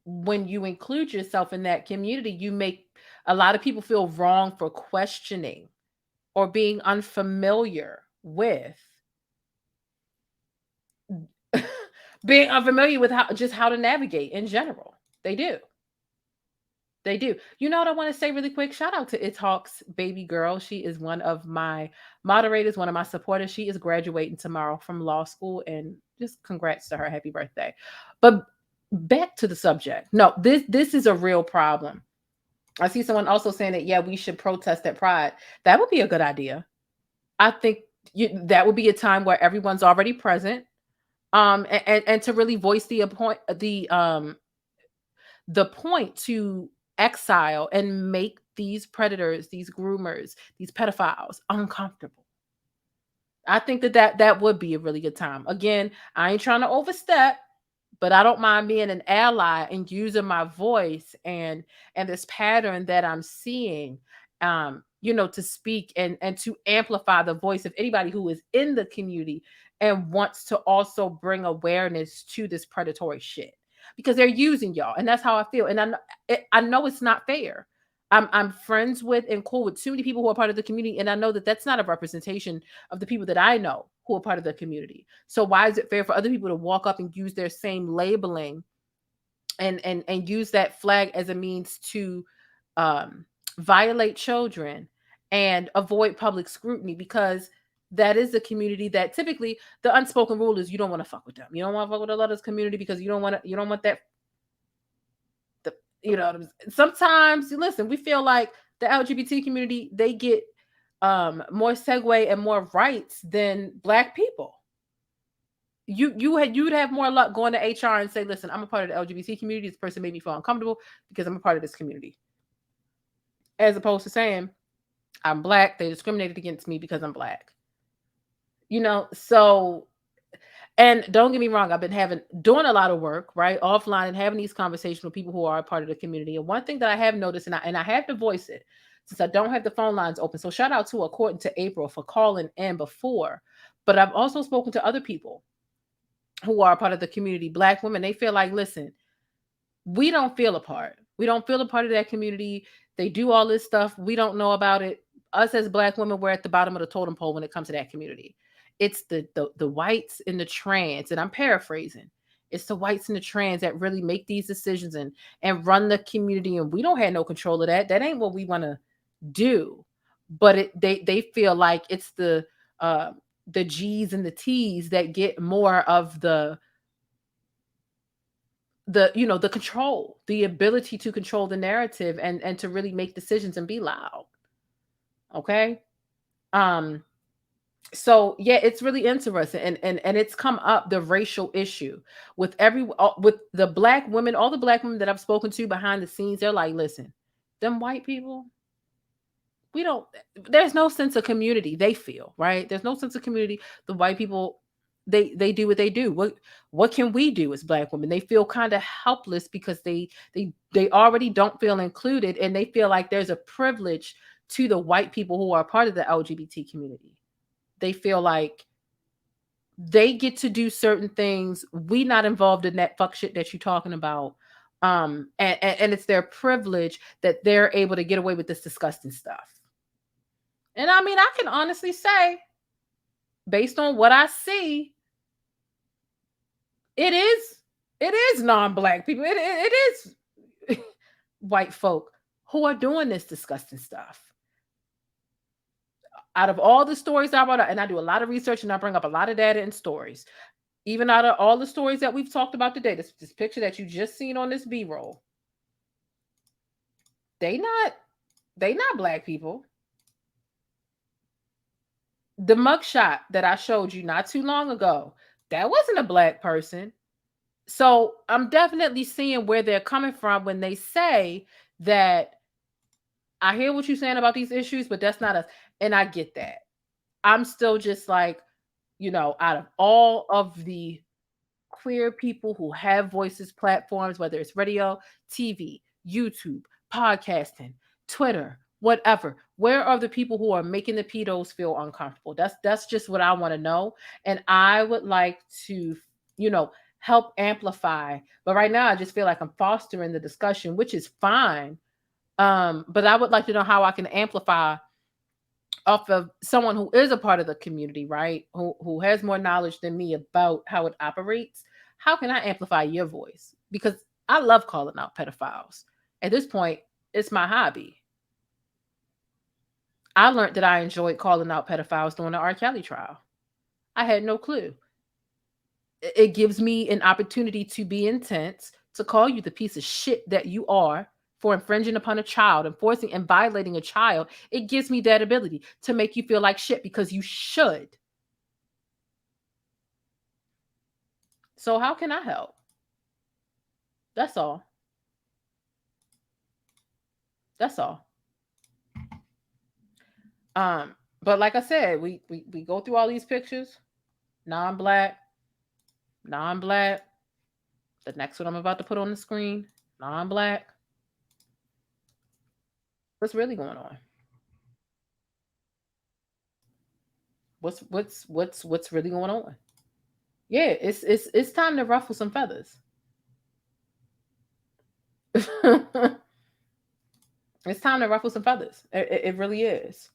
when you include yourself in that community, you make a lot of people feel wrong for questioning or being unfamiliar with how to navigate in general. They do. They do. You know what I want to say really quick? Shout out to Italk's baby girl. She is one of my moderators, one of my supporters. She is graduating tomorrow from law school, and just congrats to her. Happy birthday. But back to the subject. No, this is a real problem. I see someone also saying that, yeah, we should protest at Pride. That would be a good idea. I think that would be a time where everyone's already present. And to really voice the point to exile and make these predators, these groomers, these pedophiles uncomfortable. I think that would be a really good time. Again, I ain't trying to overstep, but I don't mind being an ally and using my voice and this pattern that I'm seeing, to speak and to amplify the voice of anybody who is in the community and wants to also bring awareness to this predatory shit. Because they're using y'all, and that's how I feel. And I know it's not fair. I'm friends with and cool with too many people who are part of the community, and I know that that's not a representation of the people that I know who are part of the community. So why is it fair for other people to walk up and use their same labeling and use that flag as a means to violate children and avoid public scrutiny? Because that is a community that typically the unspoken rule is you don't want to fuck with them. You don't want to fuck with a lot of this community because you don't want that. Sometimes, listen, we feel like the LGBT community, they get more segue and more rights than Black people. You'd have more luck going to HR and say, listen, I'm a part of the LGBT community. This person made me feel uncomfortable because I'm a part of this community. As opposed to saying, I'm Black, they discriminated against me because I'm Black. So, and don't get me wrong, I've been doing a lot of work, right, offline and having these conversations with people who are a part of the community. And one thing that I have noticed, and I have to voice it since I don't have the phone lines open. So shout out to According to April for calling in before. But I've also spoken to other people who are a part of the community, Black women. They feel like, listen, we don't feel a part. We don't feel a part of that community. They do all this stuff. We don't know about it. Us as Black women, we're at the bottom of the totem pole when it comes to that community. It's the whites and the trans, and I'm paraphrasing. It's the whites and the trans that really make these decisions and run the community, and we don't have no control of that. That ain't what we want to do. But they feel like it's the G's and the T's that get more of the the control, the ability to control the narrative and to really make decisions and be loud. Okay. So yeah, it's really interesting, and it's come up, the racial issue with with the Black women, all the Black women that I've spoken to behind the scenes. They're like, listen, them white people, there's no sense of community. They feel, right? There's no sense of community. The white people, they do what they do. What can we do as Black women? They feel kind of helpless because they already don't feel included, and they feel like there's a privilege to the white people who are part of the LGBT community. They feel like they get to do certain things. We not involved in that fuck shit that you're talking about. And it's their privilege that they're able to get away with this disgusting stuff. And I mean, I can honestly say, based on what I see, it is non-Black people. It is white folk who are doing this disgusting stuff. Out of all the stories I brought up, and I do a lot of research and I bring up a lot of data and stories, even out of all the stories that we've talked about today, this picture that you just seen on this B-roll, they not Black people. The mugshot that I showed you not too long ago, that wasn't a Black person. So I'm definitely seeing where they're coming from when they say that I hear what you're saying about these issues, but that's not us. And I get that. I'm still just like, out of all of the queer people who have voices, platforms, whether it's radio, TV, YouTube, podcasting, Twitter, whatever, where are the people who are making the pedos feel uncomfortable? That's just what I want to know. And I would like to, help amplify. But right now, I just feel like I'm fostering the discussion, which is fine. But I would like to know how I can amplify off of someone who is a part of the community, right? Who has more knowledge than me about how it operates. How can I amplify your voice? Because I love calling out pedophiles. At this point, it's my hobby. I learned that I enjoyed calling out pedophiles during the R. Kelly trial. I had no clue. It gives me an opportunity to be intense, to call you the piece of shit that you are for infringing upon a child, enforcing and violating a child. It gives me that ability to make you feel like shit because you should. So how can I help? That's all. That's all. But like I said, we go through all these pictures, non-Black. The next one I'm about to put on the screen, non-Black. What's really going on? What's really going on? Yeah, it's time to ruffle some feathers. It's time to ruffle some feathers. It really is.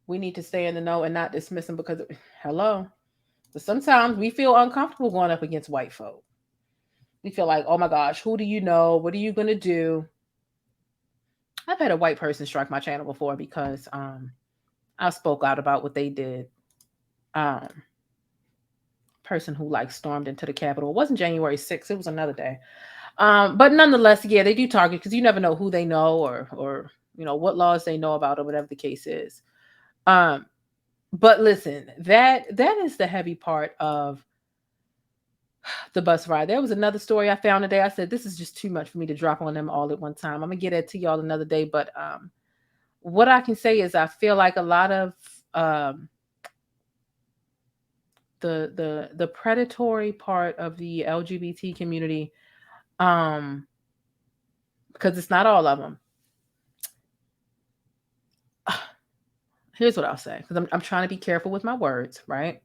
We need to stay in the know and not dismiss them because, hello. But sometimes we feel uncomfortable going up against white folk. We feel like, oh my gosh, who do you know? What are you going to do? I've had a white person strike my channel before because I spoke out about what they did. Person who stormed into the Capitol. It wasn't January 6th. It was another day. But nonetheless, yeah, they do target because you never know who they know or what laws they know about or whatever the case is. But listen, that is the heavy part of the bus ride. There was another story I found today. I said, this is just too much for me to drop on them all at one time. I'm gonna get it to y'all another day. But what I can say is I feel like a lot of the predatory part of the LGBT community, because it's not all of them. Here's what I'll say, because I'm trying to be careful with my words, right?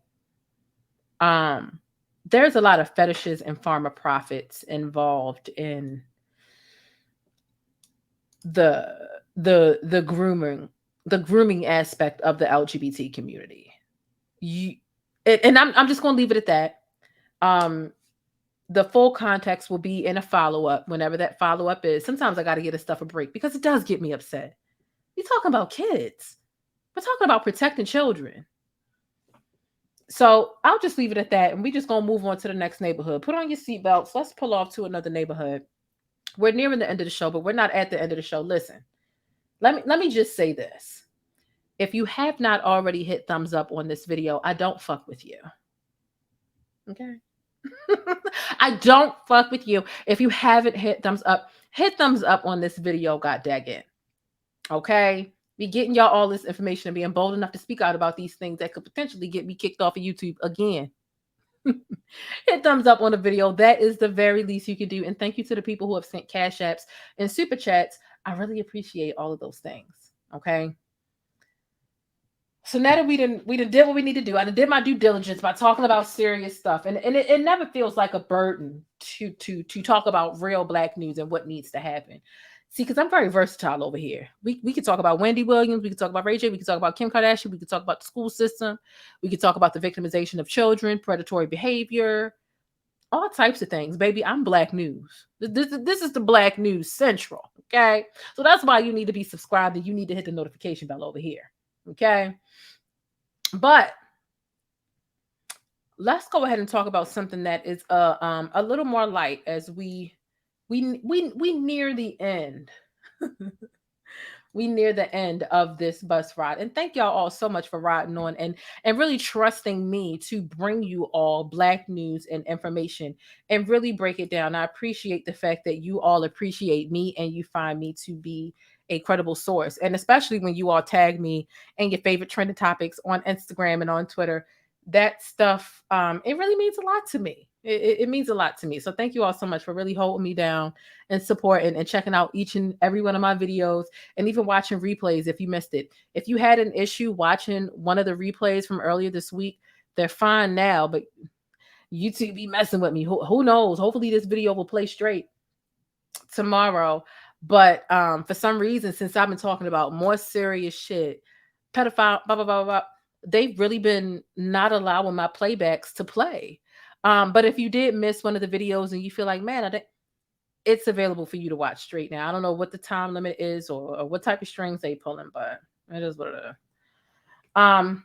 there's a lot of fetishes and pharma profits involved in the grooming aspect of the LGBT community. I'm just going to leave it at that. The full context will be in a follow-up whenever that follow-up is. Sometimes I got to get this stuff a break because it does get me upset. We're talking about kids. We're talking about protecting children. So I'll just leave it at that. And we just going to move on to the next neighborhood. Put on your seatbelts. Let's pull off to another neighborhood. We're nearing the end of the show, but we're not at the end of the show. Listen, let me just say this. If you have not already hit thumbs up on this video, I don't fuck with you. Okay? I don't fuck with you. If you haven't hit thumbs up on this video, god dang it. Okay? Be getting y'all all this information and being bold enough to speak out about these things that could potentially get me kicked off of YouTube again. Hit thumbs up on the video. That is the very least you can do. And thank you to the people who have sent cash apps and super chats. I really appreciate all of those things. Okay? So now that we done did what we need to do, I did my due diligence by talking about serious stuff, and it never feels like a burden to talk about real Black news and what needs to happen. See, because I'm very versatile over here. We could talk about Wendy Williams, we could talk about Ray J, we could talk about Kim Kardashian, we could talk about the school system, we could talk about the victimization of children, predatory behavior, all types of things. Baby, I'm Black news. This is the Black News Central. Okay, so that's why you need to be subscribed and you need to hit the notification bell over here. Okay. But let's go ahead and talk about something that is a little more light as we near the end. We near the end of this bus ride. And thank y'all all so much for riding on and really trusting me to bring you all Black news and information and really break it down. I appreciate the fact that you all appreciate me and you find me to be a credible source. And especially when you all tag me in your favorite trending topics on Instagram and on Twitter, that stuff, it really means a lot to me. It means a lot to me. So thank you all so much for really holding me down and supporting and checking out each and every one of my videos and even watching replays if you missed it. If you had an issue watching one of the replays from earlier this week, they're fine now, but YouTube be messing with me. Who knows? Hopefully this video will play straight tomorrow. But for some reason, since I've been talking about more serious shit, pedophile, blah, blah, blah, blah, they've really been not allowing my playbacks to play. But if you did miss one of the videos and you feel like, man, it's available for you to watch straight now. I don't know what the time limit is or what type of strings they pulling, but it is what it is. Now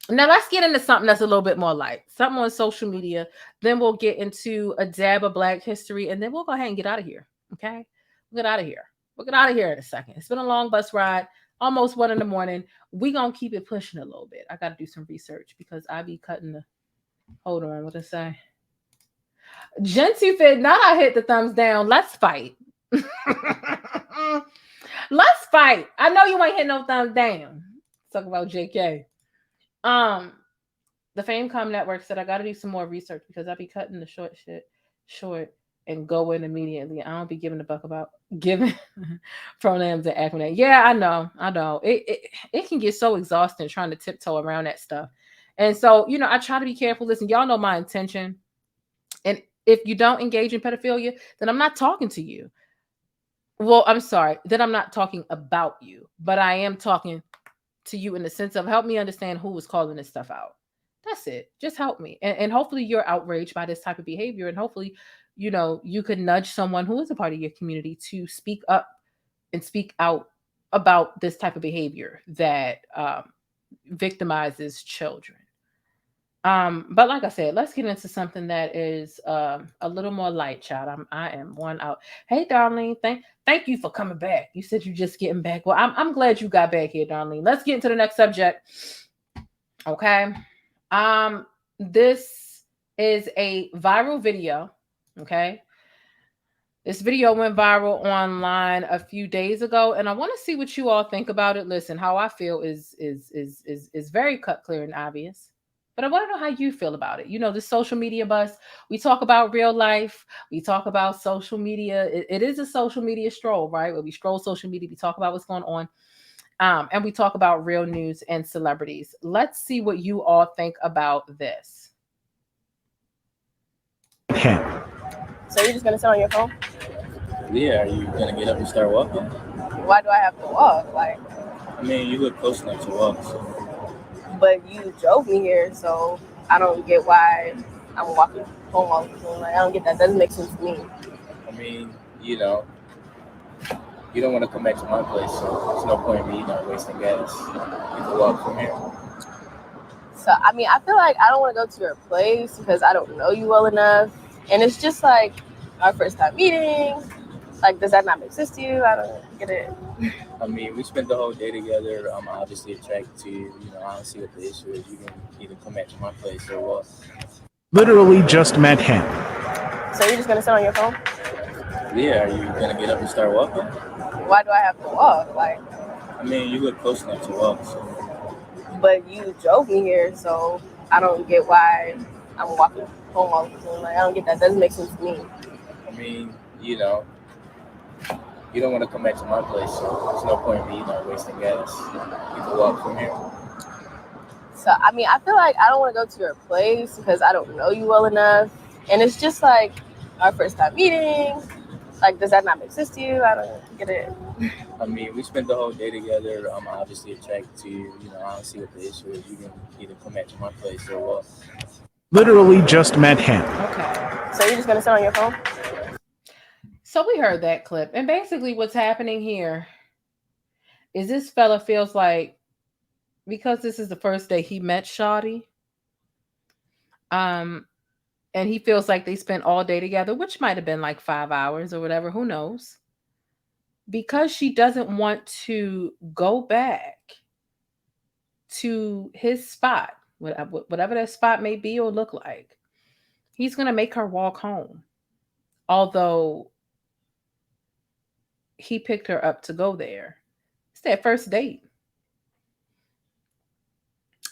let's get into something that's a little bit more light. Something on social media. Then we'll get into a dab of Black history, and then we'll go ahead and get out of here. Okay? We'll get out of here. We'll get out of here in a second. It's been a long bus ride, almost 1 a.m. We're going to keep it pushing a little bit. I got to do some research because I be cutting the... Hold on, what did I say? Gentoo Fit, now I hit the thumbs down. Let's fight. Let's fight. I know you ain't hit no thumbs down. Talk about JK. The Famecom Network said I got to do some more research because I be cutting the short shit short and go in immediately. I don't be giving a fuck about giving pronouns and acronyms. Yeah, I know. It can get so exhausting trying to tiptoe around that stuff. And so, I try to be careful. Listen, y'all know my intention. And if you don't engage in pedophilia, then I'm not talking to you. Well, I'm sorry, then I'm not talking about you, but I am talking to you in the sense of help me understand who was calling this stuff out. That's it. Just help me. And hopefully you're outraged by this type of behavior. And hopefully, you could nudge someone who is a part of your community to speak up and speak out about this type of behavior that victimizes children. But like I said, let's get into something that is a little more light, child. I am one out. Hey, Darlene, thank you for coming back. You said you're just getting back. Well, I'm glad you got back here, Darlene. Let's get into the next subject. Okay. This is a viral video. Okay. This video went viral online a few days ago, and I want to see what you all think about it. Listen, how I feel is very cut, clear, and obvious. But I want to know how you feel about it. This social media bus, we talk about real life. We talk about social media. It is a social media stroll, right? Where we scroll social media, we talk about what's going on. And we talk about real news and celebrities. Let's see what you all think about this. So you're just gonna sit on your phone? Yeah, are you gonna get up and start walking? Why do I have to walk? Like, I mean, you look close enough to walk, so. but you drove me here, so I don't get why I'm walking home all the time. Like, I don't get that. Doesn't make sense to me. I mean, you know, you don't want to come back to my place, so there's no point in me not wasting gas. You can walk from here. So, I mean, I feel like I don't want to go to your place because I don't know you well enough. And it's just like our first time meeting. Like, does that not make sense to you? I don't get it. I mean, we spent the whole day together. I'm obviously attracted to you. You know, I don't see what the issue is. You can either come back to my place or walk. Literally just met him. So you're just going to sit on your phone? Yeah, are you going to get up and start walking? Why do I have to walk? Like, I mean, you look close enough to walk, so. But you drove me here, so I don't get why I'm walking home all the time. Like, I don't get that. Doesn't make sense to me. I mean, you know, you don't want to come back to my place, so there's no point in me not wasting gas. You can walk from here. So, I mean, I feel like I don't want to go to your place because I don't know you well enough. And it's just like our first time meeting. Like, does that not make sense to you? I don't get it. I mean, we spent the whole day together. I'm obviously attracted to you. You know, I don't see what the issue is. You can either come back to my place or walk. Literally just met him. Okay. So you're just going to sit on your phone? So we heard that clip. And basically what's happening here is this fella feels like, because this is the first day he met Shawty, and he feels like they spent all day together, which might have been like 5 hours or whatever, who knows? Because she doesn't want to go back to his spot, whatever that spot may be or look like, he's going to make her walk home. Although he picked her up to go there. It's that first date.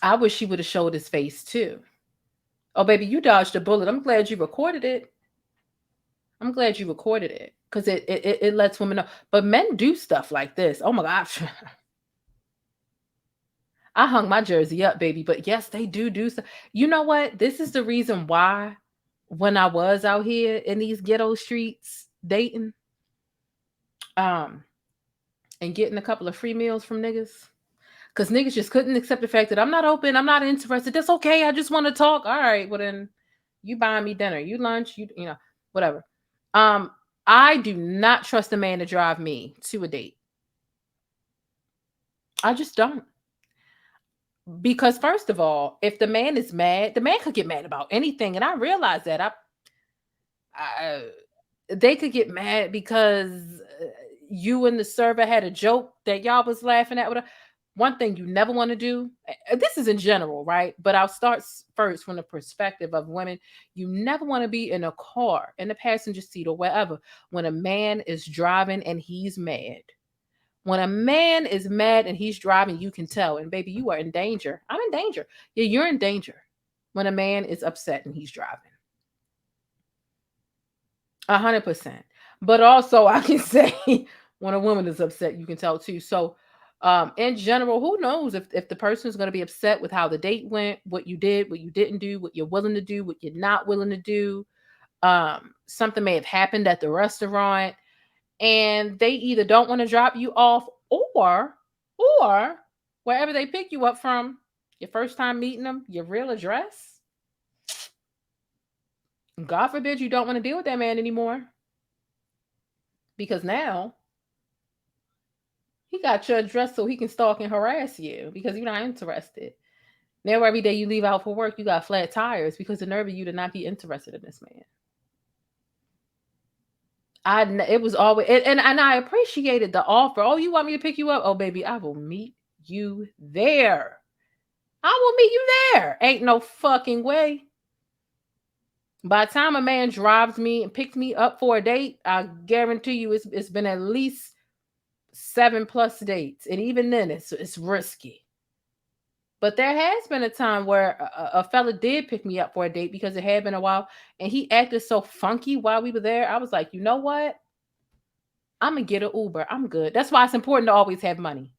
I wish he would have showed his face too. Oh, baby, you dodged a bullet. I'm glad you recorded it. I'm glad you recorded it because it lets women know. But men do stuff like this. Oh my gosh. I hung my jersey up, baby. But yes, they do stuff. You know what? This is the reason why when I was out here in these ghetto streets dating, and getting a couple of free meals from niggas. Because niggas just couldn't accept the fact that I'm not open, I'm not interested. That's okay. I just want to talk. All right, well then you buying me dinner, you lunch, you know, whatever. I do not trust a man to drive me to a date. I just don't. Because first of all, if the man is mad, the man could get mad about anything. And I realize that. They could get mad because you and the server had a joke that y'all was laughing at. One thing you never want to do, this is in general, right? But I'll start first from the perspective of women. You never want to be in a car, in the passenger seat or wherever, when a man is driving and he's mad. When a man is mad and he's driving, you can tell. And baby, you are in danger. I'm in danger. Yeah, you're in danger when a man is upset and he's driving. 100%. But also I can say when a woman is upset, you can tell too. So in general, who knows if the person is going to be upset with how the date went, what you did, what you didn't do, what you're willing to do, what you're not willing to do. Something may have happened at the restaurant and they either don't want to drop you off or wherever they pick you up from, your first time meeting them, your real address. God forbid you don't want to deal with that man anymore. Because now he got your address so he can stalk and harass you because you're not interested. Now every day you leave out for work, you got flat tires because the nerve of you to not be interested in this man. It was always, and I appreciated the offer. Oh, you want me to pick you up? Oh, baby, I will meet you there. I will meet you there. Ain't no fucking way. By the time a man drives me and picks me up for a date, I guarantee you it's been at least 7+ dates. And even then, it's risky. But there has been a time where a fella did pick me up for a date because it had been a while. And he acted so funky while we were there. I was like, you know what? I'm going to get an Uber. I'm good. That's why it's important to always have money.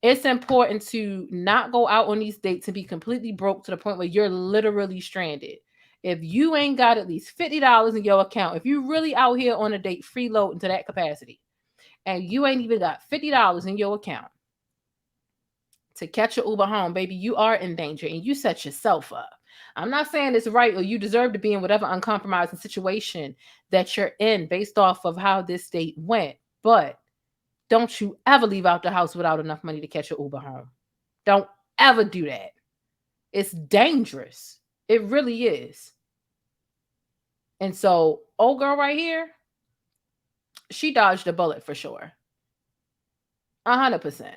It's important to not go out on these dates and be completely broke to the point where you're literally stranded. If you ain't got at least $50 in your account, if you really out here on a date freeloading to that capacity, and you ain't even got $50 in your account to catch your Uber home, baby, you are in danger and you set yourself up. I'm not saying it's right or you deserve to be in whatever uncompromising situation that you're in based off of how this date went, but don't you ever leave out the house without enough money to catch your Uber home. Don't ever do that. It's dangerous. It really is. And so, old girl right here, she dodged a bullet for sure. 100%.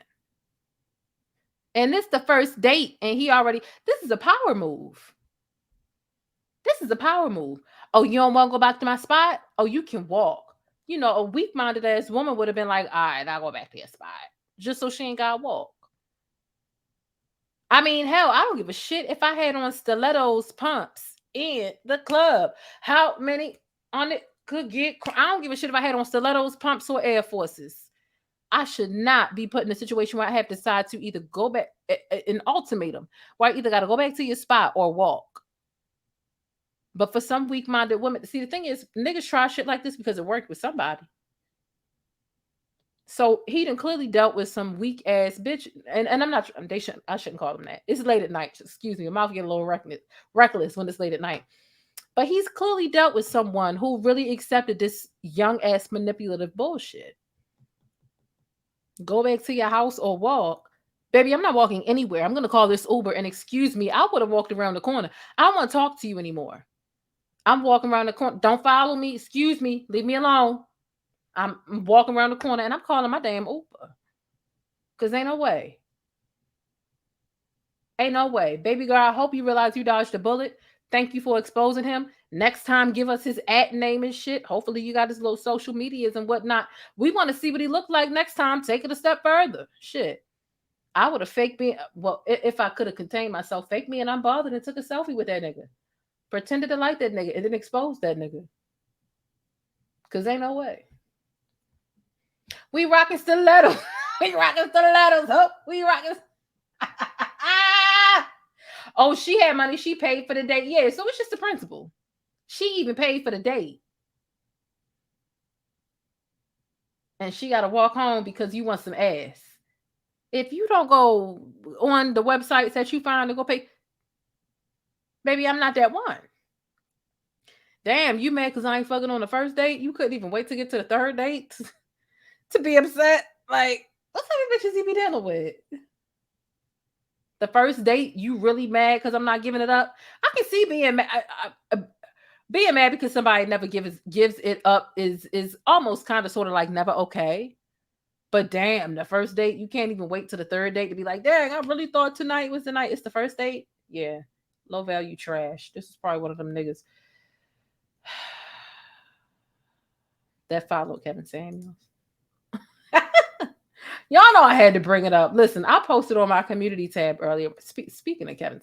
And this the first date, and this is a power move. This is a power move. Oh, you don't want to go back to my spot? Oh, you can walk. You know, a weak-minded ass woman would have been like, all right, I'll go back to your spot. Just so she ain't got to walk. I mean, hell, I don't give a shit if I had on stilettos pumps in the club. How many on it could get? I don't give a shit if I had on stilettos, pumps, or Air Forces. I should not be put in a situation where I have to decide to either go back, an ultimatum, where I either got to go back to your spot or walk. But for some weak-minded women, see, the thing is, niggas try shit like this because it worked with somebody. So he done clearly dealt with some weak-ass bitch. And I'm not, I shouldn't call them that. It's late at night. Excuse me. My mouth get a little reckless when it's late at night. But he's clearly dealt with someone who really accepted this young-ass manipulative bullshit. Go back to your house or walk. Baby, I'm not walking anywhere. I'm going to call this Uber and excuse me. I would have walked around the corner. I don't want to talk to you anymore. I'm walking around the corner. Don't follow me. Excuse me. Leave me alone. I'm walking around the corner and I'm calling my damn Uber. Because ain't no way. Ain't no way. Baby girl, I hope you realize you dodged a bullet. Thank you for exposing him. Next time, give us his @ name and shit. Hopefully you got his little social medias and whatnot. We want to see what he looked like next time. Take it a step further. Shit. I would have faked me. Well, if I could have contained myself, faked me and unbothered and took a selfie with that nigga. Pretended to like that nigga and then exposed that nigga. Because ain't no way. We rocking stilettos. We rocking stilettos. Oh, we rocking. Oh, she had money. She paid for the date. Yeah, so it's just the principle. She even paid for the date. And she got to walk home because you want some ass. If you don't go on the websites that you find to go pay, baby, I'm not that one. Damn, you mad because I ain't fucking on the first date? You couldn't even wait to get to the third date to be upset? Like, what type of bitches you be dealing with? The first date, you really mad because I'm not giving it up? I can see being mad. Being mad because somebody never gives it up is almost kind of sort of like never okay. But damn, the first date, you can't even wait to the third date to be like, dang, I really thought tonight was the night. It's the first date. Yeah, low value trash. This is probably one of them niggas that followed Kevin Samuels. Y'all know I had to bring it up. Listen, I posted on my community tab earlier. Speaking of Kevin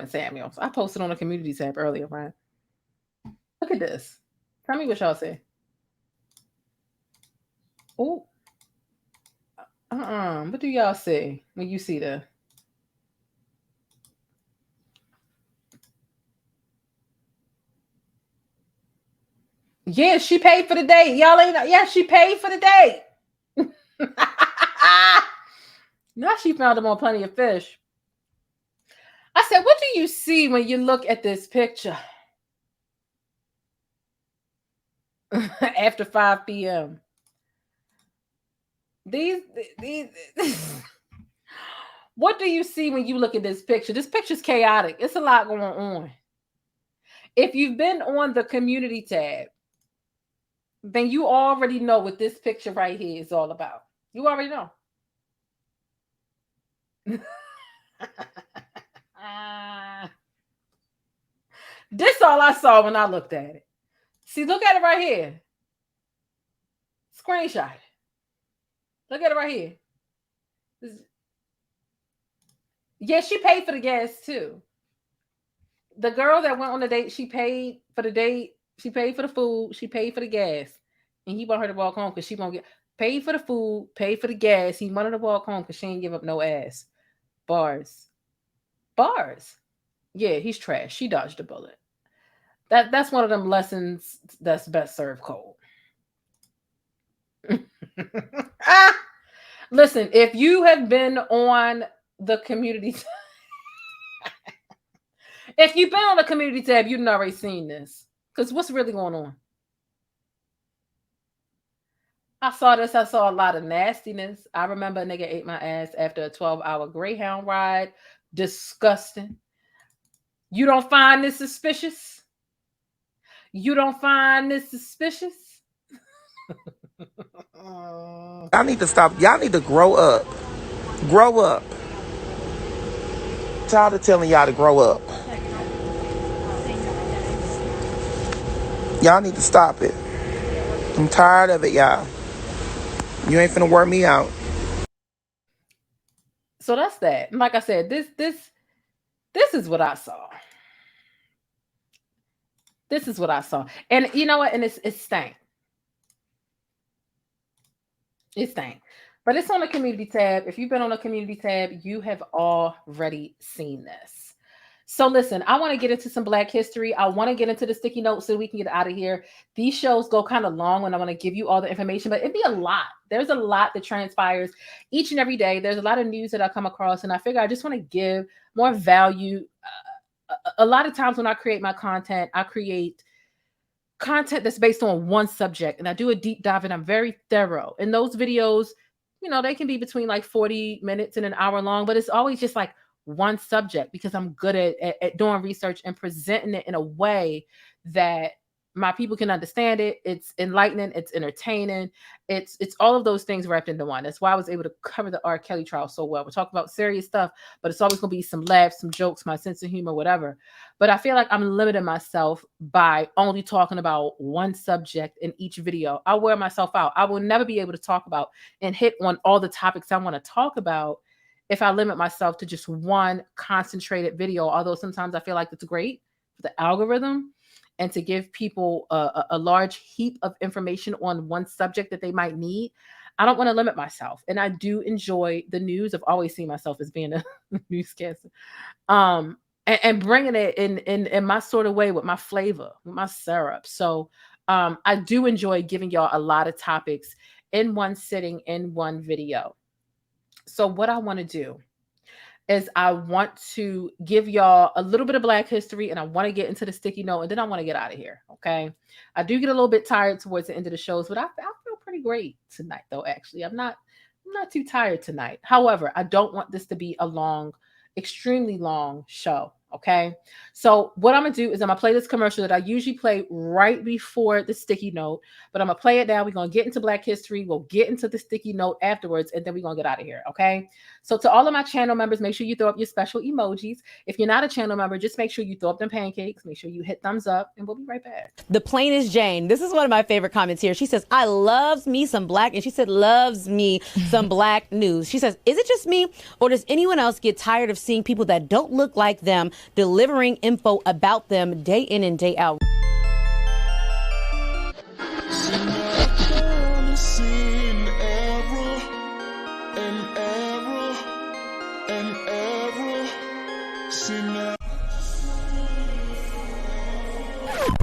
Samuels, I posted on a community tab earlier, right? Look at this. Tell me what y'all say. Oh, what do y'all say when you see the? Yeah, she paid for the date. Y'all ain't. Yeah, she paid for the date. Now she found him on Plenty of Fish. I said, what do you see when you look at this picture? After 5 p.m. These what do you see when you look at this picture? This picture's chaotic. It's a lot going on. If you've been on the community tab, then you already know what this picture right here is all about. You already know. This all I saw when I looked at it. See, look at it right here. Screenshot it. Look at it right here. Yeah, she paid for the gas too. The girl that went on the date, she paid for the date. She paid for the food. She paid for the gas. And he want her to walk home because she won't get paid for the food, paid for the gas. He wanted to walk home because she ain't give up no ass. Bars. Yeah, he's trash. She dodged a bullet. That's one of them lessons that's best served cold. Listen, if you have been on the community if you've been on the community tab, you've already seen this. Because what's really going on? I saw this. I saw a lot of nastiness. I remember a nigga ate my ass after a 12-hour Greyhound ride. Disgusting. You don't find this suspicious? You don't find this suspicious? Y'all need to stop. Y'all need to grow up. Grow up. Tired of telling y'all to grow up. Y'all need to stop it. I'm tired of it, y'all. You ain't finna work me out. So that's that. And like I said, this is what I saw. This is what I saw. And you know what? And it stank. It stank. But it's on the community tab. If you've been on the community tab, you have already seen this. So listen, I want to get into some Black history. I want to get into the sticky notes so we can get out of here. These shows go kind of long when I want to give you all the information, but it'd be a lot. There's a lot that transpires each and every day. There's a lot of news that I come across, and I figure I just want to give more value. A lot of times when I create my content, I create content that's based on one subject, and I do a deep dive, and I'm very thorough. And those videos, you know, they can be between like 40 minutes and an hour long, but it's always just like one subject because I'm good at doing research and presenting it in a way that my people can understand it. It's enlightening, it's entertaining, it's all of those things wrapped into one. That's why I was able to cover the R. Kelly trial so well. We're talking about serious stuff, but it's always going to be some laughs, some jokes, my sense of humor, whatever. But I feel like I'm limiting myself by only talking about one subject in each video. I'll wear myself out. I will never be able to talk about and hit on all the topics I want to talk about if I limit myself to just one concentrated video, although sometimes I feel like it's great for the algorithm and to give people a large heap of information on one subject that they might need. I don't want to limit myself. And I do enjoy the news. I've always seen myself as being a newscaster. And bringing it in my sort of way with my flavor, with my syrup. So I do enjoy giving y'all a lot of topics in one sitting, in one video. So what I want to do is I want to give y'all a little bit of Black history, and I want to get into the sticky note, and then I want to get out of here, okay? I do get a little bit tired towards the end of the shows, but I feel pretty great tonight, though, actually. I'm not too tired tonight. However, I don't want this to be a long, extremely long show, okay? So what I'm going to do is I'm going to play this commercial that I usually play right before the sticky note, but I'm going to play it now. We're going to get into Black history. We'll get into the sticky note afterwards, and then we're going to get out of here, okay? So to all of my channel members, make sure you throw up your special emojis. If you're not a channel member, just make sure you throw up them pancakes. Make sure you hit thumbs up, and we'll be right back. The plainest Jane. This is one of my favorite comments here. She says, I loves me some Black, and she said loves me some Black news. She says, is it just me, or does anyone else get tired of seeing people that don't look like them delivering info about them day in and day out?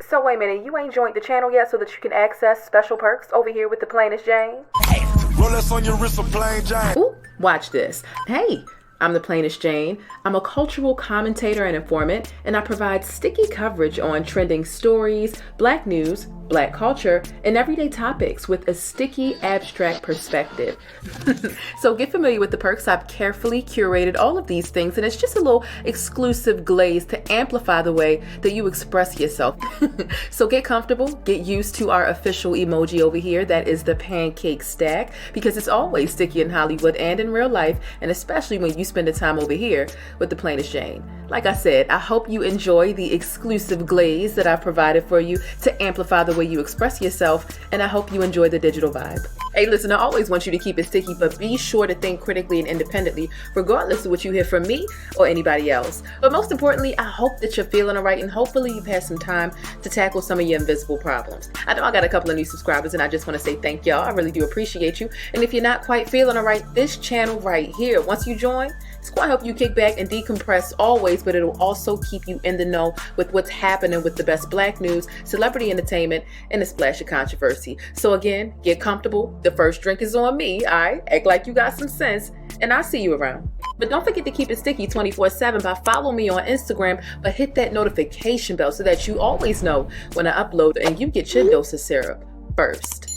So wait a minute, you ain't joined the channel yet so that you can access special perks over here with the plainest Jane? Rolex on your wrist, a plain Jane. Ooh, watch this. Hey, I'm the plainest Jane. I'm a cultural commentator and informant, and I provide sticky coverage on trending stories, Black news, Black culture, and everyday topics with a sticky, abstract perspective. So get familiar with the perks. I've carefully curated all of these things, and it's just a little exclusive glaze to amplify the way that you express yourself. So get comfortable, get used to our official emoji over here. That is the pancake stack, because it's always sticky in Hollywood and in real life, and especially when you spend the time over here with the plainest Jane. Like I said, I hope you enjoy the exclusive glaze that I've provided for you to amplify the way you express yourself, and I hope you enjoy the digital vibe. Hey, listen, I always want you to keep it sticky, but be sure to think critically and independently, regardless of what you hear from me or anybody else. But most importantly, I hope that you're feeling all right, and hopefully you've had some time to tackle some of your invisible problems. I know I got a couple of new subscribers, and I just want to say thank y'all. I really do appreciate you. And if you're not quite feeling all right, this channel right here, once you join, It's going to help you kick back and decompress always, but it'll also keep you in the know with what's happening with the best Black news, celebrity entertainment, and a splash of controversy. So again, get comfortable. The first drink is on me, all right? Act like you got some sense, and I'll see you around. But don't forget to keep it sticky 24/7 by following me on Instagram, but hit that notification bell so that you always know when I upload and you get your dose of syrup first.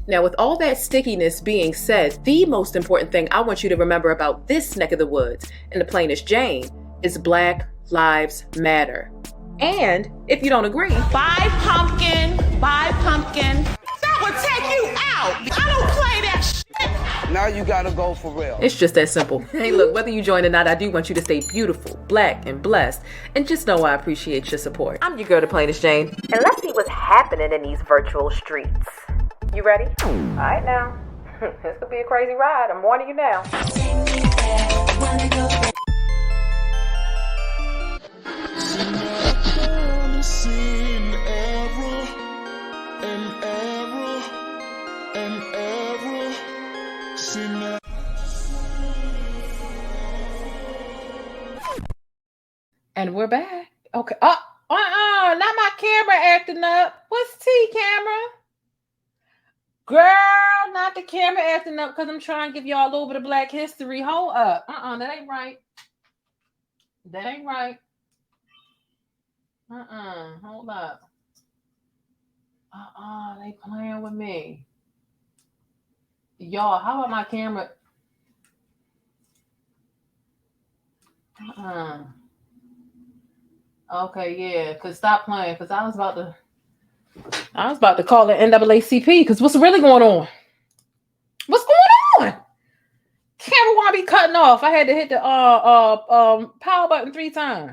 Now, with all that stickiness being said, the most important thing I want you to remember about this neck of the woods, and the plainest Jane, is Black Lives Matter. And if you don't agree, buy pumpkin. That would take you out. I don't play that shit. Now you gotta go for real. it's just that simple. Hey, look, whether you join or not, I do want you to stay beautiful, Black, and blessed. And just know I appreciate your support. I'm your girl, the plainest Jane. And let's see what's happening in these virtual streets. You ready? All right now. This could be a crazy ride. I'm warning you now. And we're back. Okay. Not my camera acting up. What's T, camera? Girl, not the camera acting up because I'm trying to give y'all a little bit of Black history. Hold up. That ain't right. That ain't right. Hold up. They playing with me. Y'all, how about my camera? Okay, yeah, cause stop playing, cause I was about to call the NAACP, because what's really going on? What's going on? Camera want to be cutting off. I had to hit the power button 3 times.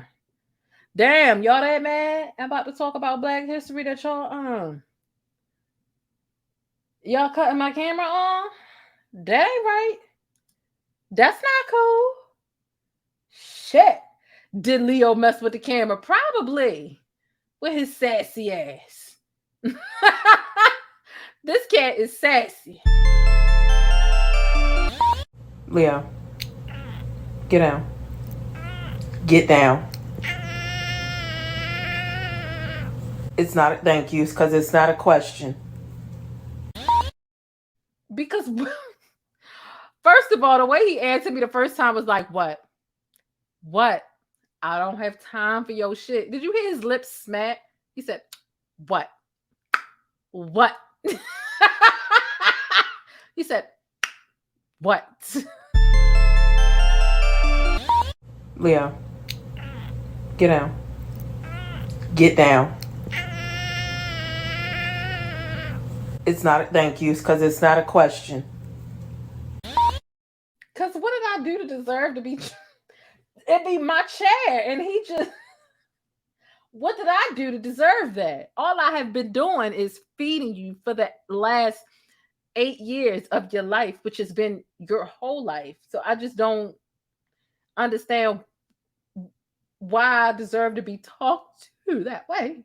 Damn, y'all that mad? I'm about to talk about Black history that y'all cutting my camera on? That ain't right. That's not cool. Shit. Did Leo mess with the camera? Probably. With his sassy ass. This cat is sassy. Leo, get down. Get down. It's not a thank you, because it's not a question. Because, first of all, the way he answered me the first time was like, what? What? I don't have time for your shit. Did you hear his lips smack? He said, what? What? He said, what? Leo, get down. Get down. It's not a thank you, because it's not a question. Because what did I do to deserve to be... It'd be my chair, and he just... What did I do to deserve that? All I have been doing is feeding you for the last 8 years of your life, which has been your whole life. So I just don't understand why I deserve to be talked to that way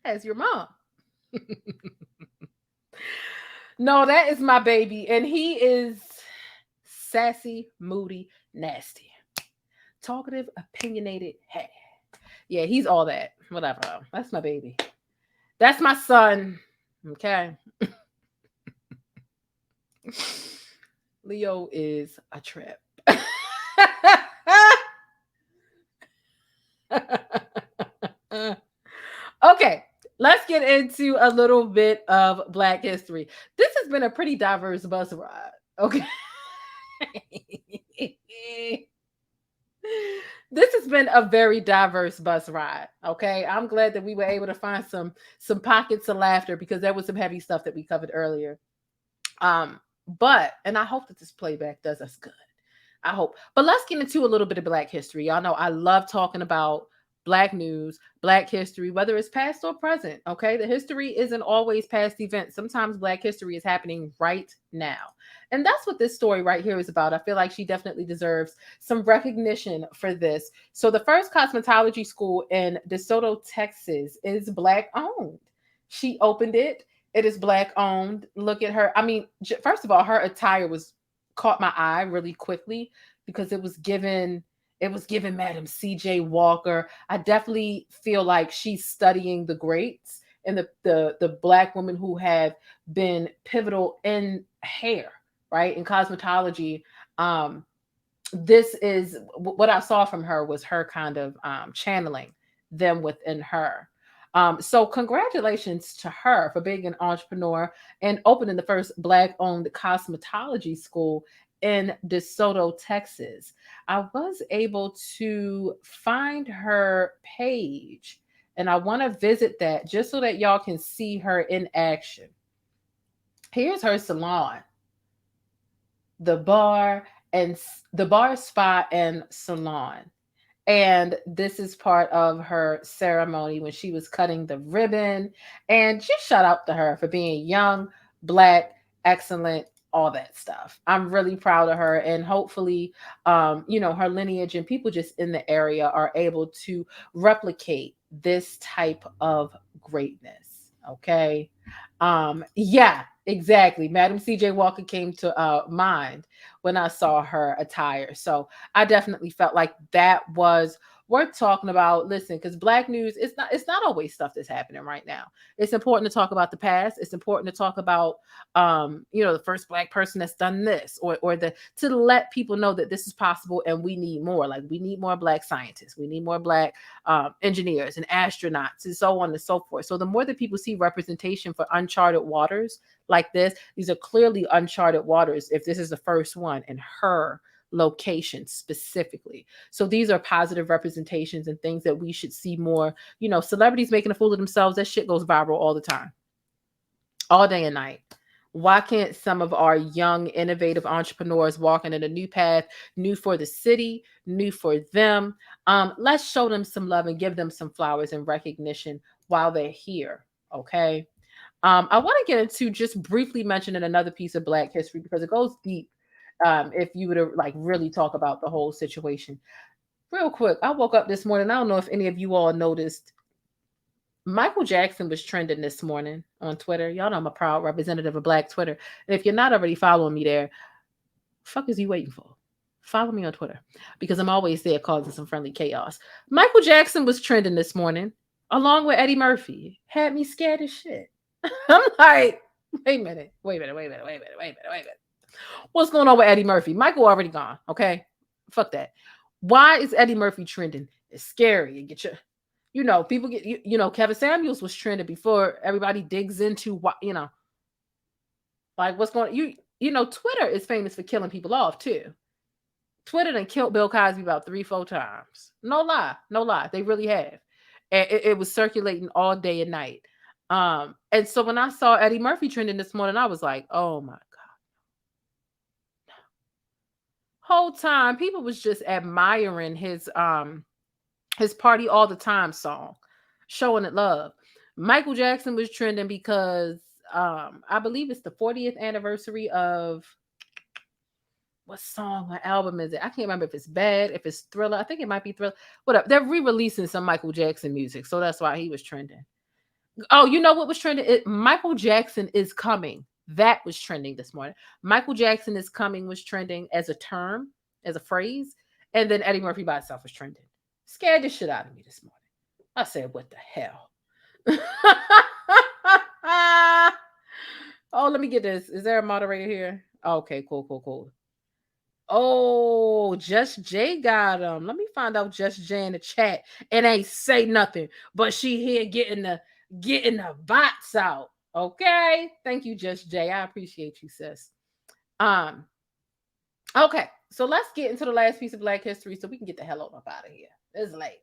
as your mom. No, that is my baby, and he is sassy, moody, nasty. Talkative, opinionated, hey. Yeah, he's all that. Whatever. That's my baby. That's my son. Okay. Leo is a trip. Okay, let's get into a little bit of Black history. This has been a pretty diverse bus ride. Okay. This has been a very diverse bus ride. Okay. I'm glad that we were able to find some pockets of laughter, because there was some heavy stuff that we covered earlier. And I hope that this playback does us good. I hope. But let's get into a little bit of Black history. Y'all know I love talking about Black news, Black history, whether it's past or present. Okay. The history isn't always past events. Sometimes Black history is happening right now. And that's what this story right here is about. I feel like she definitely deserves some recognition for this. So the first cosmetology school in DeSoto, Texas is Black owned. She opened it. It is Black owned. Look at her. I mean, first of all, her attire was caught my eye really quickly because it was given Madam CJ Walker. I definitely feel like she's studying the greats and the Black women who have been pivotal in hair, right? In cosmetology. This is what I saw from her was her kind of channeling them within her. So congratulations to her for being an entrepreneur and opening the first Black-owned cosmetology school in DeSoto, Texas. I was able to find her page, and I want to visit that just so that y'all can see her in action. Here's her salon, the bar, spa, and salon. And this is part of her ceremony when she was cutting the ribbon. And just shout out to her for being young, Black, excellent, all that stuff. I'm really proud of her. And hopefully, her lineage and people just in the area are able to replicate this type of greatness. Okay. Yeah, exactly. Madam CJ Walker came to mind when I saw her attire. So I definitely felt like that was worth talking about. Listen, because Black news, it's not always stuff that's happening right now. It's important to talk about the past. It's important to talk about the first Black person that's done this, or to let people know that this is possible and we need more. Like, we need more Black scientists, we need more Black engineers and astronauts and so on and so forth. So the more that people see representation for uncharted waters like this, these are clearly uncharted waters if this is the first one in her location specifically. So these are positive representations and things that we should see more. Celebrities making a fool of themselves, that shit goes viral all the time, all day and night. Why can't some of our young, innovative entrepreneurs walking in a new path, new for the city, new for them? Let's show them some love and give them some flowers and recognition while they're here. Okay. I want to get into just briefly mentioning another piece of Black history because it goes deep. If you were to really talk about the whole situation. Real quick, I woke up this morning. I don't know if any of you all noticed. Michael Jackson was trending this morning on Twitter. Y'all know I'm a proud representative of Black Twitter. And if you're not already following me there, fuck is you waiting for? Follow me on Twitter because I'm always there causing some friendly chaos. Michael Jackson was trending this morning along with Eddie Murphy. Had me scared as shit. I'm like, wait a minute. What's going on with Eddie Murphy? Michael already gone. Okay. Fuck that. Why is Eddie Murphy trending? It's scary. You get your, people get, Kevin Samuels was trending before everybody digs into what, what's going on. Twitter is famous for killing people off too. Twitter done killed Bill Cosby about 3-4 times. No lie. They really have. And it was circulating all day and night. And so when I saw Eddie Murphy trending this morning, I was like, oh my God. Whole time people was just admiring his Party All the Time song, showing it love. Michael Jackson was trending because I believe it's the 40th anniversary of what song, what album is it? I can't remember if it's Bad, if it's Thriller. I think it might be Thriller. Whatever. They're re-releasing some Michael Jackson music, so that's why he was trending. Oh, you know what was trending? Michael Jackson is coming. That was trending this morning. Michael Jackson is coming was trending as a term, as a phrase. And then Eddie Murphy by itself was trending. Scared the shit out of me this morning. I said, what the hell? Oh, let me get this. Is there a moderator here? Okay, cool. Oh, Just Jay got him. Let me find out Just Jay in the chat. It ain't say nothing, but she here getting the bots out. Okay. Thank you, Just Jay. I appreciate you, sis. Okay. So let's get into the last piece of Black history so we can get the hell up out of here. It's late.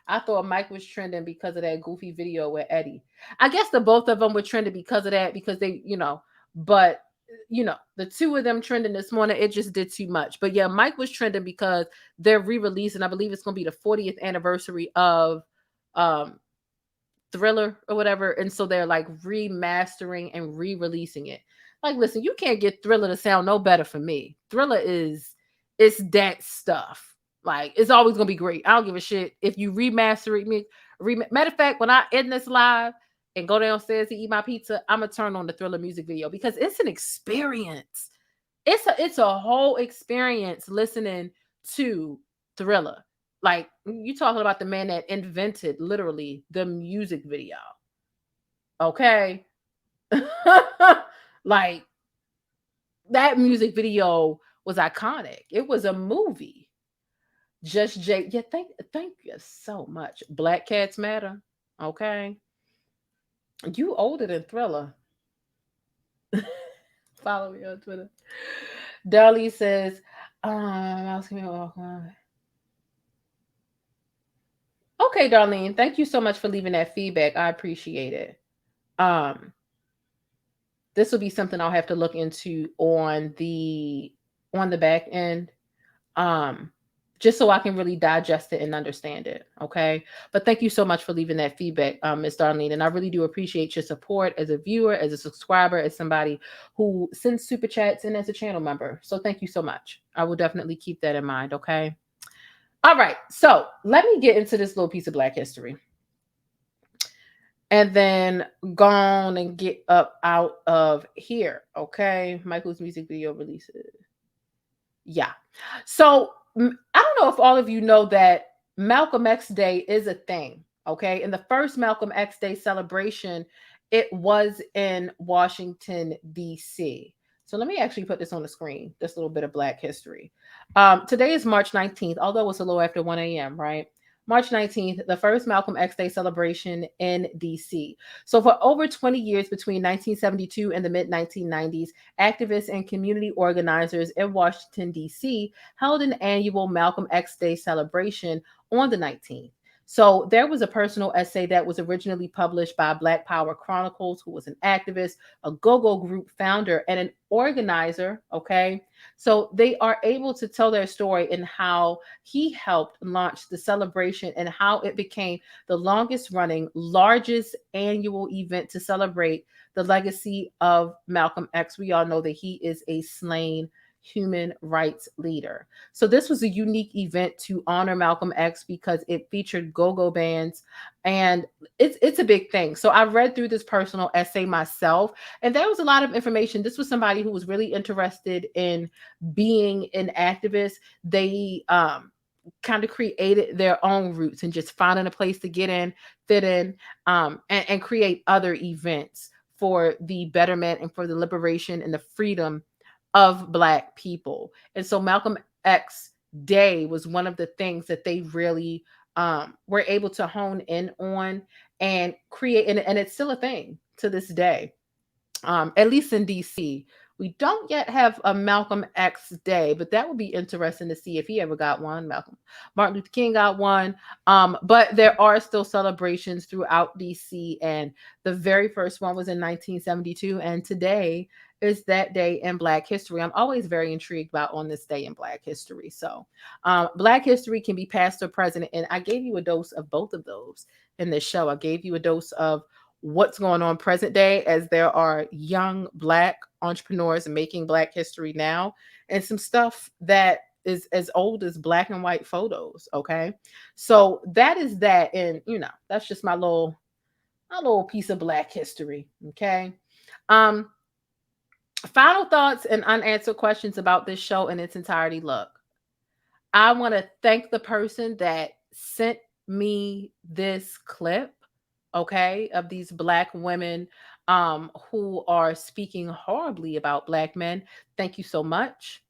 I thought Mike was trending because of that goofy video with Eddie. I guess the both of them were trending because of that, because they, but the two of them trending this morning, it just did too much. But yeah, Mike was trending because they're re-releasing, I believe it's going to be the 40th anniversary of Thriller or whatever. And so they're like remastering and re-releasing it. Like, listen, you can't get Thriller to sound no better for me. Thriller it's that stuff. Like, it's always going to be great. I don't give a shit if you remaster it. Matter of fact, when I end this live and go downstairs to eat my pizza, I'm going to turn on the Thriller music video because it's an experience. it's a whole experience listening to Thriller. Like, you talking about the man that invented literally the music video. Okay. Like, that music video was iconic. It was a movie. Just Jay. Yeah, thank you so much. Black Cats Matter. Okay. You older than Thriller. Follow me on Twitter. Darlene says, okay, Darlene, thank you so much for leaving that feedback. I appreciate it. This will be something I'll have to look into on the back end. Just so I can really digest it and understand it. Okay. But thank you so much for leaving that feedback, Ms. Darlene. And I really do appreciate your support as a viewer, as a subscriber, as somebody who sends super chats, and as a channel member. So thank you so much. I will definitely keep that in mind. Okay. All right. So let me get into this little piece of Black history. And then go on and get up out of here. Okay. Michael's music video releases. Yeah. So I don't know if all of you know that Malcolm X Day is a thing, okay? And the first Malcolm X Day celebration, it was in Washington, D.C. So let me actually put this on the screen, this little bit of Black history. Today is March 19th, although it's a little after 1 a.m., right? March 19th, the first Malcolm X Day celebration in D.C. So for over 20 years, between 1972 and the mid-1990s, activists and community organizers in Washington, D.C. held an annual Malcolm X Day celebration on the 19th. So there was a personal essay that was originally published by Black Power Chronicles, who was an activist, a go-go group founder, and an organizer, okay? So they are able to tell their story and how he helped launch the celebration and how it became the longest running, largest annual event to celebrate the legacy of Malcolm X. We all know that he is a slain human rights leader. So this was a unique event to honor Malcolm X because it featured go-go bands, and it's a big thing. So I read through this personal essay myself, and there was a lot of information. This was somebody who was really interested in being an activist. They kind of created their own roots and just finding a place to get in, fit in, and create other events for the betterment and for the liberation and the freedom of Black people. And so Malcolm X Day was one of the things that they really were able to hone in on and create, and it's still a thing to this day, at least in DC. We don't yet have a Malcolm X Day, but that would be interesting to see if he ever got one. Martin Luther King got one, but there are still celebrations throughout DC, and the very first one was in 1972, and today is that day in Black history. I'm always very intrigued about on this day in Black history. So Black history can be past or present, and I gave you a dose of both of those in this show. I gave you a dose of what's going on present day, as there are young Black entrepreneurs making Black history now, and some stuff that is as old as black and white photos. Okay. So that is that. And that's just my little piece of Black history. Okay. Final thoughts and unanswered questions about this show in its entirety. Look, I want to thank the person that sent me this clip, okay, of these Black women who are speaking horribly about Black men. Thank you so much.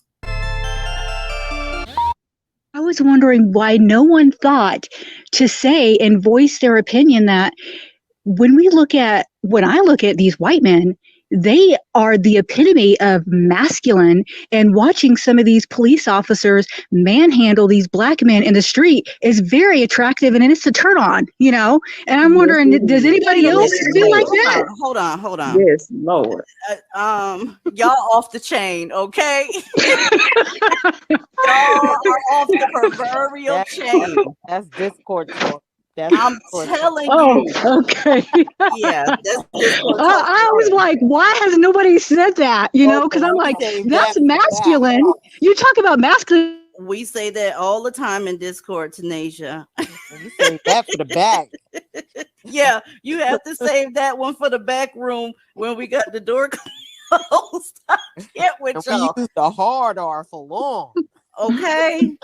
I was wondering why no one thought to say and voice their opinion that when I look at these white men, they are the epitome of masculine, and watching some of these police officers manhandle these Black men in the street is very attractive, and it's a turn on, and I'm wondering, does anybody else feel like that? Hold on. Yes, Lord. Y'all off the chain, okay? Y'all are off the proverbial chain. That's Discord talk. I'm telling you. Oh, okay. Yeah. I was like, why has nobody said that? Because I'm like, that's masculine. You talk about masculine. We say that all the time in Discord, Tanasia. You say that for the back. Yeah, you have to save that one for the back room when we got the door. I can't with And we y'all. use the hard R for long. Okay.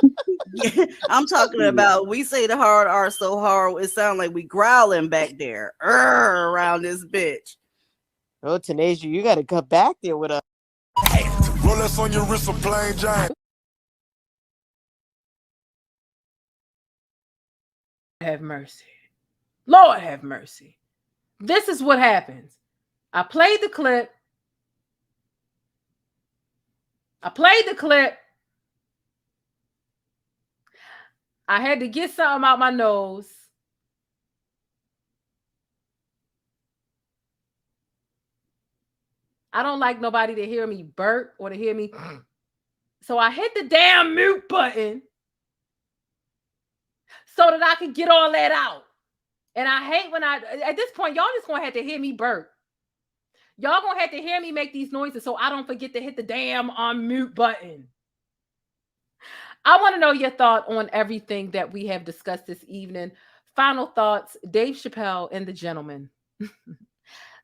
Yeah, I'm talking about we say the hard R so hard it sounds like we growling back there around this bitch. Oh, Tanasia, you got to come back there with us. Rolex on your wrist, a plain Jane. Have mercy. Lord have mercy. This is what happens. I played the clip. I had to get something out my nose. I don't like nobody to hear me burp or to hear me. So I hit the damn mute button so that I could get all that out. And I hate when at this point, y'all just gonna have to hear me burp. Y'all gonna have to hear me make these noises so I don't forget to hit the damn unmute button. I want to know your thought on everything that we have discussed this evening. Final thoughts, Dave Chappelle and the gentleman.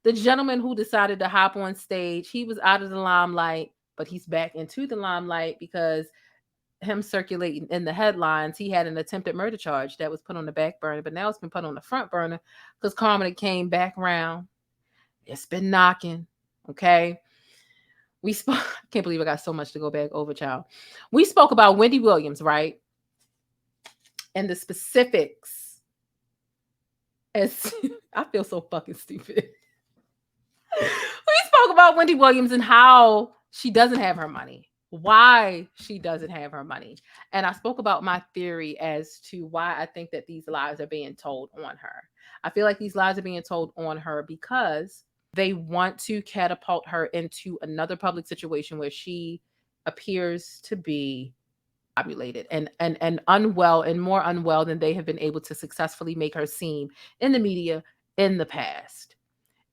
The gentleman who decided to hop on stage, he was out of the limelight, but he's back into the limelight because him circulating in the headlines, he had an attempted murder charge that was put on the back burner, but now it's been put on the front burner because Carmen came back around. It's been knocking, okay? We spoke, I can't believe I got so much to go back over, child. We spoke about Wendy Williams, right? And the specifics. As I feel so fucking stupid. We spoke about Wendy Williams and how she doesn't have her money, why she doesn't have her money. And I spoke about my theory as to why I think that these lies are being told on her. I feel like these lies are being told on her because they want to catapult her into another public situation where she appears to be populated and unwell and more unwell than they have been able to successfully make her seem in the media in the past.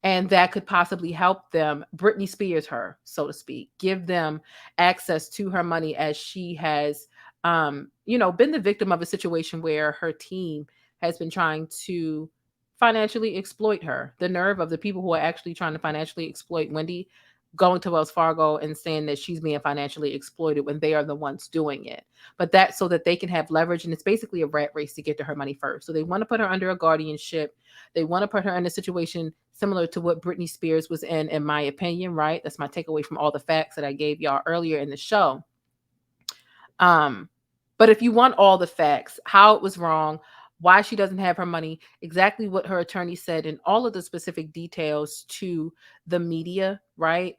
And that could possibly help them, Britney Spears her, so to speak, give them access to her money as she has, been the victim of a situation where her team has been trying to financially exploit her. The nerve of the people who are actually trying to financially exploit Wendy going to Wells Fargo and saying that she's being financially exploited when they are the ones doing it. But that's so that they can have leverage. And it's basically a rat race to get to her money first. So they want to put her under a guardianship. They want to put her in a situation similar to what Britney Spears was in my opinion, right? That's my takeaway from all the facts that I gave y'all earlier in the show. But if you want all the facts, how it was wrong, why she doesn't have her money, exactly what her attorney said, and all of the specific details to the media, right?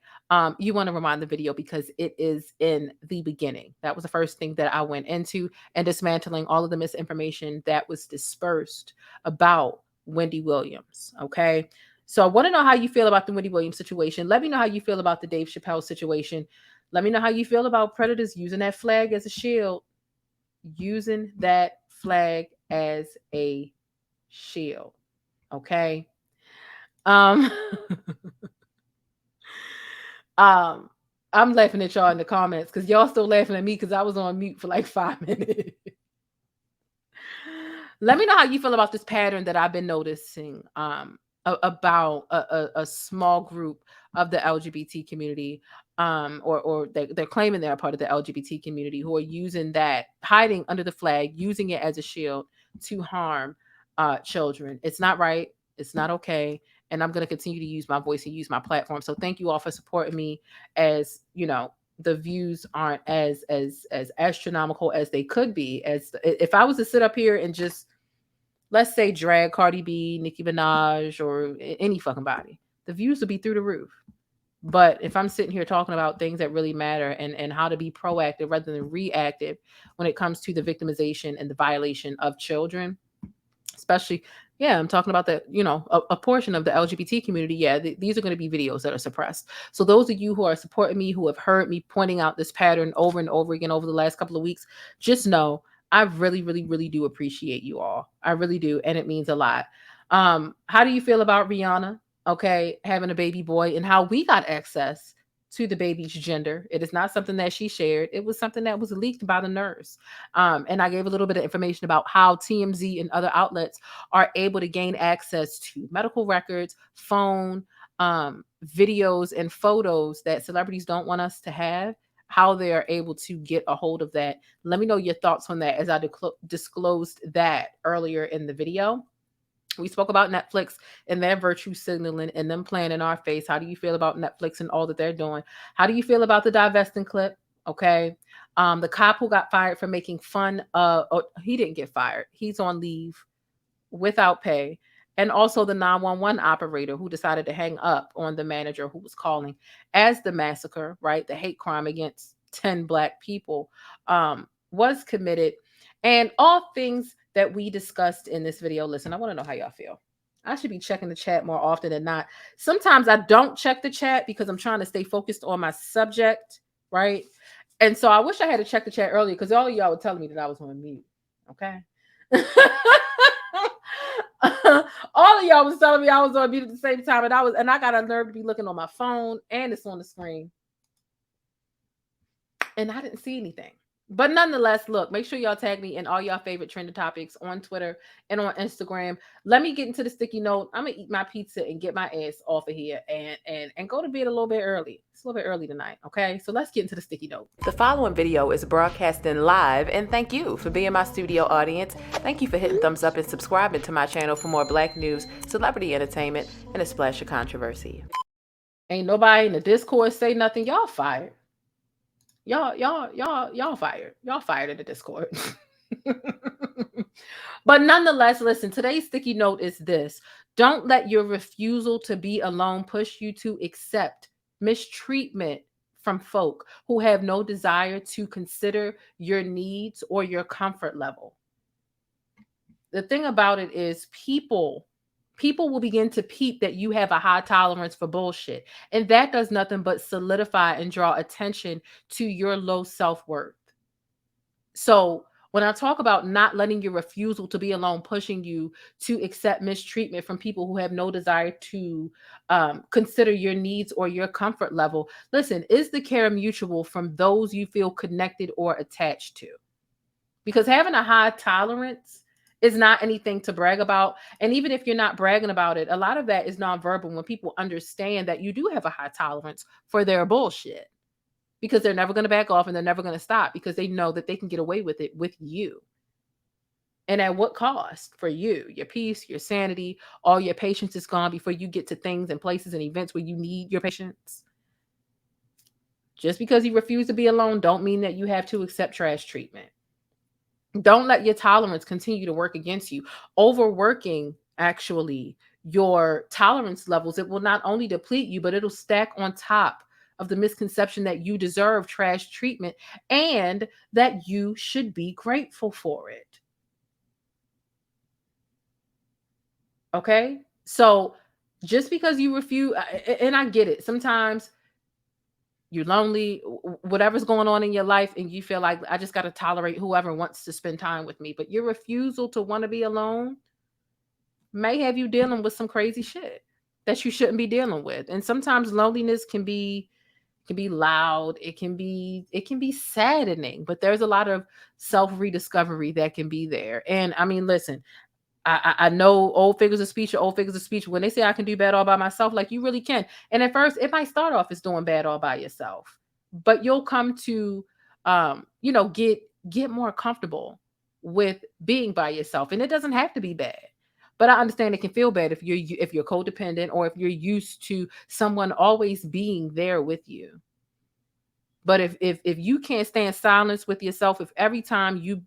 You want to rewind the video because it is in the beginning. That was the first thing that I went into, and dismantling all of the misinformation that was dispersed about Wendy Williams, okay? So I want to know how you feel about the Wendy Williams situation. Let me know how you feel about the Dave Chappelle situation. Let me know how you feel about predators using that flag as a shield. Using that flag as a shield. Okay. I'm laughing at y'all in the comments because y'all still laughing at me because I was on mute for like 5 minutes. Let me know how you feel about this pattern that I've been noticing about a small group of the LGBT community, or they're claiming they're a part of the LGBT community who are using that, hiding under the flag, using it as a shield to harm children. It's not right. It's not okay. And I'm going to continue to use my voice and use my platform. So thank you all for supporting me. As you know, the views aren't as astronomical as they could be. As if I was to sit up here and just, let's say, drag Cardi B, Nicki Minaj, or any fucking body, the views would be through the roof. But if I'm sitting here talking about things that really matter and how to be proactive rather than reactive when it comes to the victimization and the violation of children, especially, I'm talking about the, a portion of the LGBT community. These are going to be videos that are suppressed. So those of you who are supporting me, who have heard me pointing out this pattern over and over again over the last couple of weeks, just know I really, really, really do appreciate you all. I really do. And it means a lot. How do you feel about Rihanna? Okay, having a baby boy, and how we got access to the baby's gender. It is not something that she shared. It was something that was leaked by the nurse. And I gave a little bit of information about how TMZ and other outlets are able to gain access to medical records, phone, videos and photos that celebrities don't want us to have, how they are able to get a hold of that. Let me know your thoughts on that, as I disclosed that earlier in the video. We spoke about Netflix and their virtue signaling and them playing in our face. How do you feel about Netflix and all that they're doing? How do you feel about the divesting clip? Okay. The cop who got fired for making fun of, he didn't get fired. He's on leave without pay. And also the 911 operator who decided to hang up on the manager who was calling, as the massacre, right? The hate crime against 10 Black people was committed. And all things that we discussed in this video. Listen, I want to know how y'all feel. I should be checking the chat more often than not. Sometimes I don't check the chat because I'm trying to stay focused on my subject, right? And so I wish I had to check the chat earlier, because all of y'all were telling me that I was on mute. Okay. All of y'all was telling me I was on mute at the same time, and I got a nerve to be looking on my phone, and it's on the screen, and I didn't see anything. But nonetheless, look, make sure y'all tag me in all y'all favorite trending topics on Twitter and on Instagram. Let me get into the sticky note. I'm gonna eat my pizza and get my ass off of here and go to bed a little bit early. It's a little bit early tonight, okay? So let's get into the sticky note. The following video is broadcasting live, and thank you for being my studio audience. Thank you for hitting thumbs up and subscribing to my channel for more Black news, celebrity entertainment, and a splash of controversy. Ain't nobody in the Discord say nothing. Y'all fired. Y'all fired. Y'all fired in the Discord. But nonetheless, listen, today's sticky note is this. Don't let your refusal to be alone push you to accept mistreatment from folk who have no desire to consider your needs or your comfort level. The thing about it is people will begin to peep that you have a high tolerance for bullshit. And that does nothing but solidify and draw attention to your low self-worth. So when I talk about not letting your refusal to be alone pushing you to accept mistreatment from people who have no desire to consider your needs or your comfort level, listen, is the care mutual from those you feel connected or attached to? Because having a high tolerance is not anything to brag about. And even if you're not bragging about it, a lot of that is nonverbal when people understand that you do have a high tolerance for their bullshit, because they're never going to back off and they're never going to stop, because they know that they can get away with it with you. And at what cost? For you, your peace, your sanity, all your patience is gone before you get to things and places and events where you need your patience. Just because you refuse to be alone don't mean that you have to accept trash treatment. Don't let your tolerance continue to work against you. Overworking, actually, your tolerance levels, it will not only deplete you, but it'll stack on top of the misconception that you deserve trash treatment and that you should be grateful for it. Okay? So just because you refuse, and I get it, sometimes you're lonely, whatever's going on in your life, and you feel like, I just got to tolerate whoever wants to spend time with me. But your refusal to want to be alone may have you dealing with some crazy shit that you shouldn't be dealing with. And sometimes loneliness can be loud. It can be saddening, but there's a lot of self-rediscovery that can be there. And I mean, listen, I know old figures of speech are old figures of speech. When they say I can do bad all by myself, like, you really can. And at first it might start off as doing bad all by yourself, but you'll come to, get more comfortable with being by yourself. And it doesn't have to be bad, but I understand it can feel bad if you're codependent or if you're used to someone always being there with you. But if you can't stand silence with yourself, if every time you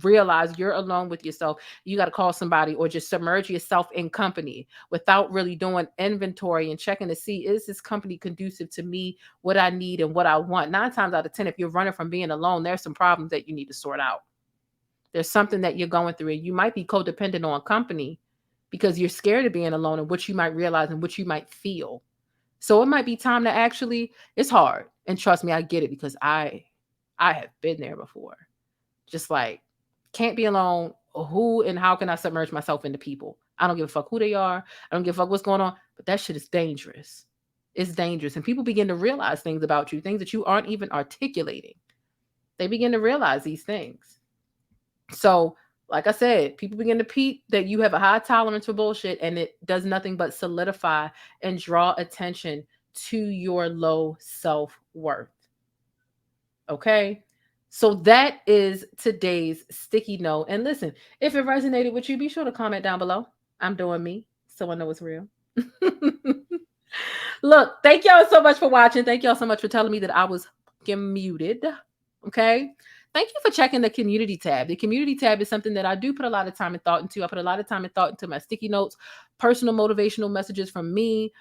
realize you're alone with yourself, you got to call somebody or just submerge yourself in company without really doing inventory and checking to see, is this company conducive to me, what I need and what I want? 9 times out of 10, if you're running from being alone, there's some problems that you need to sort out. There's something that you're going through, and you might be codependent on company because you're scared of being alone and what you might realize and what you might feel. So it might be time to actually, it's hard. And trust me, I get it, because I have been there before. Just like, can't be alone. Who and how can I submerge myself into people? I don't give a fuck who they are. I don't give a fuck what's going on, but that shit is dangerous. It's dangerous. And people begin to realize things about you, things that you aren't even articulating. They begin to realize these things. So like I said, people begin to peep that you have a high tolerance for bullshit, and it does nothing but solidify and draw attention to your low self-worth. Okay? So that is today's sticky note. And listen, if it resonated with you, be sure to comment down below. I'm doing me, so I know it's real. Look, thank y'all so much for watching. Thank y'all so much for telling me that I was fucking muted. Okay? Thank you for checking the community tab. The community tab is something that I do put a lot of time and thought into. I put a lot of time and thought into my sticky notes, personal motivational messages from me,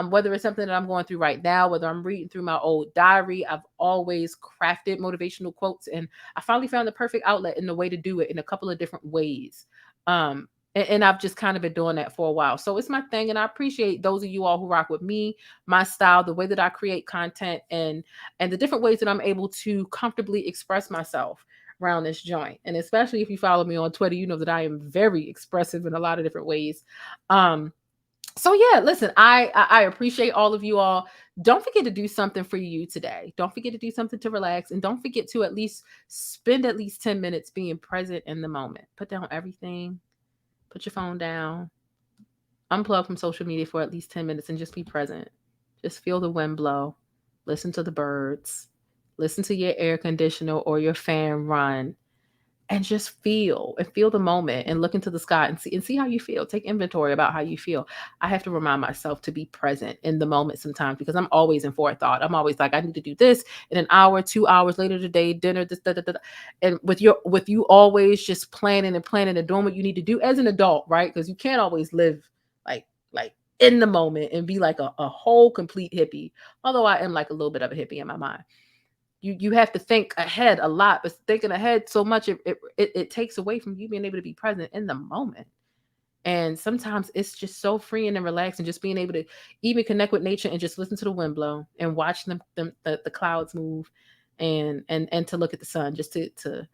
whether it's something that I'm going through right now, whether I'm reading through my old diary. I've always crafted motivational quotes, and I finally found the perfect outlet and the way to do it in a couple of different ways. And I've just kind of been doing that for a while. So it's my thing. And I appreciate those of you all who rock with me, my style, the way that I create content, and the different ways that I'm able to comfortably express myself around this joint. And especially if you follow me on Twitter, you know that I am very expressive in a lot of different ways. So yeah, listen, I appreciate all of you all. Don't forget to do something for you today. Don't forget to do something to relax. And don't forget to at least spend at least 10 minutes being present in the moment. Put down everything. Put your phone down, unplug from social media for at least 10 minutes and just be present. Just feel the wind blow. Listen to the birds. Listen to your air conditioner or your fan run, and just feel the moment and look into the sky and see how you feel. Take inventory about how you feel. I have to remind myself to be present in the moment sometimes because I'm always in forethought. I'm always like, I need to do this in an hour, 2 hours later today, dinner, this, da, da, da. And with you always just planning and doing what you need to do as an adult, right? Because you can't always live like in the moment and be like a whole complete hippie. Although I am like a little bit of a hippie in my mind. You have to think ahead a lot, but thinking ahead so much, it takes away from you being able to be present in the moment. And sometimes it's just so freeing and relaxing, just being able to even connect with nature and just listen to the wind blow and watch the clouds move and to look at the sun, just to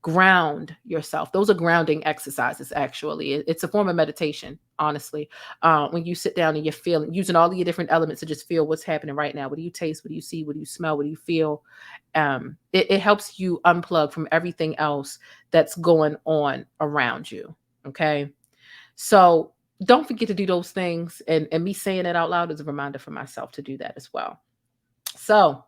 ground yourself. Those are grounding exercises, actually. It's a form of meditation, honestly. When you sit down and you're feeling, using all of your different elements to just feel what's happening right now. What do you taste? What do you see? What do you smell? What do you feel? It helps you unplug from everything else that's going on around you. Okay. So don't forget to do those things. And me saying it out loud is a reminder for myself to do that as well. So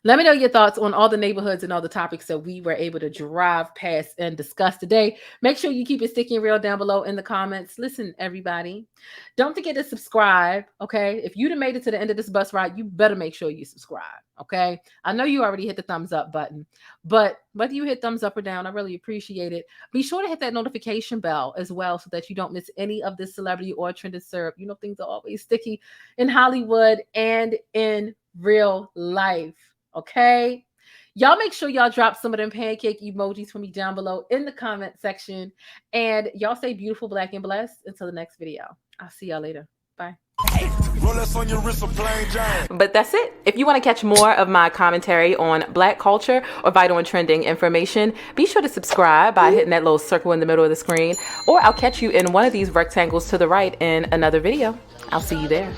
let me know your thoughts on all the neighborhoods and all the topics that we were able to drive past and discuss today. Make sure you keep it sticky and real down below in the comments. Listen, everybody, don't forget to subscribe, okay? If you'd have made it to the end of this bus ride, you better make sure you subscribe, okay? I know you already hit the thumbs up button, but whether you hit thumbs up or down, I really appreciate it. Be sure to hit that notification bell as well so that you don't miss any of this celebrity or trended syrup. You know, things are always sticky in Hollywood and in real life. Okay, y'all make sure y'all drop some of them pancake emojis for me down below in the comment section, and y'all stay beautiful, black, and blessed until the next video. I'll see y'all later. Bye. But that's it. If you want to catch more of my commentary on Black culture or vital and trending information, be sure to subscribe by hitting that little circle in the middle of the screen, or I'll catch you in one of these rectangles to the right in another video. I'll see you there.